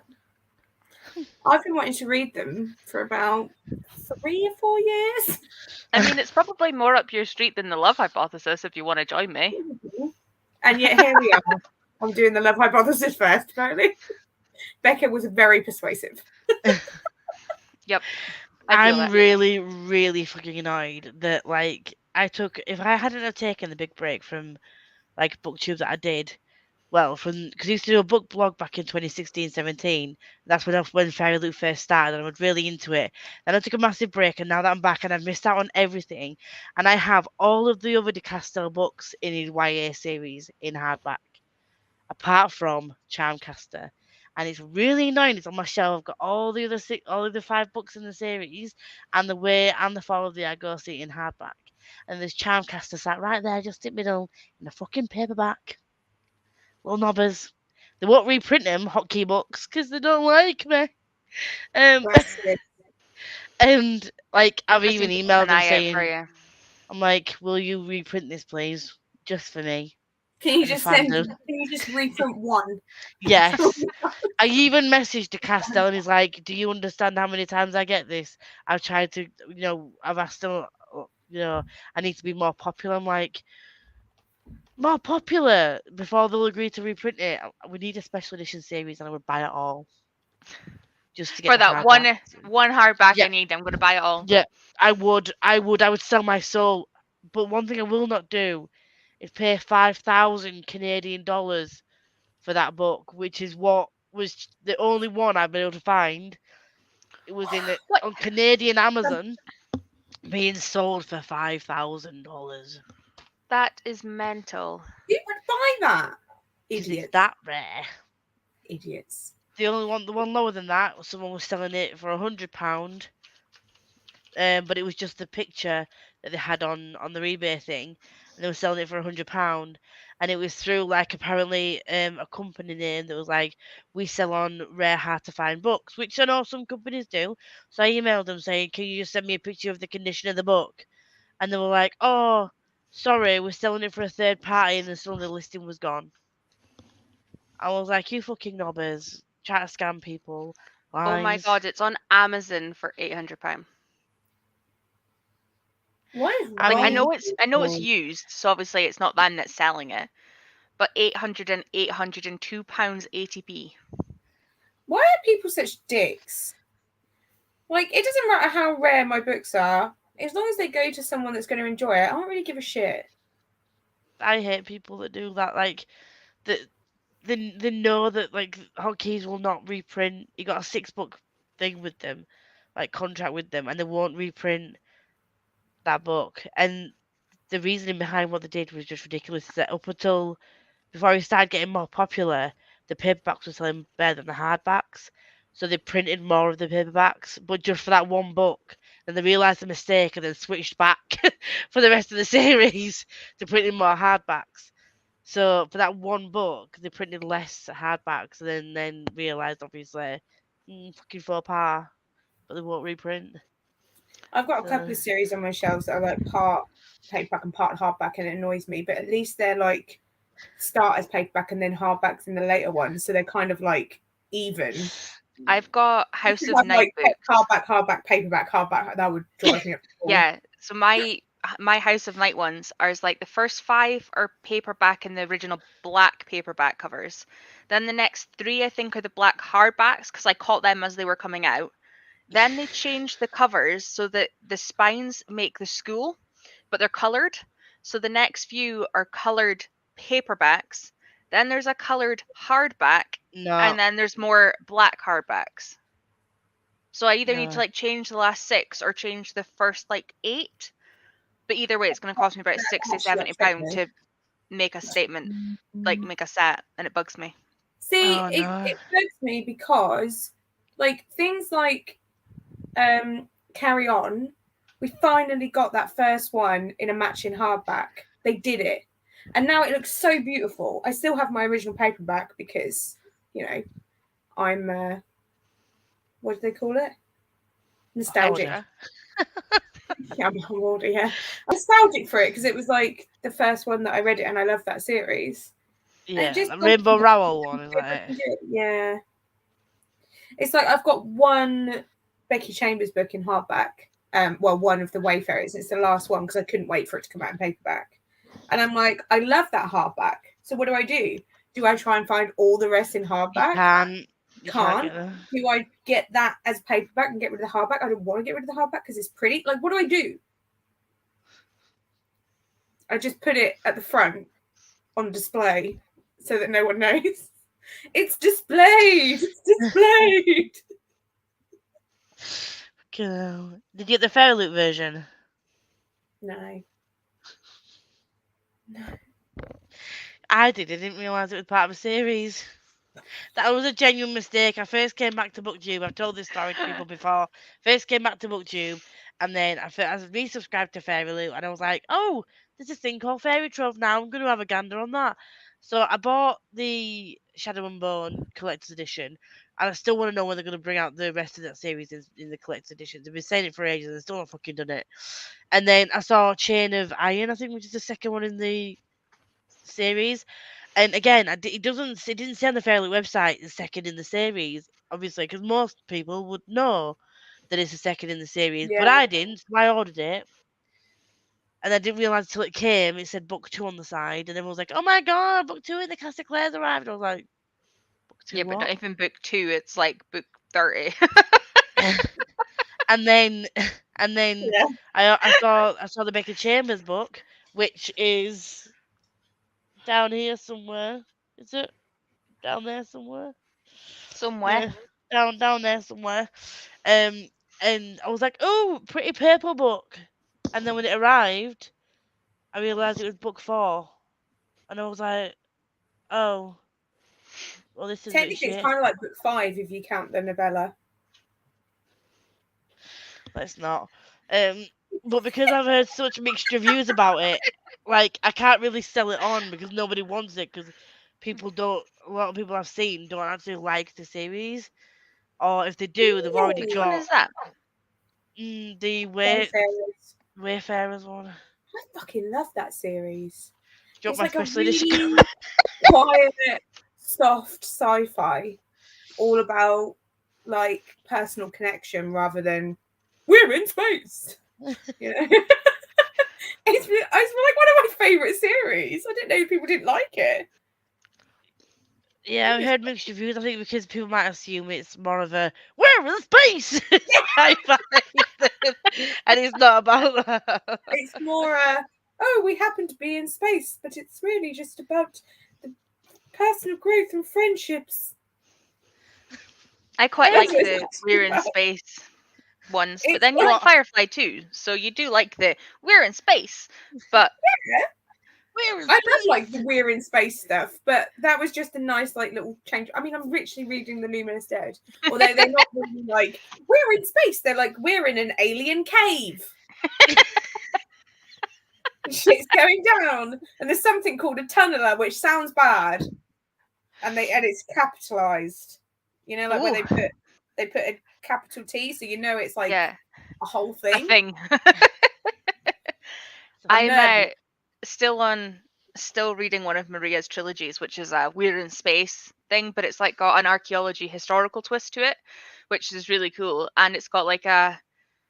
I've been wanting to read them for about 3 or 4 years. I mean, it's probably more up your street than the Love Hypothesis if you want to join me. And yet here we are. I'm doing the Love Hypothesis first, apparently. Becca was very persuasive. Yep. I feel I'm that. really, really fucking annoyed that, like, if I hadn't have taken the big break from, like, BookTube that I did, well, because I used to do a book blog back in 2016-17, that's when Fairy Loot first started, and I was really into it. Then I took a massive break, and now that I'm back, and I've missed out on everything, and I have all of the other DeCastell books in his YA series in hardback, apart from Charmcaster. And it's really annoying. It's on my shelf. I've got all the other 5 books in the series, and the Way and the Fall of the Argosy in hardback. And there's Charmcaster sat right there, just in the middle, in a fucking paperback. Little knobbers. They won't reprint them, hotkey books, because they don't like me. That's it. And like I've I seem even to keep emailed an them eye out for saying, you. I'm like, will you reprint this, please, just for me? Can you As a just send? fandom. Can you just reprint one? Yes. I even messaged the Castell and he's like, do you understand how many times I get this? I've tried to, I've asked them, I need to be more popular. I'm like, more popular before they'll agree to reprint it. We need a special edition series and I would buy it all. Just to get For the that hardback. one hardback Yeah. I need, I'm going to buy it all. Yeah, I would sell my soul. But one thing I will not do is pay 5,000 Canadian dollars for that book, which is what was the only one I've been able to find. It was What? on Canadian Amazon being sold for $5,000. That is mental. Who would buy that? Because Idiots. it's that rare. Idiots. The one lower than that, someone was selling it for £100. But it was just the picture that they had on the eBay thing, and they were selling it for £100, and it was through like apparently a company name that was like, we sell on rare hard to find books, which I know some companies do. So I emailed them saying, can you just send me a picture of the condition of the book? And they were like, oh, sorry, we're selling it for a third party, and then suddenly the listing was gone. I was like, you fucking knobbers, try to scam people. Lies. Oh my god, it's on Amazon for £800. What is I Like mean, I know it's used, so obviously it's not them that's selling it. But £802.80p. Why are people such dicks? Like, it doesn't matter how rare my books are. As long as they go to someone that's going to enjoy it, I don't really give a shit. I hate people that do that. Like, they know that like hotkeys will not reprint. You got a 6-book thing with them, like contract with them, and they won't reprint that book. And the reasoning behind what they did was just ridiculous. Is that up until before it started getting more popular, the paperbacks were selling better than the hardbacks. So they printed more of the paperbacks, but just for that one book. And they realised the mistake and then switched back for the rest of the series to printing more hardbacks. So for that one book, they printed less hardbacks and then realised, obviously, fucking faux pas, but they won't reprint. I've got a couple of series on my shelves that are like part paperback and part hardback, and it annoys me. But at least they're like start as paperback and then hardbacks in the later ones, so they're kind of like even. I've got House of I've Night like books. hardback, paperback. That would drive me up. Yeah, so my House of Night ones are like the first 5 are paperback in the original black paperback covers. Then the next 3 I think are the black hardbacks because I caught them as they were coming out. Then they changed the covers so that the spines make the school, but they're coloured. So the next few are coloured paperbacks. Then there's a coloured hardback, No. and then there's more black hardbacks. So I either need No. to like change the last 6 or change the first like 8. But either way, it's going to cost me about That 60, actually 70 upset pounds me. to make a statement, like make a set, and it bugs me. See, Oh, no. it bugs me because, like, things like Carry On, we finally got that first one in a matching hardback. They did it. And now it looks so beautiful. I still have my original paperback because, you know, I'm, what do they call it? Nostalgic. Hoarder. Yeah, I'm a hoarder, yeah. I'm nostalgic for it because it was like the first one that I read it and I love that series. Yeah, just the Rainbow Rowell one, is that it? Yeah. It's like I've got one Becky Chambers book in hardback. Well, one of the Wayfarers. It's the last one because I couldn't wait for it to come out in paperback. And I'm like, I love that hardback. So what do? Do I try and find all the rest in hardback? You can't get Can't. them. Do I get that as paperback and get rid of the hardback? I don't want to get rid of the hardback because it's pretty. Like, what do? I just put it at the front on display so that no one knows. It's displayed. It's displayed. Cool. Did you get the Fairy Loot version? No. I did. I didn't realise it was part of a series. That was a genuine mistake. I first came back to BookTube. I've told this story to people before. First came back to BookTube, and then I resubscribed to Fairy Loot, and I was like, oh, there's this thing called Fairy Trove now. I'm going to have a gander on that. So I bought the Shadow and Bone Collector's Edition, and I still want to know when they're going to bring out the rest of that series in the Collector's Edition. They've been saying it for ages, and they've still not fucking done it. And then I saw Chain of Iron, I think, which is the second one in the series. And again, it didn't say on the Fairy Loot website the second in the series, obviously, because most people would know that it's the second in the series, but Yeah. I didn't. So I ordered it, and I didn't realize until it came. It said book 2 on the side, and everyone was like, "Oh my god, book 2 in the Classic Claire's arrived!" I was like, "Book 2 Yeah, but what?" not even book 2. It's like book 30. and then, Yeah. I saw the Becky Chambers book, which is down here somewhere. Is it down there somewhere? Somewhere. Yeah, down there somewhere. And I was like, oh, pretty purple book. And then when it arrived, I realised it was book 4. And I was like, oh, well, this is a bit Technically, it's shit. kind of like book 5 if you count the novella. Let's not. But because I've heard such mixed reviews about it, like, I can't really sell it on because nobody wants it because a lot of people I've seen don't actually like the series. Or if they do, they've already Which one got is that? the Wayfarers. Wayfarers one. I fucking love that series. Do you It's want my like a special edition? really quiet, soft sci-fi, all about like personal connection rather than we're in space. You know, it's like one of my favorite series. I didn't know people didn't like it. Yeah, I've heard mixed reviews. I think because people might assume it's more of a we're in space sci-fi, and it's not about that. It's more, oh, we happen to be in space, but it's really just about the personal growth and friendships. I quite That's like what the it's We're in about. Space ones, but It's then you like- like Firefly too, so you do like the We're in Space. But We're in I space. love like the we're in space stuff, but that was just a nice like little change. I mean, I'm richly reading The Luminous Dead, although they're not really like we're in space. They're like we're in an alien cave. Shit's going down, and there's something called a tunneler, which sounds bad, and it's capitalized. You know, like where Ooh. they put a capital T, so you know it's like yeah, a whole a thing. thing. I'm I'm still reading one of Maria's trilogies, which is a We're in Space thing, but it's like got an archaeology historical twist to it, which is really cool, and it's got like a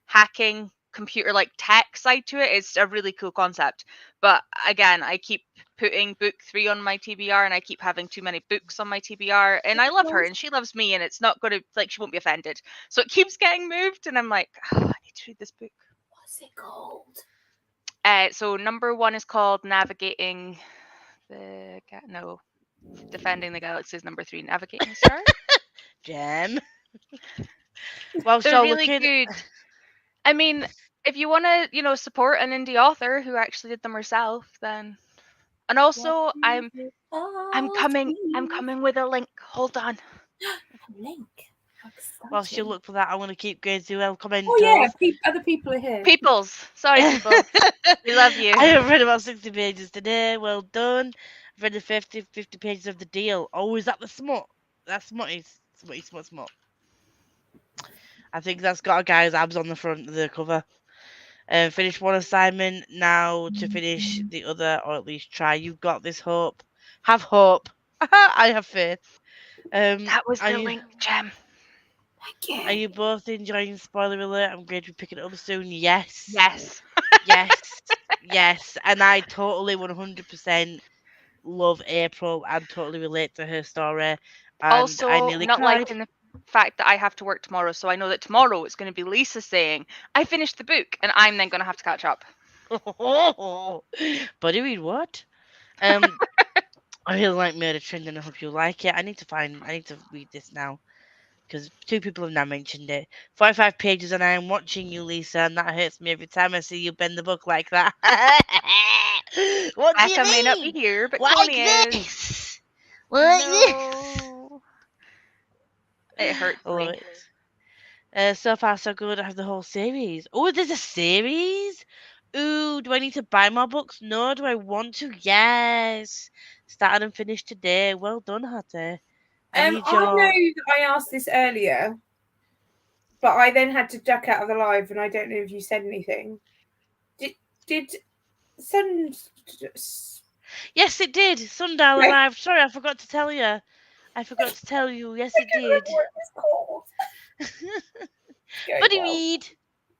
hacking computer like tech side to it. It's a really cool concept, but again, I keep putting book 3 on my TBR, and I keep having too many books on my TBR, and I love her and she loves me, and it's not going to, like, she won't be offended, so it keeps getting moved, and I'm like, oh, I need to read this book. What's it called? So number 1 is called Navigating Defending the Galaxy is number 3. Navigating the Stars. Gem. Well, They're so really looking. good. I mean, if you want to, support an indie author who actually did them herself, then. And also, I'm coming with a link. Hold on. Link. While you look for that, I want to keep going through El Commentos. Oh yeah, other people are here. Peoples. Sorry, people. We love you. I have read about 60 pages today. Well done. I've read the 50 pages of the deal. Oh, is that the smut? That's smut. I think that's got a guy's abs on the front of the cover. Finish one assignment now to finish the other, or at least try. You've got this, hope. Have hope. I have faith. That was the you, link, Gem. Thank Are you both enjoying spoiler alert? I'm going to be picking it up soon. Yes. Yes. Yes. And I totally 100% love April and totally relate to her story. And Also, I nearly not cried. liking the fact that I have to work tomorrow, so I know that tomorrow it's going to be Lisa saying, I finished the book, and I'm then going to have to catch up. Buddy, read what? I really like Murder Trend and I hope you like it. I need to read this now. Because 2 people have now mentioned it. 45 pages and I am watching you, Lisa, and that hurts me every time I see you bend the book like that. What do you Becca mean? may not be here, but Like Connie is. this? Like No. It hurts Love me. it. So far, so good. I have the whole series. Oh, there's a series? Ooh, do I need to buy more books? No. Do I want to? Yes. Started and finished today. Well done, Hattie. I know that I asked this earlier, but I then had to duck out of the live, and I don't know if you said anything. Did Yes, it did. Sundial arrived. Sorry, I forgot to tell you. Yes, it did. What it's called. Buddy read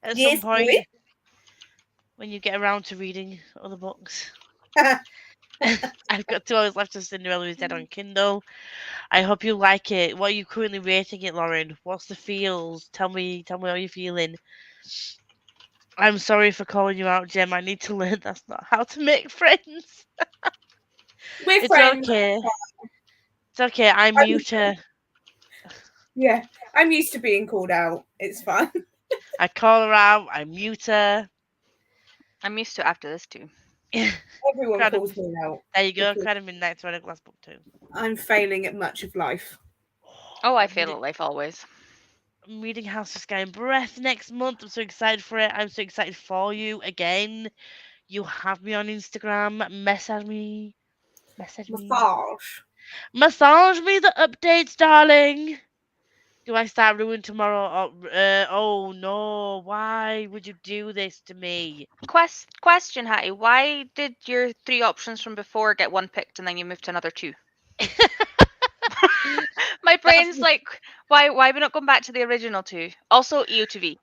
at some point boy. when you get around to reading other books. I've got 2 hours left of Cinderella is Dead on Kindle. I hope you like it. What are you currently rating it, Lauren? What's the feels? Tell me how you're feeling. I'm sorry for calling you out, Gem. I need to learn that's not how to make friends. We're friends. Okay. It's okay. I mute her. Yeah, I'm used to being called out. It's fine. I call her out. I mute her. I'm used to it after this too. Everyone calls me out. There you go. Kind of Midnight to a glass book too. I'm failing at much of life. Oh, I fail at life always. I'm reading House of Sky and Breath next month. I'm so excited for it. I'm so excited for you again. You have me on Instagram. Message me. Massage me the updates, darling. Do I start Ruin tomorrow? Oh no! Why would you do this to me? Question, Hattie. Why did your 3 options from before get 1 picked and then you moved to another 2? My brain's like, why we not going back to the original 2? Also, EO2V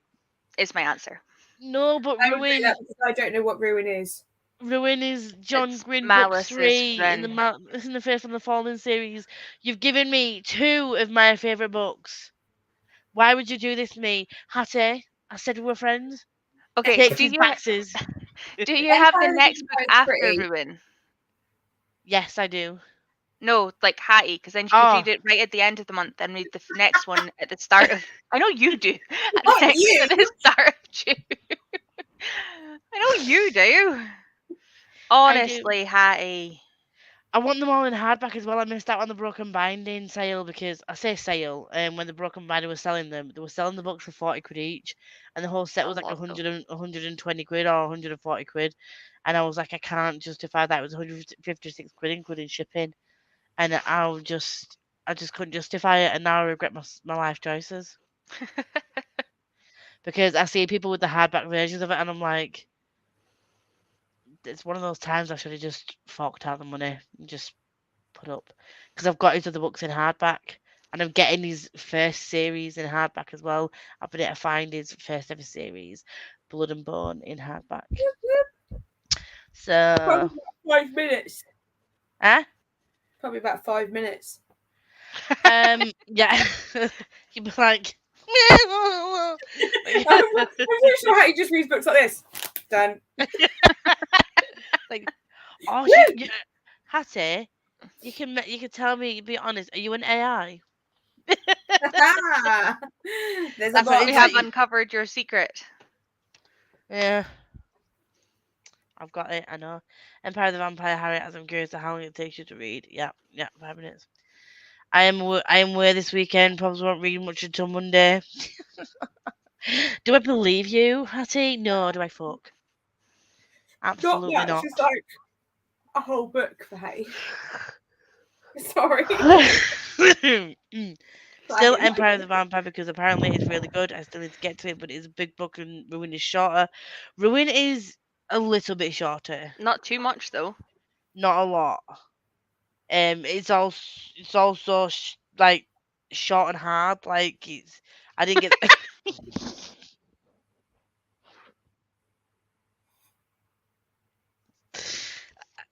is my answer. No, but I would do Ruin. that because I don't know what Ruin is. Ruin is John It's Gwynne book Malice's 3 friend. in the Faith and the Fallen series. You've given me 2 of my favourite books. Why would you do this to me? Hattie, I said we were friends. Okay, Take do these you boxes. do you have the Empire next of book the after Pretty. Ruin? Yes, I do. No, like Hattie, because then you could read it right at the end of the month and read the next one at the start of. I know you do. At the start of June. I know you do. Honestly, Hattie. I want them all in hardback as well. I missed out on the Broken Binding sale because I say sale. When the Broken Binding was selling them, they were selling the books for 40 quid each, and the whole set was like 120 quid or 140 quid, and I was like, I can't justify that. It was 156 quid including shipping, and I just couldn't justify it, and now I regret my life choices because I see people with the hardback versions of it, and I'm like, it's one of those times I should have just forked out the money and just put up, because I've got his other books in hardback, and I'm getting his first series in hardback as well. I've been able to find his first ever series, Blood and Bone, in hardback. So Probably about 5 minutes. Huh? Probably about 5 minutes. Yeah. You'd be like, I'm pretty sure Hattie just reads books like this. Done. Like, oh, Hattie, you can tell me. Be honest. Are you an AI? There's a That's what lot. We it's have like- uncovered your secret. Yeah. I've got it. I know. Empire of the Vampire Harriet. As I'm curious to how long it takes you to read. Yeah, 5 minutes. I am away this weekend. Probably won't read much until Monday. Do I believe you, Hattie? No. Do I fuck? Absolutely Not that. not. It's just like a whole book for Hay. Sorry. Still Empire of the Vampire because apparently it's really good. I still need to get to it, but it's a big book and Ruin is shorter. Ruin is a little bit shorter, Not too much though. not a lot. It's also like short and hard. Like I didn't get.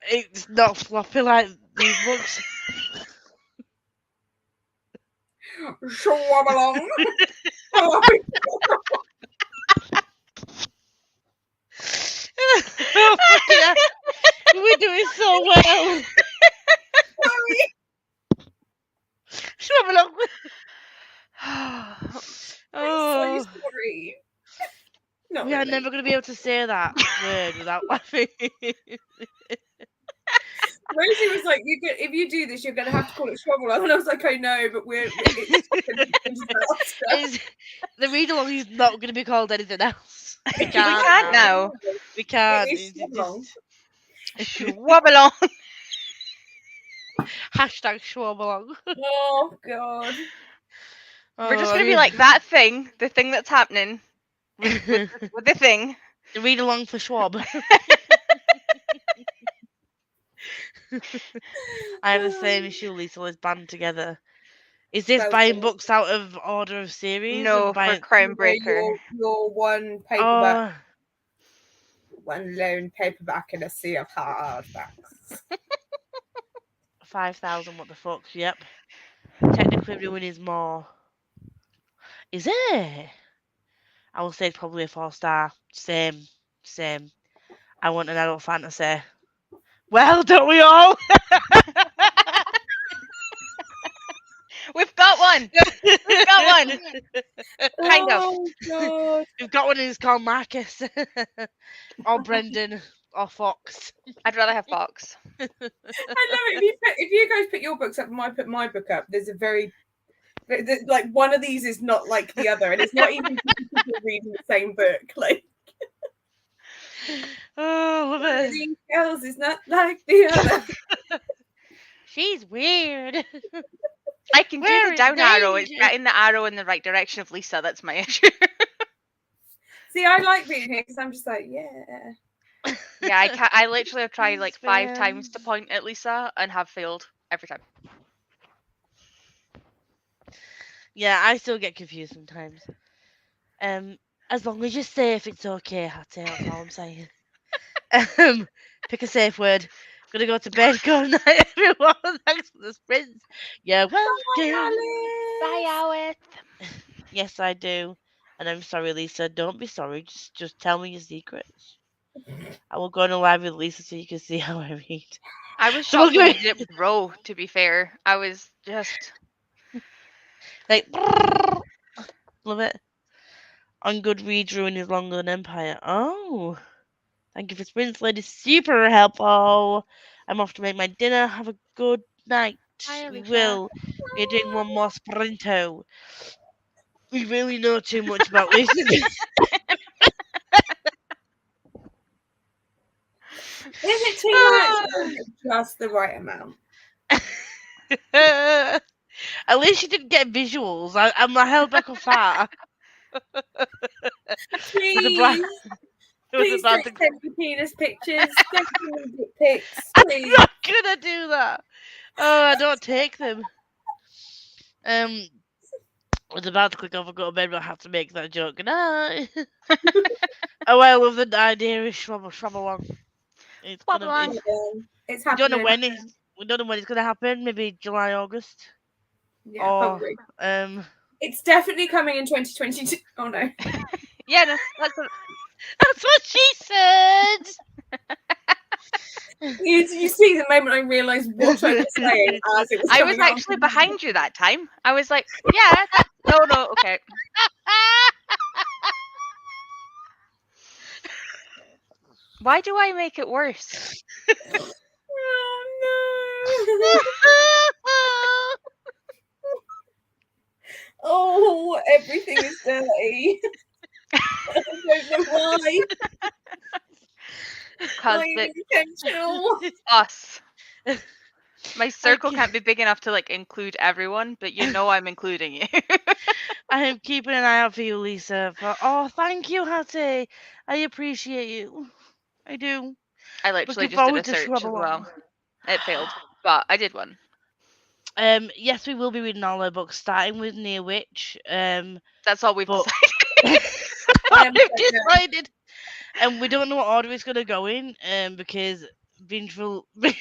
It's not floppy like these books. Schwab along. Oh, fucking hell. We're doing so well. Sorry. Shove along. I'm Oh, so sorry. Not we are really. never going to be able to say that word without laughing. Rosie was like, if you do this, you're going to have to call it Schwab along. And I was like, I know, but It's- the read along is not going to be called anything else. We We can't now. We can't. It is It's Schwab just Schwab along. hashtag Schwab along. Oh, God. We're just gonna be like that thing, the thing that's happening with the thing. read along for Schwab. I have the same issue, Lisa. Let's band together. Is this So buying good. books out of order of series? No, or buying... for Crown Breaker. Your one paperback, Oh, one lone paperback in a sea of hardbacks. 5,000. What the fuck? Yep. Technically, Ruin is more. Is it? I will say it's probably a 4-star. Same. I want an adult fantasy. Well, don't we all? We've got one. We've got one. Kind of. Oh, God. We've got one who's called Marcus. Or Brendan. Or Fox. I'd rather have Fox. I love it. If you guys put your books up and I put my book up, there's a very like one of these is not like the other, and it's not even people reading the same book. Like Oh, love one of it. these girls is not like the other. She's weird. I can do We're the in down arrow. It's danger. getting the arrow in the right direction of Lisa. That's my issue. See, I like reading it because I'm just like, yeah. Yeah, I can't. I literally have tried like 5 Best times to friends. point at Lisa and have failed every time. Yeah, I still get confused sometimes. As long as you're safe, it's okay, Hattie. That's all I'm saying. Pick a safe word. Gonna go to bed. Good night, everyone. Thanks for the sprints. You're welcome. Bye, Alice. Yes, I do. And I'm sorry, Lisa. Don't be sorry. Just tell me your secrets. I will go on a live with Lisa so you can see how I read. I was So we'll shocked when go- you did it with Ro, to be fair. I was just. Like, love it. On Goodreads, Ruin is longer than Empire. Oh, thank you for sprints, lady. Super helpful. I'm off to make my dinner. Have a good night. Bye, We Alicia. will. We're doing one more sprinto. We really know too much about this. Is it too much? Or is it just the right amount? At least you didn't get visuals. I'm held back on fat. Please, please about don't to- send me penis pictures. Don't send me dick pics, I'm please. not gonna do that. Oh, I don't take them. I was about to click off and go to bed, but I have to make that joke. Good night. Oh, I love the idea of shrub along. It's Swab gonna along. be. It's We don't know happening. when we don't know when it's gonna happen. Maybe July, August. Yeah, Or probably. It's definitely coming in 2022. Oh no. Yeah, no, that's. That's what she said. You see the moment I realised what I was saying as it was I was coming out. actually behind you that time. I was like, yeah, that, no, okay. Why do I make it worse? Oh no! Oh, everything is dirty. I don't know why. Because Not even intentional. us. My circle Okay. can't be big enough to like include everyone, but you know I'm including you. I am keeping an eye out for you, Lisa. Oh, thank you, Hattie. I appreciate you. I do. I literally Looking just did forward a to search Shrub as well. along. It failed, but I did one. Yes, we will be reading all our books, starting with Near Witch. That's all we've But- decided. I've decided, and we don't know what order it's going to go in. Because Vengeful, because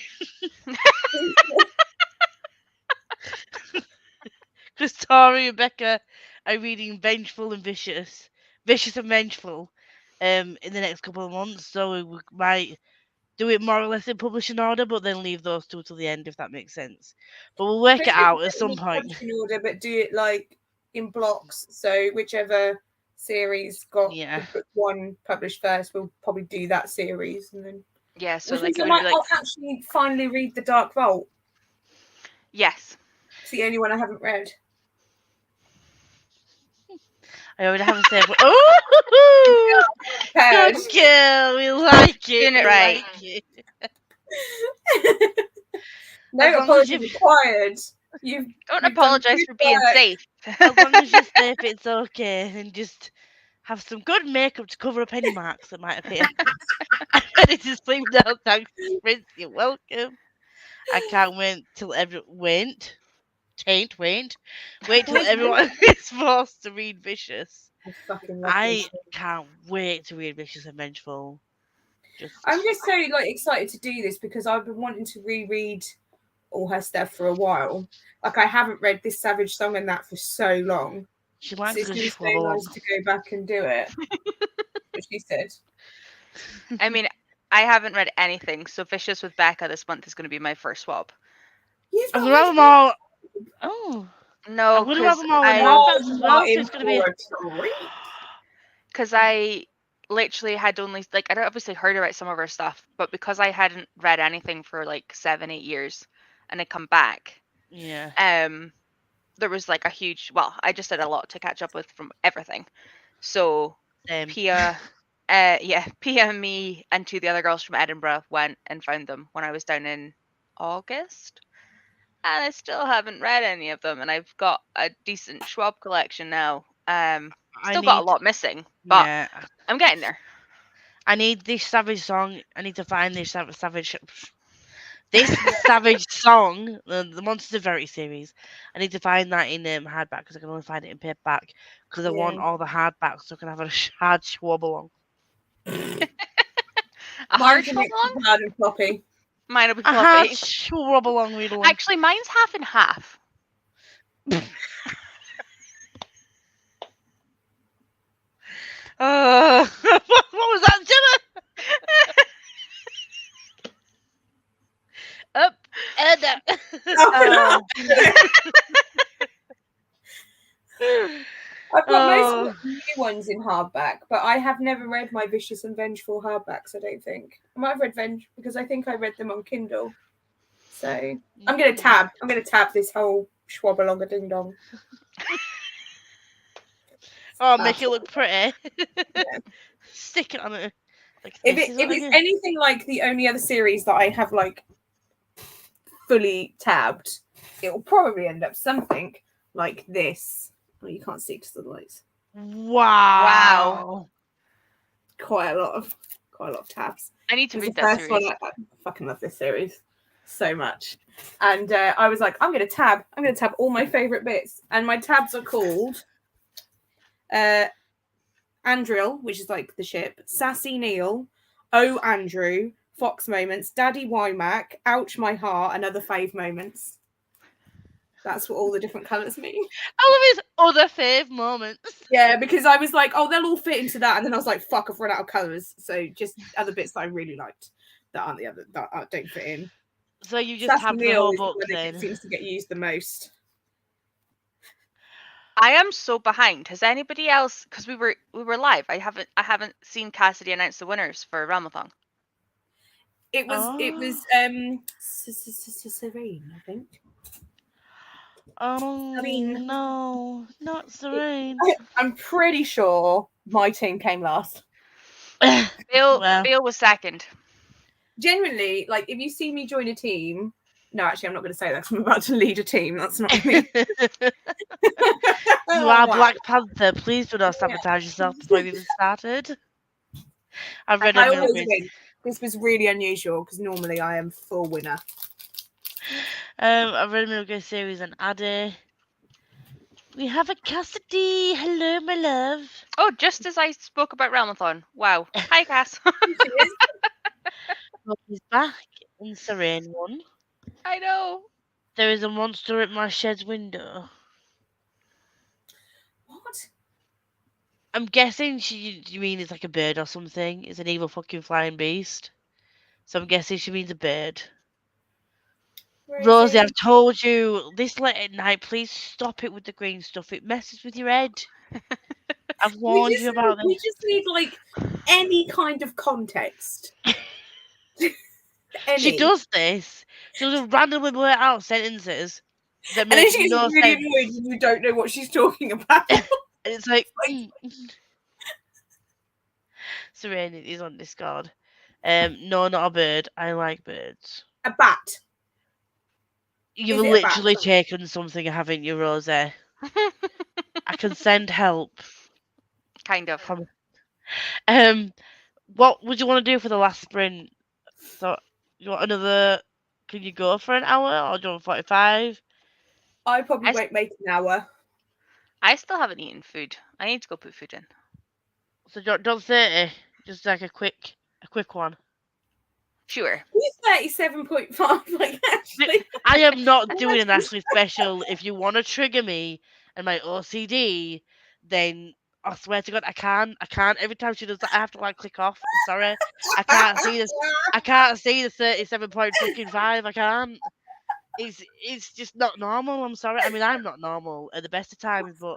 Tori and Becca are reading Vengeful and Vicious, Vicious and Vengeful, in the next couple of months. So we might do it more or less in publishing order, but then leave those two till the end, if that makes sense. But we'll work it out at some point. In order, but do it like in blocks. So whichever series got Yeah. the book one published first, we'll probably do that series, and then. Yeah, so Which like means it I would be might like actually finally read The Dark Vault. yes. It's the only one I haven't read. I already have a save. Oh, Prepared. good girl. We like it. Doing it we right. like it. No As long as apologies you've- required. You've Don't done apologize good for being work. safe. As long as you're safe, it's okay. And just have some good makeup to cover up any marks that might appear. Ready to sleep now. Thanks, Prince. You're welcome. I can't wait till wait till everyone is forced to read Vicious. I fucking love I this. can't wait to read Vicious and Vengeful. I'm just so like excited to do this because I've been wanting to reread all her stuff for a while. Like I haven't read this Savage Song and that for so long. She So likes it's to been schwab so along. nice to go back and do it. What she said. I mean, I haven't read anything, so Vicious with Becca this month is going to be my first swap. You've I'm not gonna have read them all. Oh, No, I'm gonna have because them all in I hardbacks as well. So in it's gonna be. for a treat. because I literally had only like I'd obviously heard about some of her stuff, but because I hadn't read anything for like 7-8 years, and I come back, Yeah. there was like a huge. Well, I just had a lot to catch up with from everything. So Same. Pia, Pia and me and two of the other girls from Edinburgh went and found them when I was down in August. And I still haven't read any of them, and I've got a decent Schwab collection now. Still got a lot missing, but Yeah. I'm getting there. I need this Savage Song. I need to find this Savage. This Savage Song, the Monsters of Verity series. I need to find that in hardback because I can only find it in paperback because I want Yeah. all the hardbacks so I can have a hard Schwab along. A hard Mine's a Schwab mix along? of hard and floppy. Mine will be A hard floppy. Schwab along read along. Actually, mine's half and half. What was that, Gemma? Up and down. Oh, I've got Oh. most of the new ones in hardback, but I have never read my Vicious and Vengeful hardbacks, I don't think. I might have read Venge because I think I read them on Kindle. So I'm gonna tab this whole Schwab-a-longa ding dong. Oh, make it look pretty. Yeah. Stick it on it. Like If this is it's anything like the only other series that I have like fully tabbed, it will probably end up something like this. Oh, you can't see because of the lights. Wow. Quite a lot of tabs. I need to It was read the that first series. one. I fucking love this series so much. And I was like, I'm gonna tab all my favorite bits, and my tabs are called Andril, which is like the ship, Sassy Neil, Oh Andrew, Fox Moments, Daddy Wymack, Ouch My Heart, and other fave moments. That's what all the different colours mean. I love his other fave moments. Yeah, because I was like, oh, they'll all fit into that, and then I was like, fuck, I've run out of colours. So just other bits that I really liked that aren't the other that don't fit in. So you just have the Neil whole is book where then. it seems to get used the most. I am so behind. Has anybody else? Because we were live. I haven't seen Cassidy announce the winners for Ramathon. It was Serene, I think. Oh Serene. no, not Serene. I'm pretty sure my team came last. Bill Well. was second. Genuinely, like if you see me join a team, no, actually, I'm not going to say that 'cause I'm about to lead a team. That's not me. You are Black Panther. Please do not sabotage yourself before you even started. I've read I a always million. win. This was really unusual because normally I am full winner. I've read a Milgo series and Addy. We have a Cassidy. Hello, my love. Oh, just as I spoke about Ramathon. Wow. Hi, Cass. She is. Look, he's back in Serene one. I know. There is a monster at my shed's window. What? I'm guessing you mean it's like a bird or something. It's an evil fucking flying beast. So I'm guessing she means a bird. Where is Rosie, it? I've told you this late at night. Please stop it with the green stuff. It messes with your head. I've warned you about We this. just need like any kind of context. She Any. does this. She'll just randomly blurt out sentences that And then make she gets no really sense. annoyed when you don't know what she's talking about. And it's like, Serene is on Discord. No, not a bird. I like birds. A bat. You've Is it a bat? literally taken something, haven't you, Rosie? I can send help. Kind of. What would you want to do for the last sprint? So, you want another? Can you go for an hour or do you want 45? I probably won't make an hour. I still haven't eaten food. I need to go put food in. So don't 30. Just like a quick one. Sure. He's 37.5. Like actually, I am not doing an Ashley special. If you want to trigger me and my OCD, then I swear to God, I can't. Every time she does that, I have to like click off. I'm sorry. I can't see this. I can't see the 37.5. I can't. It's just not normal. I'm sorry. I mean, I'm not normal at the best of times, but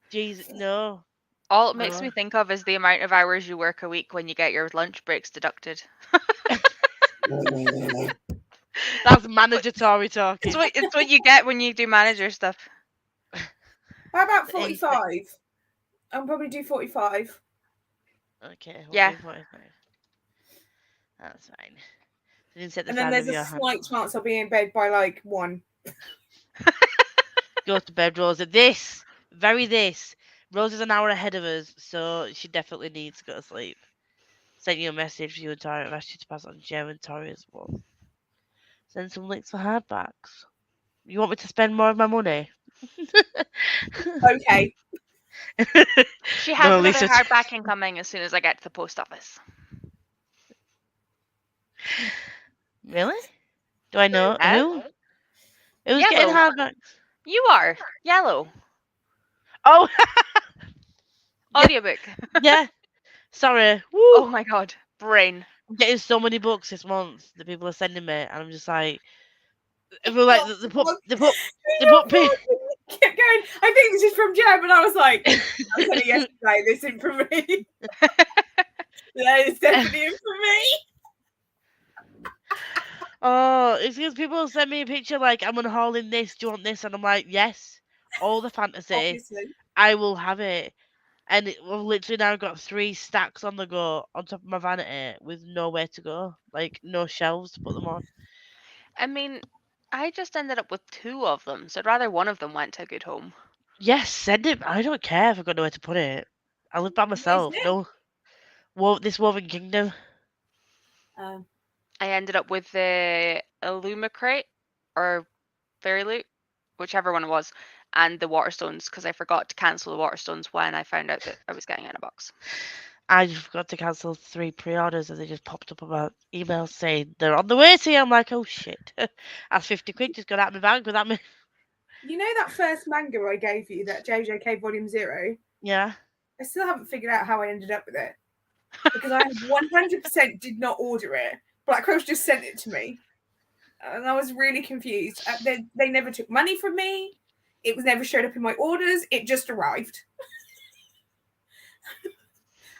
Jesus, no. All it makes No. me think of is the amount of hours you work a week when you get your lunch breaks deducted. That's mandatory talking. It's what you get when you do manager stuff. how about 45? I'll probably do 45. Okay. We'll Yeah. do 45. That's fine. You didn't set the And then time there's of a your hand. slight chance I'll be in bed by like 1. Go to bed, Rosa. Rosa's an hour ahead of us, so she definitely needs to go to sleep. Sent you a message for you and Tori. I've asked you to pass on Jem and Tori as well. Send some links for hardbacks. You want me to spend more of my money? Okay. She has No, another Lisa- hardback incoming as soon as I get to the post office. Really? Do I know Yeah. who? Who's getting Yellow. hardbacks? You are yellow. Oh, Audiobook. yeah. Sorry. Woo. Oh my god. Brain. I'm getting so many books this month that people are sending me, and I'm just like, people like they put Kept pi- going. I think this is from Jem, and I was like, I said it yesterday. This isn't for me. Yeah, it's definitely in for me. Oh, it's because people send me a picture like I'm unhauling this. Do you want this? And I'm like, yes, all the fantasy. Obviously. I will have it. And we've literally now got 3 stacks on the go on top of my vanity with nowhere to go, like no shelves to put them on. I mean, I just ended up with 2 of them, so I'd rather one of them went to a good home. Yes, send it. I don't care if I've got nowhere to put it. I live by myself. it? No, this Woven Kingdom. I ended up with the Illumicrate or Fairy Loot, whichever one it was, and the Waterstones because I forgot to cancel the Waterstones when I found out that I was getting it in a box. I just forgot to cancel 3 pre-orders and they just popped up on my email saying they're on the way to you. I'm like, oh shit. That's 50 quid just got out of my bank without me. You know that first manga I gave you, that JJK Volume 0? Yeah. I still haven't figured out how I ended up with it. Because I 100% did not order it. Black Rose just sent it to me. And I was really confused. They never took money from me. It was never showed up in my orders. It just arrived.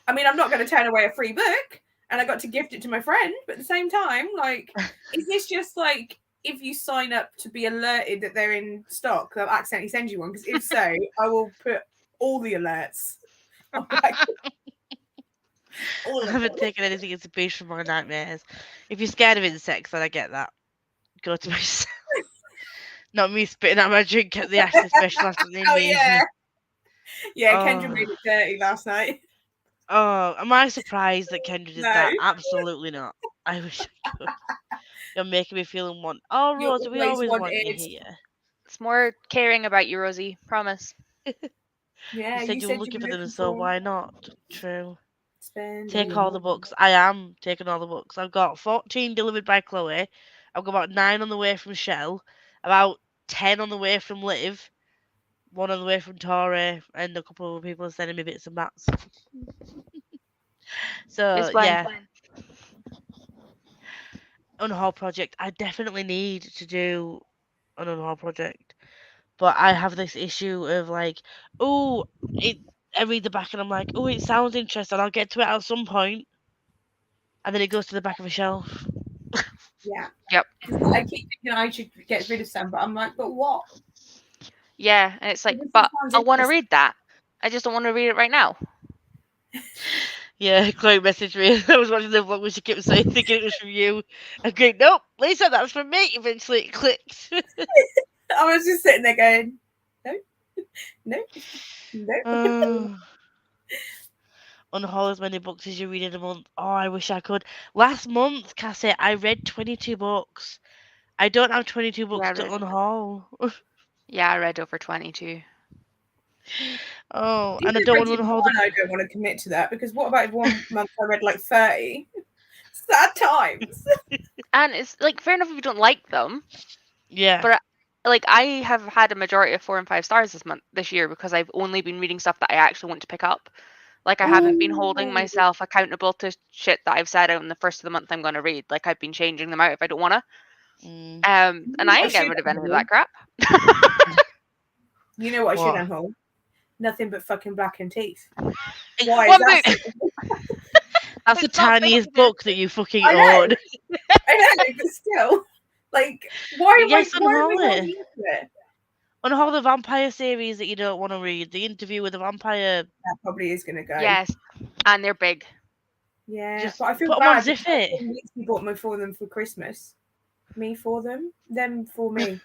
I mean, I'm not going to turn away a free book, and I got to gift it to my friend. But at the same time, like, is this just like if you sign up to be alerted that they're in stock, they'll accidentally send you one? Because if so, I will put all the alerts. On Black all I of haven't them. taken anything as a base from my nightmares. If you're scared of insects, then I get that. Go to myself. Not me spitting out my drink at the acid specialist in Oh me. yeah, yeah. Kendra Oh. made it dirty last night. Oh, am I surprised that Kendra did No. that? Absolutely not. I wish I could. You're making me feel unwanted. Oh, You're Rosa, we always always want you wanted. here. It's more caring about you, Rosie. Promise. Yeah, You said you were you looking were for them, looking so for why not? True. spend all Take your all the money. books. I am taking all the books. I've got 14 delivered by Chloe. I've got about 9 on the way from Shell. About 10 on the way from Liv. 1 on the way from Tori. And a couple of other people are sending me bits and bats. So, It's fine. yeah. Unhaul project. I definitely need to do an unhaul project. But I have this issue of like, oh, I read the back and I'm like, oh, it sounds interesting. I'll get to it at some point. And then it goes to the back of a shelf. Yeah. Yep. I keep thinking I should get rid of some, but I'm like, but what? Yeah, and it's like, This but sounds I want to interesting. read that. I just don't want to read it right now. Yeah, Chloe messaged me. I was watching the vlog when she kept saying, thinking it was from you. I'm going, nope, Lisa, that's from me. Eventually it clicked. I was just sitting there going, no, no, no. Oh. Unhaul as many books as you read in a month. Oh, I wish I could. Last month, Cassie, I read 22 books. I don't have 22 books I to read- unhaul. Yeah, I read over 22. Oh, and I Even if don't I want to did unhaul one, the. I don't want to commit to that because what about if one month I read like 30? Sad times. And it's like fair enough if you don't like them, Yeah. but like I have had a majority of 4 and 5 stars this year because I've only been reading stuff that I actually want to pick up. Like I haven't been holding Ooh. myself accountable to shit that I've said out in the first of the month I'm going to read. Like I've been changing them out if I don't want to. Mm, And I I ain't getting should rid of any of unhaul. that crap. You know what I should What? unhaul? Nothing but fucking Black and Teeth. One Why is that? book. That's the It's not tiniest finished. book that you fucking I know. own. I know, but still, like, why am Yes, I holding unhaul it. into it? Unhaul the vampire series that you don't want to read. The interview with the vampire. That probably is going to go. Yes, and they're big. Yeah, Just but I feel put them on bad because I Ziffit. literally bought me for them for Christmas. Me for them, them for me.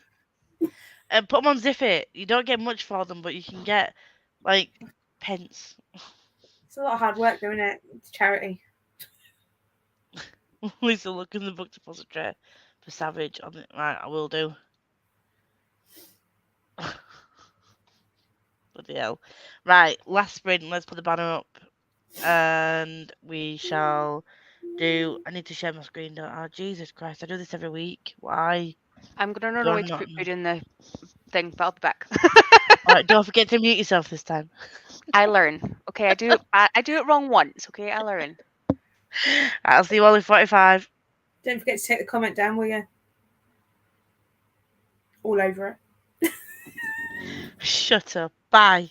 And put them on Ziffit. You don't get much for them, but you can get like pence. It's a lot of hard work doing it. It's charity. Lisa, look in the book depository for Savage on it. Right, I will do. Bloody hell. Right, last sprint. Let's put the banner up, and we shall do. I need to share my screen. Don't I? Jesus Christ! I do this every week. Why? I'm going to run You're away to not. put food in the thing, but I'll be back. Alright, don't forget to mute yourself this time. I learn. Okay, I do it wrong once. Okay, I learn. I'll see you all in 45. Don't forget to take the comment down, will you? All over it. Shut up. Bye.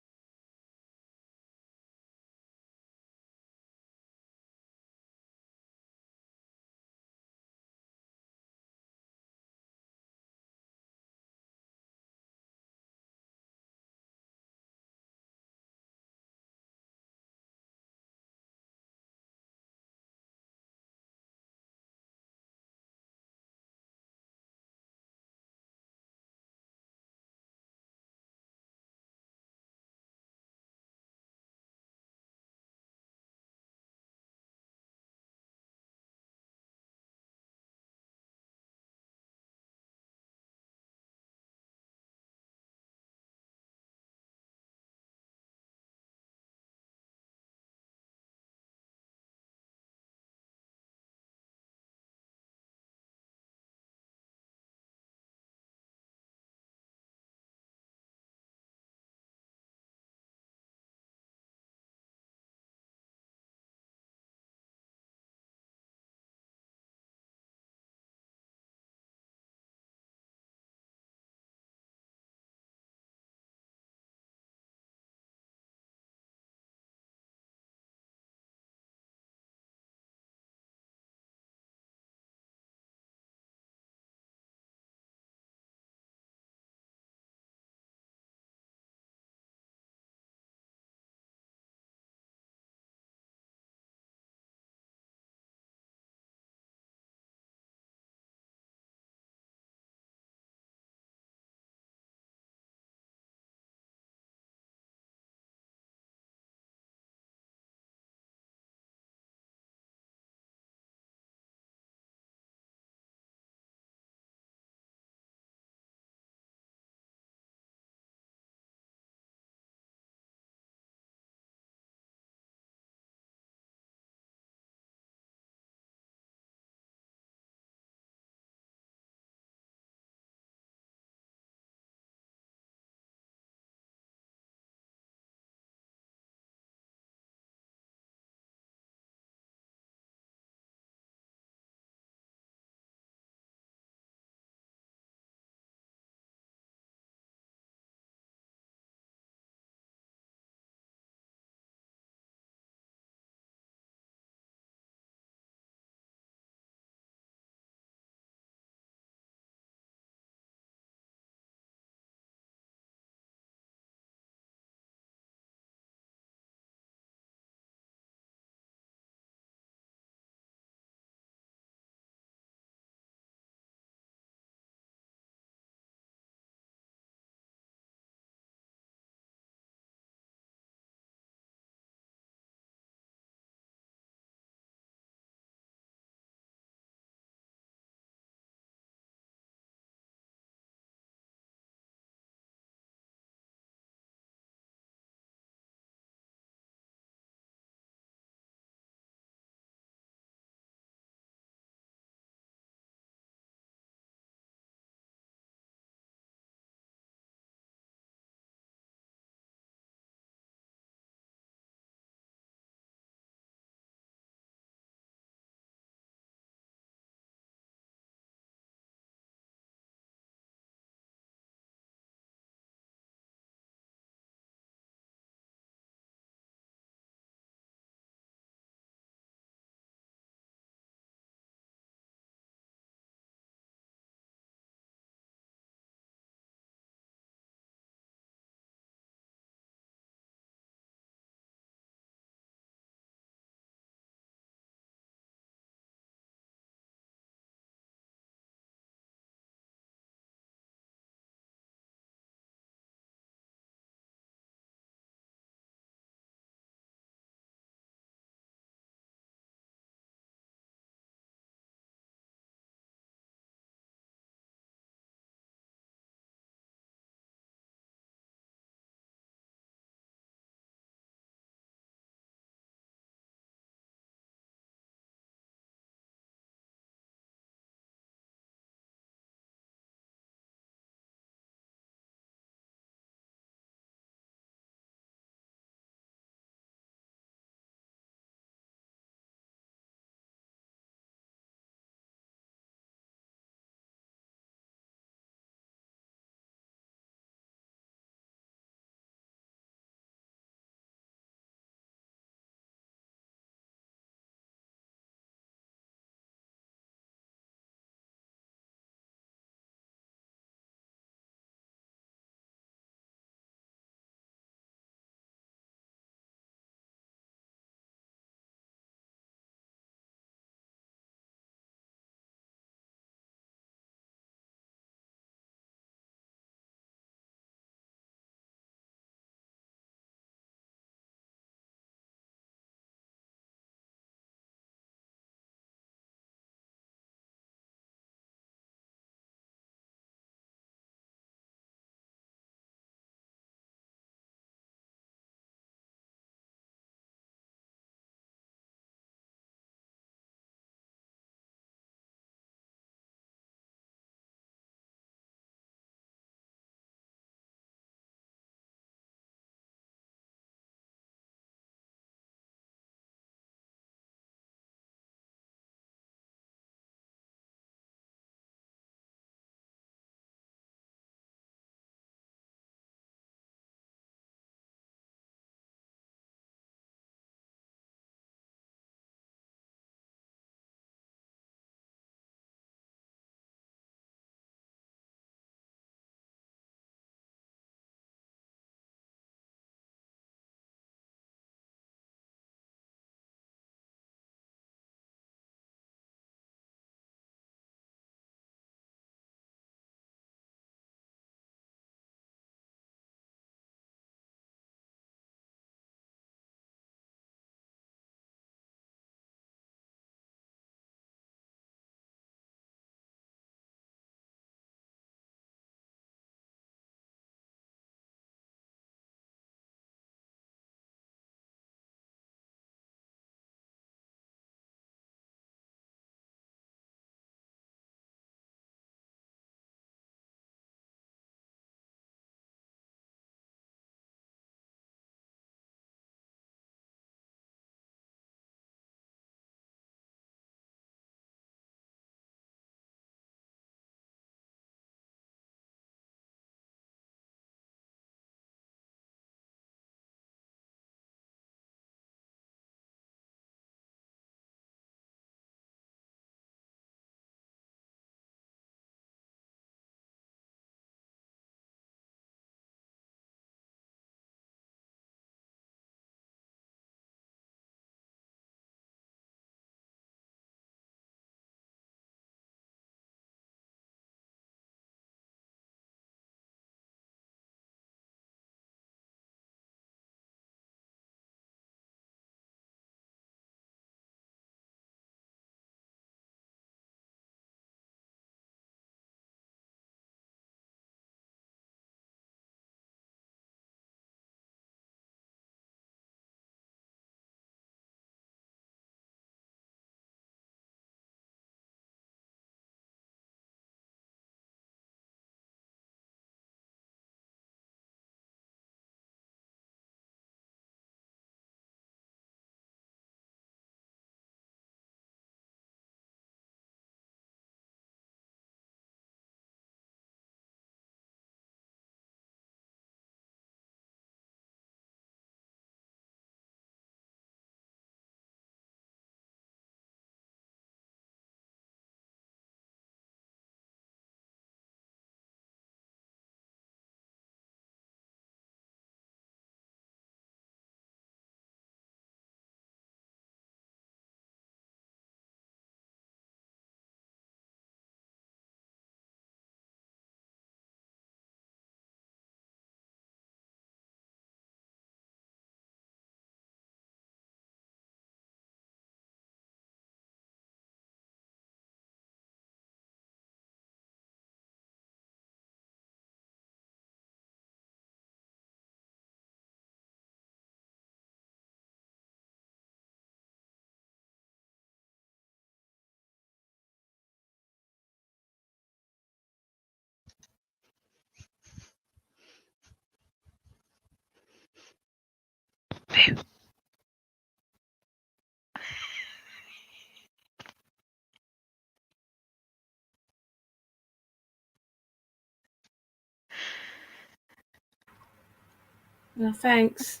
No, thanks.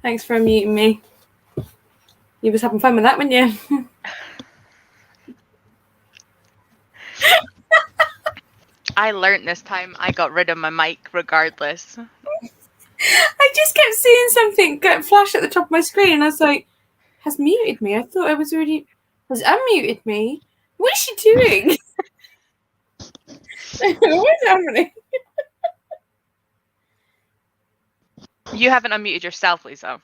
Thanks for unmuting me. You was having fun with that, weren't you? I learnt this time. I got rid of my mic regardless. I just kept seeing something flash at the top of my screen, and I was like, "Has muted me." I thought I was already. Has unmuted me. What is she doing? What's happening? You haven't unmuted yourself, Lisa.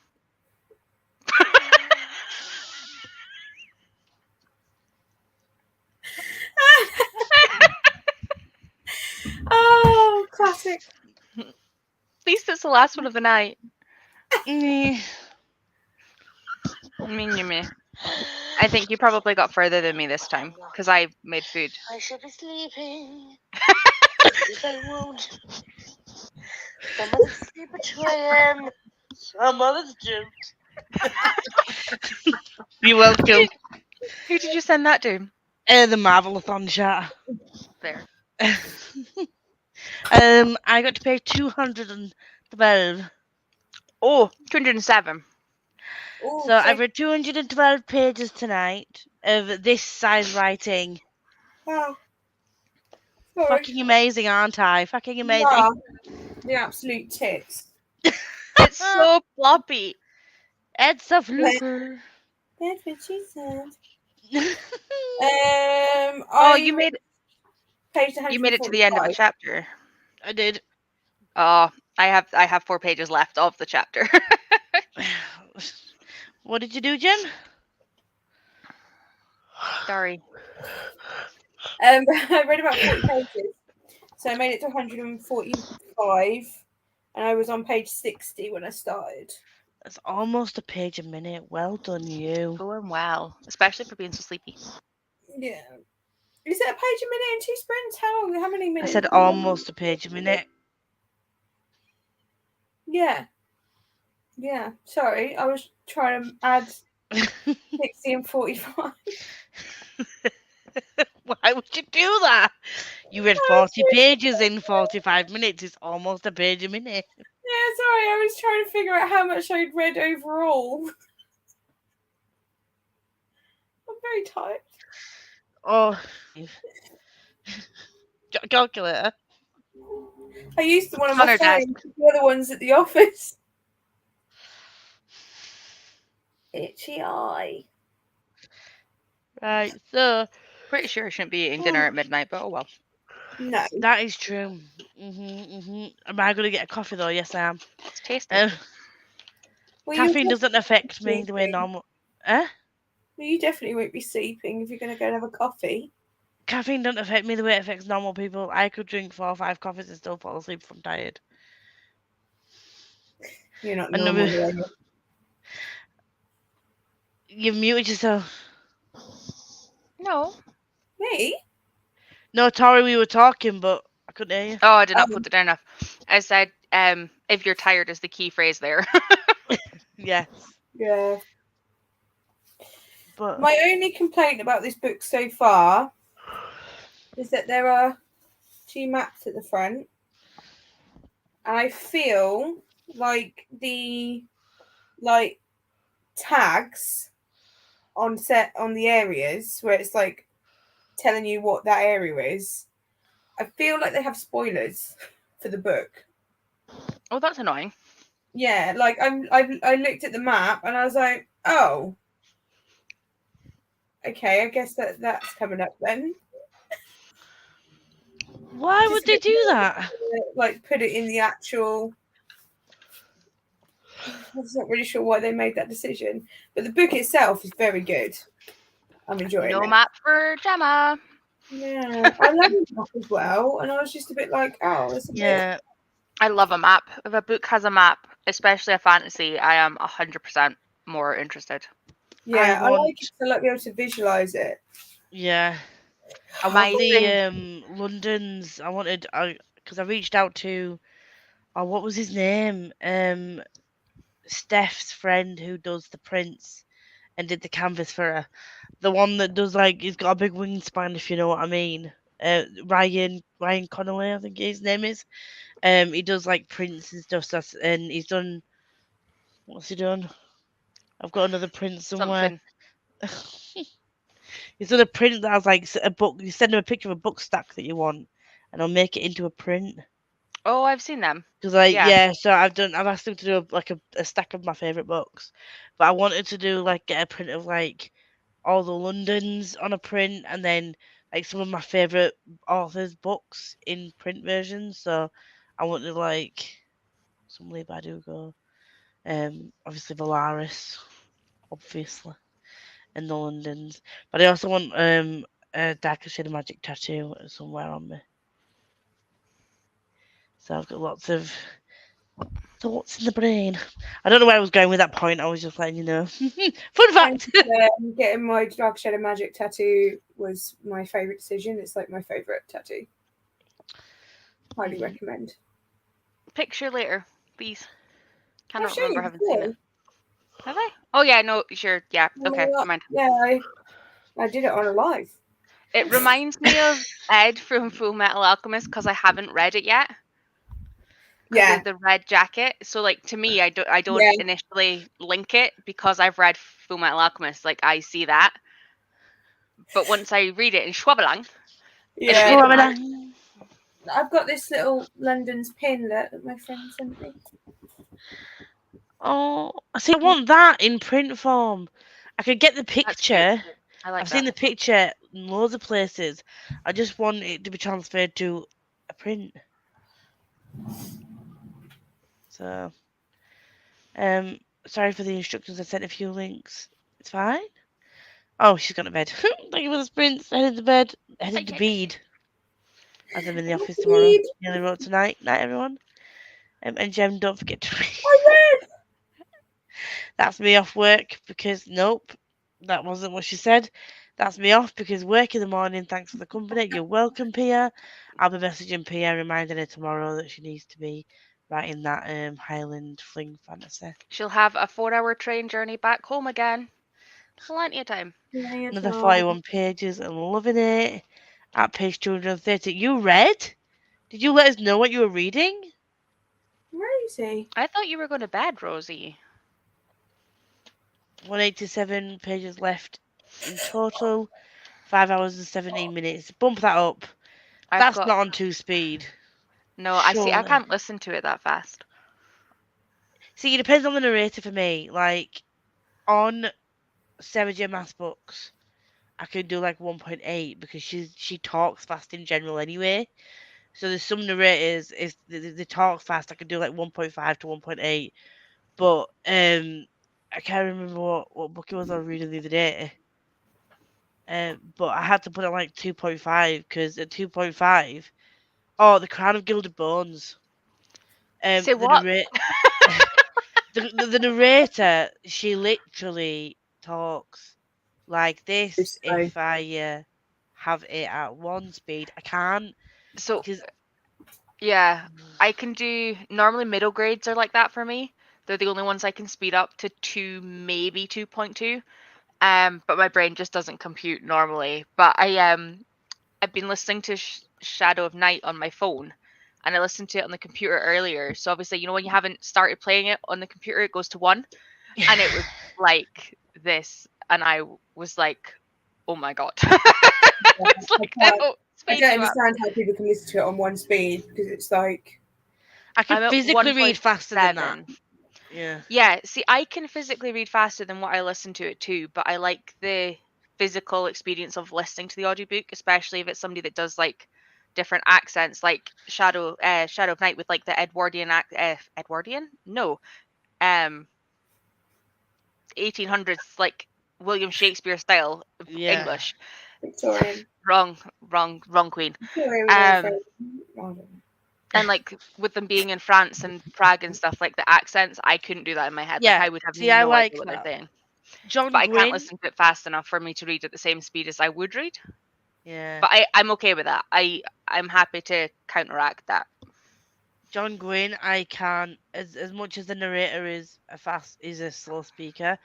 Oh, classic. At least it's the last one of the night. Mm. Me. I think you probably got further than me this time because I made food. I should be sleeping. If I won't. Some others sleep at 2 a.m. Some others don't. You're welcome. Who did you send that to? The Marvelathon chat. There. I got to pay 212. Oh, 207. Ooh, So I've read 212 pages tonight of this size writing. Wow. Sorry. Fucking amazing, aren't I? Fucking amazing. Yeah, the absolute tits. It's so floppy. It's a flooper. That's what she said. Oh, you made page it to the end of the 145. chapter. I did. Oh, I have 4 pages left of the chapter. What did you do, Jen? Sorry. I read about 40 pages. So I made it to 145, and I was on page 60 when I started. That's almost a page a minute. Well done, you. Going well, especially for being so sleepy. Yeah. Is it a page a minute in 2 sprints? How many I minutes? said almost a page a minute. Yeah. Yeah. Sorry, I was trying to add 60 and 45. Why would you do that? You read 40 pages in 45 minutes. It's almost a page a minute. Yeah, sorry, I was trying to figure out how much I'd read overall. I'm very tired. Oh. Calculator. I used the one on On my her desk. phone, the other one's at the office. Itchy eye. Right, so Pretty sure I shouldn't be eating dinner at midnight, but oh well. No. that is true. Am I going to get a coffee though? Yes, I am. It's tasty. Well, Caffeine doesn't affect me the way sleeping. normal. Well, you definitely won't be sleeping if you're going to go and have a coffee. Caffeine doesn't affect me the way it affects normal people. I could drink 4 or 5 coffees and still fall asleep if I'm tired. You're not And normal. no, Are you? You've muted yourself. No. Me? No, Tori, we were talking, but I couldn't hear you. Oh, I did not put it down enough. I said, if you're tired is the key phrase there. Yes. Yeah. But My only complaint about this book so far is that there are 2 maps at the front. And I feel like the tags on the areas where it's like telling you what that area is, I feel like they have spoilers for the book. Oh, that's annoying. Yeah, like I looked at the map and I was like, oh, okay, I guess that's coming up then. why would they do that? Like put it in the actual. I'm just not really sure why they made that decision, but the book itself is very good. I'm enjoying No it. map for Gemma. Yeah, I love the map as well, and I was just a bit like, oh, it's a bit. Yeah. I love a map. If a book has a map, especially a fantasy, I am 100% more interested. Yeah, I want- like it to be able to visualize it. Yeah. I My want thing- the London's. Because I reached out to, what was his name? Steph's friend who does the prints and did the canvas for her. The one that does he's got a big wingspan, if you know what I mean. Ryan Connolly, I think his name is. He does like prints and stuff. And he's done. What's he done? I've got another print somewhere. Something. He's done a print that has like a book. You send him a picture of a book stack that you want, and I'll make it into a print. Oh, I've seen them. Because Yeah. so I've asked him to do a stack of my favorite books, but I wanted to do like get a print of like all the Londons on a print, and then like some of my favorite authors' books in print versions. So I wanted like some Lee Bardugo, obviously Valaris, obviously, and the Londons. But I also want a darker shade of magic tattoo somewhere on me. So I've got lots of thoughts in the brain. I don't know where I was going with that point. I was just letting you know. Fun fact. Getting my Dark Shadow Magic tattoo was my favourite decision. It's like my favourite tattoo. Highly recommend. Picture later, please. I'll Cannot show you remember having seen before. it. Have I? Oh yeah, no, sure, yeah. Okay, never mind. Yeah, I did it on a live. It reminds me of Ed from Full Metal Alchemist because I haven't read it yet. Yeah. The red jacket. So like to me, I don't Yeah. initially link it because I've read Full Metal Alchemist. Like I see that, but once I read it in Schwabelang, Yeah. I've got this little London's pin that my friend sent me. Oh, see, I want that in print form. I could get the that's cute. picture. I like I've that. seen the picture in loads of places. I just want it to be transferred to a print. So, sorry for the instructions. I sent a few links. It's fine. Oh, she's gone to bed. Thank you for the sprints. Headed to bed. Headed to bed. As I'm in the office tomorrow. Nearly wrote tonight. Night, everyone. And Jem, don't forget to read. I read. That's me off work because nope, that wasn't what she said. That's me off because work in the morning. Thanks for the company. You're welcome, Pia. I'll be messaging Pia, reminding her tomorrow that she needs to be writing that Highland Fling fantasy. She'll have a 4-hour train journey back home again. Plenty of time. Another 41 pages and loving it. At page 230. You read? Did you let us know what you were reading? Rosie. I thought you were going to bed, Rosie. 187 pages left in total. 5 hours and 17 minutes. Bump that up. That's not on 2 speed. No, I see. I can't listen to it that fast. See, it depends on the narrator for me. Like, on Sarah J. Maas books, I could do like 1.8 because she talks fast in general anyway. So there's some narrators if they talk fast, I could do like 1.5 to 1.8. But I can't remember what book it was I was reading the other day. But I had to put it like 2.5 because at 2.5, The Crown of Gilded Bones. Say what? The narrator, she literally talks like this. If I have it at 1 speed, I can't. So, yeah, I can do. Normally, middle grades are like that for me. They're the only ones I can speed up to 2, maybe 2.2. But my brain just doesn't compute normally. But I've been listening to Shadow of Night on my phone, and I listened to it on the computer earlier. So obviously, you know, when you haven't started playing it on the computer, it goes to 1, and it was like this, and I was like, "Oh my god!" It's like, I don't understand how people can listen to it on 1 speed because it's like I can physically read faster than that. Yeah. See, I can physically read faster than what I listen to it too, but I like the physical experience of listening to the audiobook, especially if it's somebody that does like different accents, like Shadow of Night with like the Edwardian Edwardian? No. 1800s like William Shakespeare style English. Victorian. Wrong queen. And like with them being in France and Prague and stuff, like the accents, I couldn't do that in my head. Yeah, like I would have see, no I idea like what they're saying. John I Gwynne. can't listen to it fast enough for me to read at the same speed as I would read. Yeah. But I'm okay with that. I'm happy to counteract that. John Gwynne, I can't as much as the narrator is a slow speaker,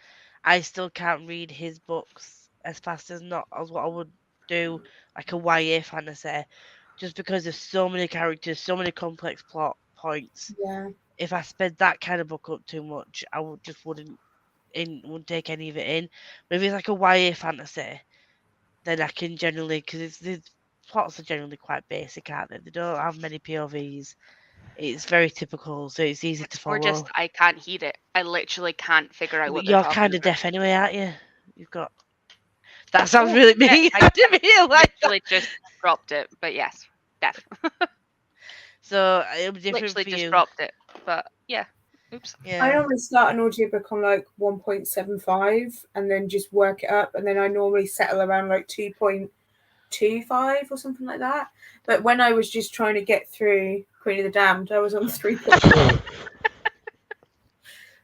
I still can't read his books as fast as what I would do like a YA fantasy, just because there's so many characters, so many complex plot points. Yeah. If I sped that kind of book up too much, I wouldn't take any of it in. But if it's like a YA fantasy, then I can generally, because the plots are generally quite basic, aren't they? They don't have many POVs. It's very typical, so it's easy to Or follow. just I can't hear it. I literally can't figure out what they're You're talking kind of about. deaf anyway, aren't you? You've got. That sounds Oh, really yeah, mean I to me. Like that. literally just dropped it, but yes, deaf. So it'll be different Literally for just you. dropped it, but yeah. Oops. I Yeah. normally start an audiobook on like 1.75 and then just work it up, and then I normally settle around like 2.25 or something like that. But when I was just trying to get through Queen of the Damned, I was on 3.4.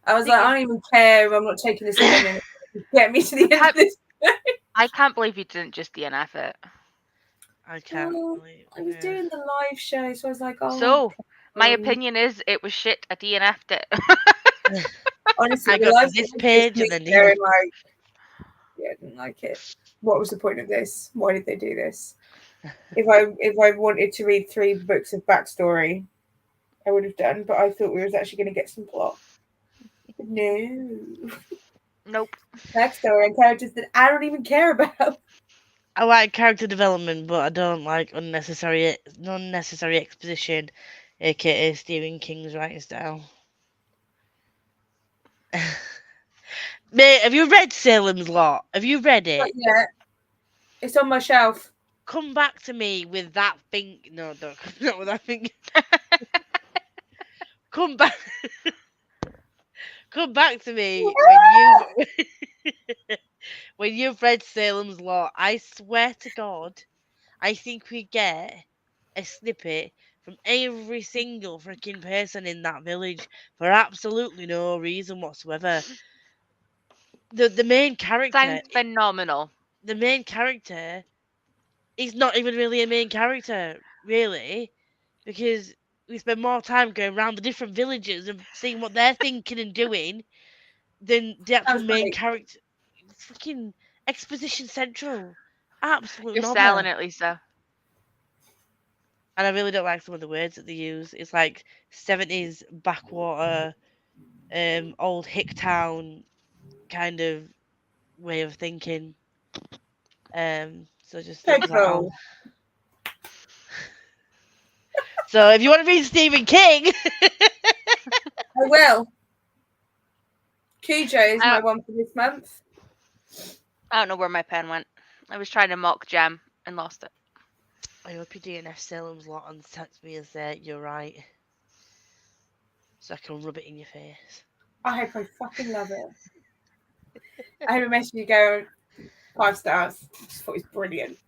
I was like, I don't even care if I'm not taking this again. Get me to the end of this. I can't believe you didn't just DNF it. I can't. Well, believe- I was yeah. doing the live show, so I was like, oh. So, my okay. opinion is it was shit. I DNF'd it. Honestly, I the got live to this show was page just and me then going like, yeah, I didn't like it. What was the point of this? Why did they do this? If I wanted to read 3 books of backstory, I would have done, but I thought we was actually going to get some plot. No. Nope. Backstory and characters that I don't even care about. I like character development, but I don't like unnecessary exposition, aka Stephen King's writing style. Mate, have you read Salem's Lot? Have you read it? Yeah. It's on my shelf. Come back to me with that thing. No, don't. Not with that thing. Come back. Come back to me when you've read Salem's Lot. I swear to God, I think we get a snippet from every single freaking person in that village for absolutely no reason whatsoever. The main character, Sounds phenomenal. the main character, is not even really a main character, really, because we spend more time going around the different villages and seeing what they're thinking and doing than the actual Sounds main great. character. It's fucking exposition central, absolute You're knobber. selling it, Lisa. And I really don't like some of the words that they use. It's like 70s backwater, old Hicktown kind of way of thinking. So just leave that Typical. on. So if you want to read Stephen King, I will. Cujo is my one for this month. I don't know where my pen went. I was trying to mock Jam and lost it. I hope you DNF Salem's Lot and text me and say you're right, so I can rub it in your face. I hope I fucking love it. I have a message you go 5 stars. I just thought it was brilliant.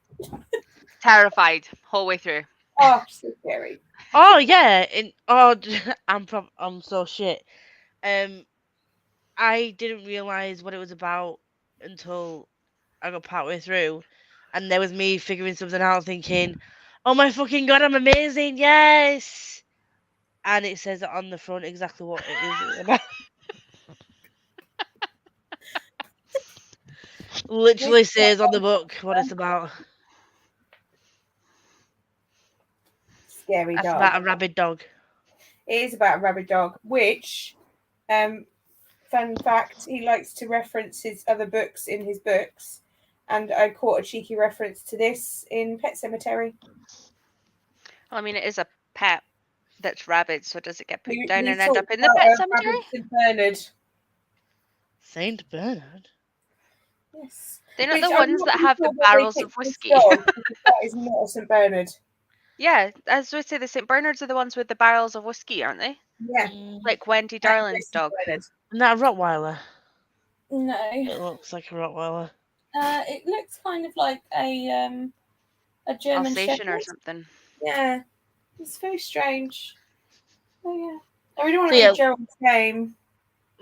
Terrified whole way through. Oh, so scary. Oh yeah, I'm so shit. I didn't realize what it was about until I got partway through, and there was me figuring something out, thinking, "Oh my fucking god, I'm amazing! Yes!" And it says it on the front exactly what it is about. Literally says on the book what it's about. Scary That's dog. about a rabid dog. It is about a rabid dog, which, fun fact, he likes to reference his other books in his books. And I caught a cheeky reference to this in Pet Cemetery. Well, I mean, it is a pet that's rabid, so does it get put He down and end talked up in the about pet a cemetery? rabid St. Bernard. Saint Bernard? Yes. They're not Which the I'm ones not that really have sure the why they barrels picked of this whiskey. dog, because that is not a St. Bernard. Yeah, as we say, the St. Bernards are the ones with the barrels of whiskey, aren't they? Yeah. Like Wendy Darling's dog. Isn't that a Rottweiler? No. It looks like a Rottweiler. It looks kind of like a German Alsatian Shepherd. or something. Yeah. It's very strange. Oh yeah. I really want So, to yeah. read Gerald's game.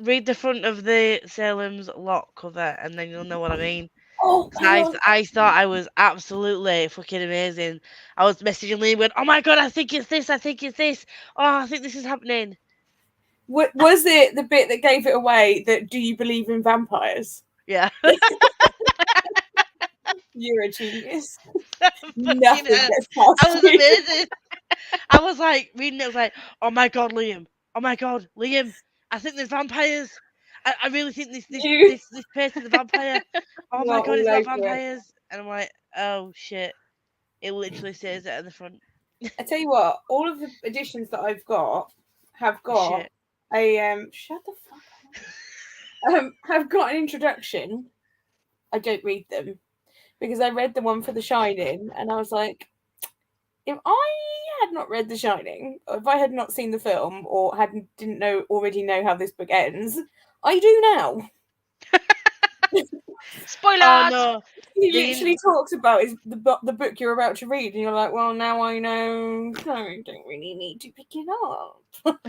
Read the front of the Salem's Lot cover, and then you'll know what I mean. Oh, 'Cause I thought I was absolutely fucking amazing. I was messaging Lee, went, "Oh my god, I think it's this. I think it's this. Oh, I think this is happening." was it the bit that gave it away that do you believe in vampires? Yeah. You're a genius. Fucking Nothing hell. gets past I was you. amazing. I was like reading it, I was like, oh my god, Liam. Oh my god, Liam. I think there's vampires. I really think You this person's a vampire. Oh my are god, it's all not over it. vampires. And I'm like, oh shit. It literally says it at the front. I tell you what, all of the editions that I've got have got Shit. a shut the fuck up. Have got an introduction. I don't read them because I read the one for The Shining and I was like, if I had not read The Shining, or if I had not seen the film or didn't already know how this book ends, I do now. Spoilers! Oh no. He The literally talks about the book you're about to read, and you're like, well, now I know. I don't really need to pick it up.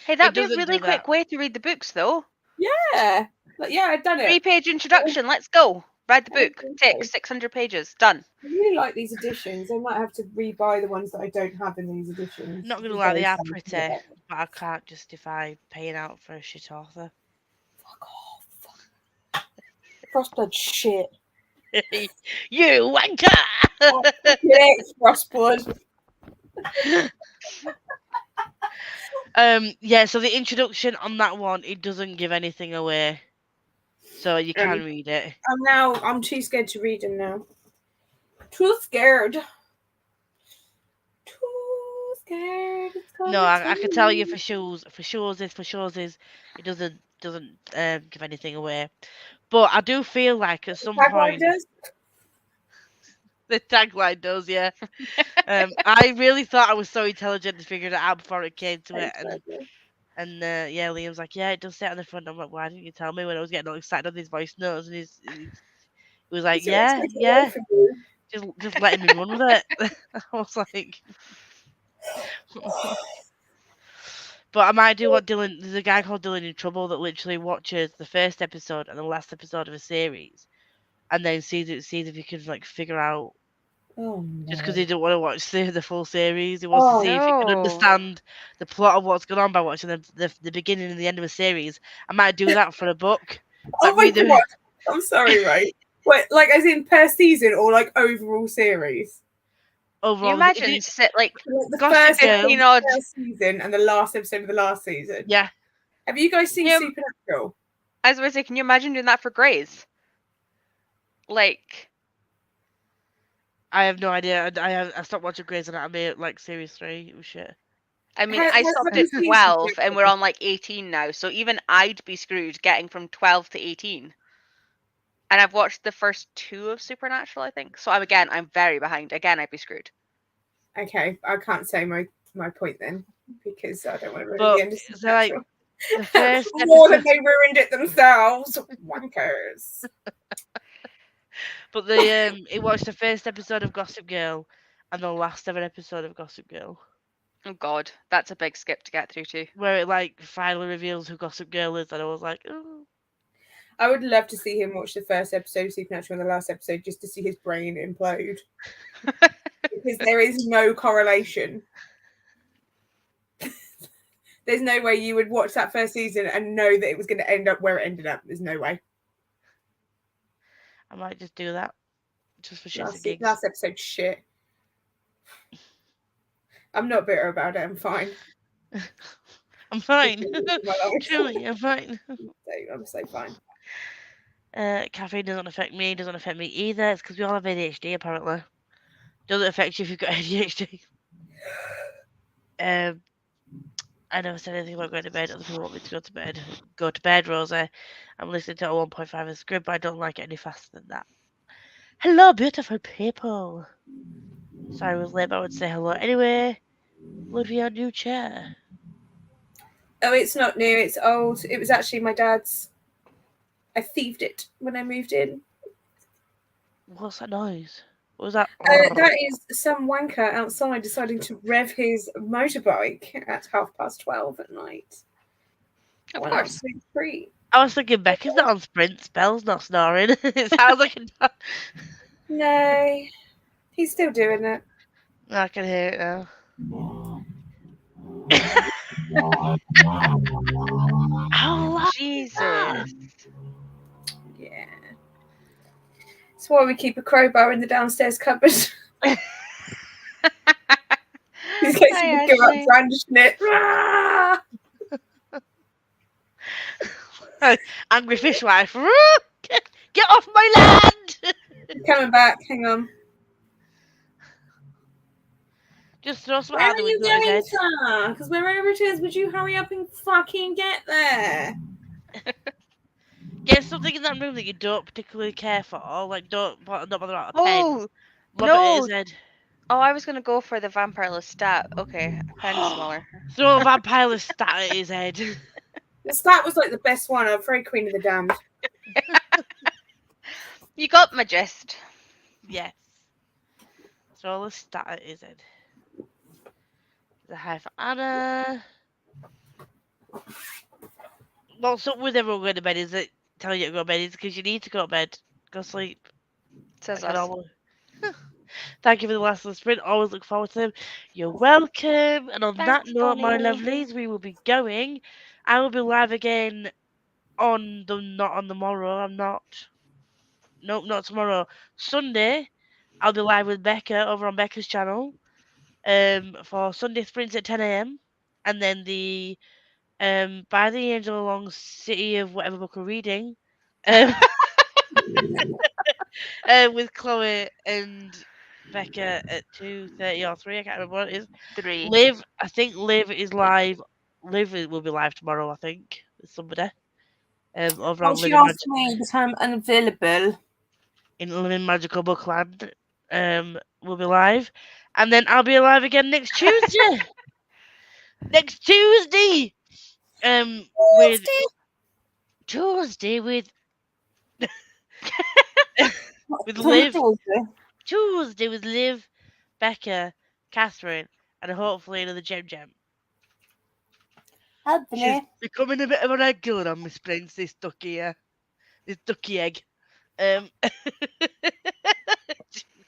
Hey, that'd be a doesn't really do quick that. way to read the books, though. Yeah, like, yeah, I've done it. 3-page introduction. Let's go. Read the I don't book. think Takes so. 600 pages. Done. I really like these editions. I might have to rebuy the ones that I don't have in these editions. Not gonna because lie, they they're are so pretty, good. but I can't justify paying out for a shit author. Fuck off. Frostblood shit. You wanker! Yeah, Frostblood. Yeah, so the introduction on that one, it doesn't give anything away. So you can read it. I'm too scared to read them now. Too scared. Too scared. It's No, I can tell you coming for sure is it doesn't give anything away. But I do feel like at some Tagline point does? the tagline does, yeah. I really thought I was so intelligent and figured it out before it came to it, and yeah, Liam's like, yeah, it does say it on the front. I'm like, why didn't you tell me when I was getting all excited on his voice notes? And he was like, So it's yeah, taken yeah, away from you. just letting me run with it. I was like, but I might do what Dylan. There's a guy called Dylan in Trouble that literally watches the first episode and the last episode of a series, and then sees if he can like figure out. Oh, Just because no. he don't want to watch the full series, he wants Oh, to see if he can no. understand the plot of what's going on by watching the beginning and the end of a series. I might do that for a book. Oh Like my read the- god. I'm sorry, right? Wait, like as in per season or like overall series? Can you overall. imagine sit like Like the Gossip first Girl. episode of 15 the odd? first season and the last episode of the last season. Yeah, Have you guys seen Yeah. Supernatural? I was going to say, can you imagine doing that for Grays? Like, I have no idea. I stopped watching Grey's Anatomy at like series 3. It was shit. I mean, Have- I have stopped you at seen 12 and Supernatural? we're on like 18 now. So even I'd be screwed getting from 12 to 18. And I've watched the first 2 of Supernatural, I think. So I'm very behind. Again, I'd be screwed. Okay, I can't say my point then because I don't want to ruin But the end of so like Supernatural. the first More than episode, they ruined it themselves. Wankers. but he watched the first episode of Gossip Girl and the last ever episode of Gossip Girl, Oh God, that's a big skip to get through to. where it like finally reveals who Gossip Girl is, and I was like, oh. I would love to see him watch the first episode of Supernatural and the last episode just to see his brain implode. Because there is no correlation. There's no way you would watch that first season and know that it was going to end up where it ended up. There's no way. I might just do that, just for shits and gigs. Last episode, shit. I'm not bitter about it. I'm fine. I'm fine. My life. Truly, I'm fine. I'm so fine. Caffeine doesn't affect me. Doesn't affect me either. It's because we all have ADHD apparently. Doesn't affect you if you've got ADHD. I never said anything about going to bed. Other people want me to go to bed. Go to bed, Rosie. I'm listening to a 1.5 of Scribd, but I don't like it any faster than that. Hello, beautiful people. Sorry I was late, but I would say hello anyway. Would be our new chair. Oh, it's not new. It's old. It was actually my dad's. I thieved it when I moved in. What's that noise? What was that? That is some wanker outside deciding to rev his motorbike at 12:30 at night. Of What an course. absolute treat. I was thinking Becca's not on sprint. Bell's not snoring. It sounds like a dog. No, he's still doing it. I can hear it now. How loud? Jesus. Yeah. It's That's why we keep a crowbar in the downstairs cupboard. In case Hi, you would go out Ashley. brandishing it. Ah! Angry fishwife. Get off my land! Coming back. Hang on. Just throw some Where out are the you window at his going, head. sir? Because wherever it is, would you hurry up and fucking get there? Get something in that room that you don't particularly care for, like not bother about a pen. Oh, Lob it at no. his head. Oh, I was going to go for the vampire Lestat. Okay, a pen smaller. Throw a vampire stat at his head. That was like the best one. I'm very Queen of the Damned. You got my gist. Yes. Throw a stat at his head. The high for Anna. What's up with everyone going to bed? Is it telling you to go to bed? Is because you need to go to bed. Go sleep. Says Like an us. hour. Thank you for the last of the sprint. Always look forward to them. You're welcome. And on that Thanks, note, my Bonnie. lovelies, we will be going. I will be live again not on the morrow. I'm not. Nope, not tomorrow. Sunday, I'll be live with Becca over on Becca's channel. For Sunday sprints at 10 a.m. And then the By the Angel Along City of whatever book we're reading. With Chloe and Becca at 2:30 or 3. I can't remember what it is. 3. Liv, I think Liv is live. Liv will be live tomorrow, I think, with somebody. Over on She Living, asked me because I'm unavailable. in Living Magical Bookland. We'll be live. And then I'll be live again next Tuesday. Next Tuesday! With Tuesday with with Liv. Tuesday with Liv, Becca, Catherine, and hopefully another Gem. She's becoming a bit of an egg killer on Miss Prince, this ducky egg.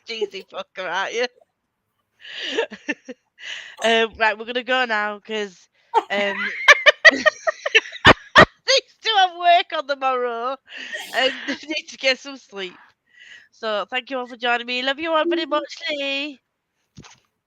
Cheesy fucker, aren't you? Right, we're gonna go now because these two have work on the morrow and they need to get some sleep. So thank you all for joining me. Love you all very much, Lee.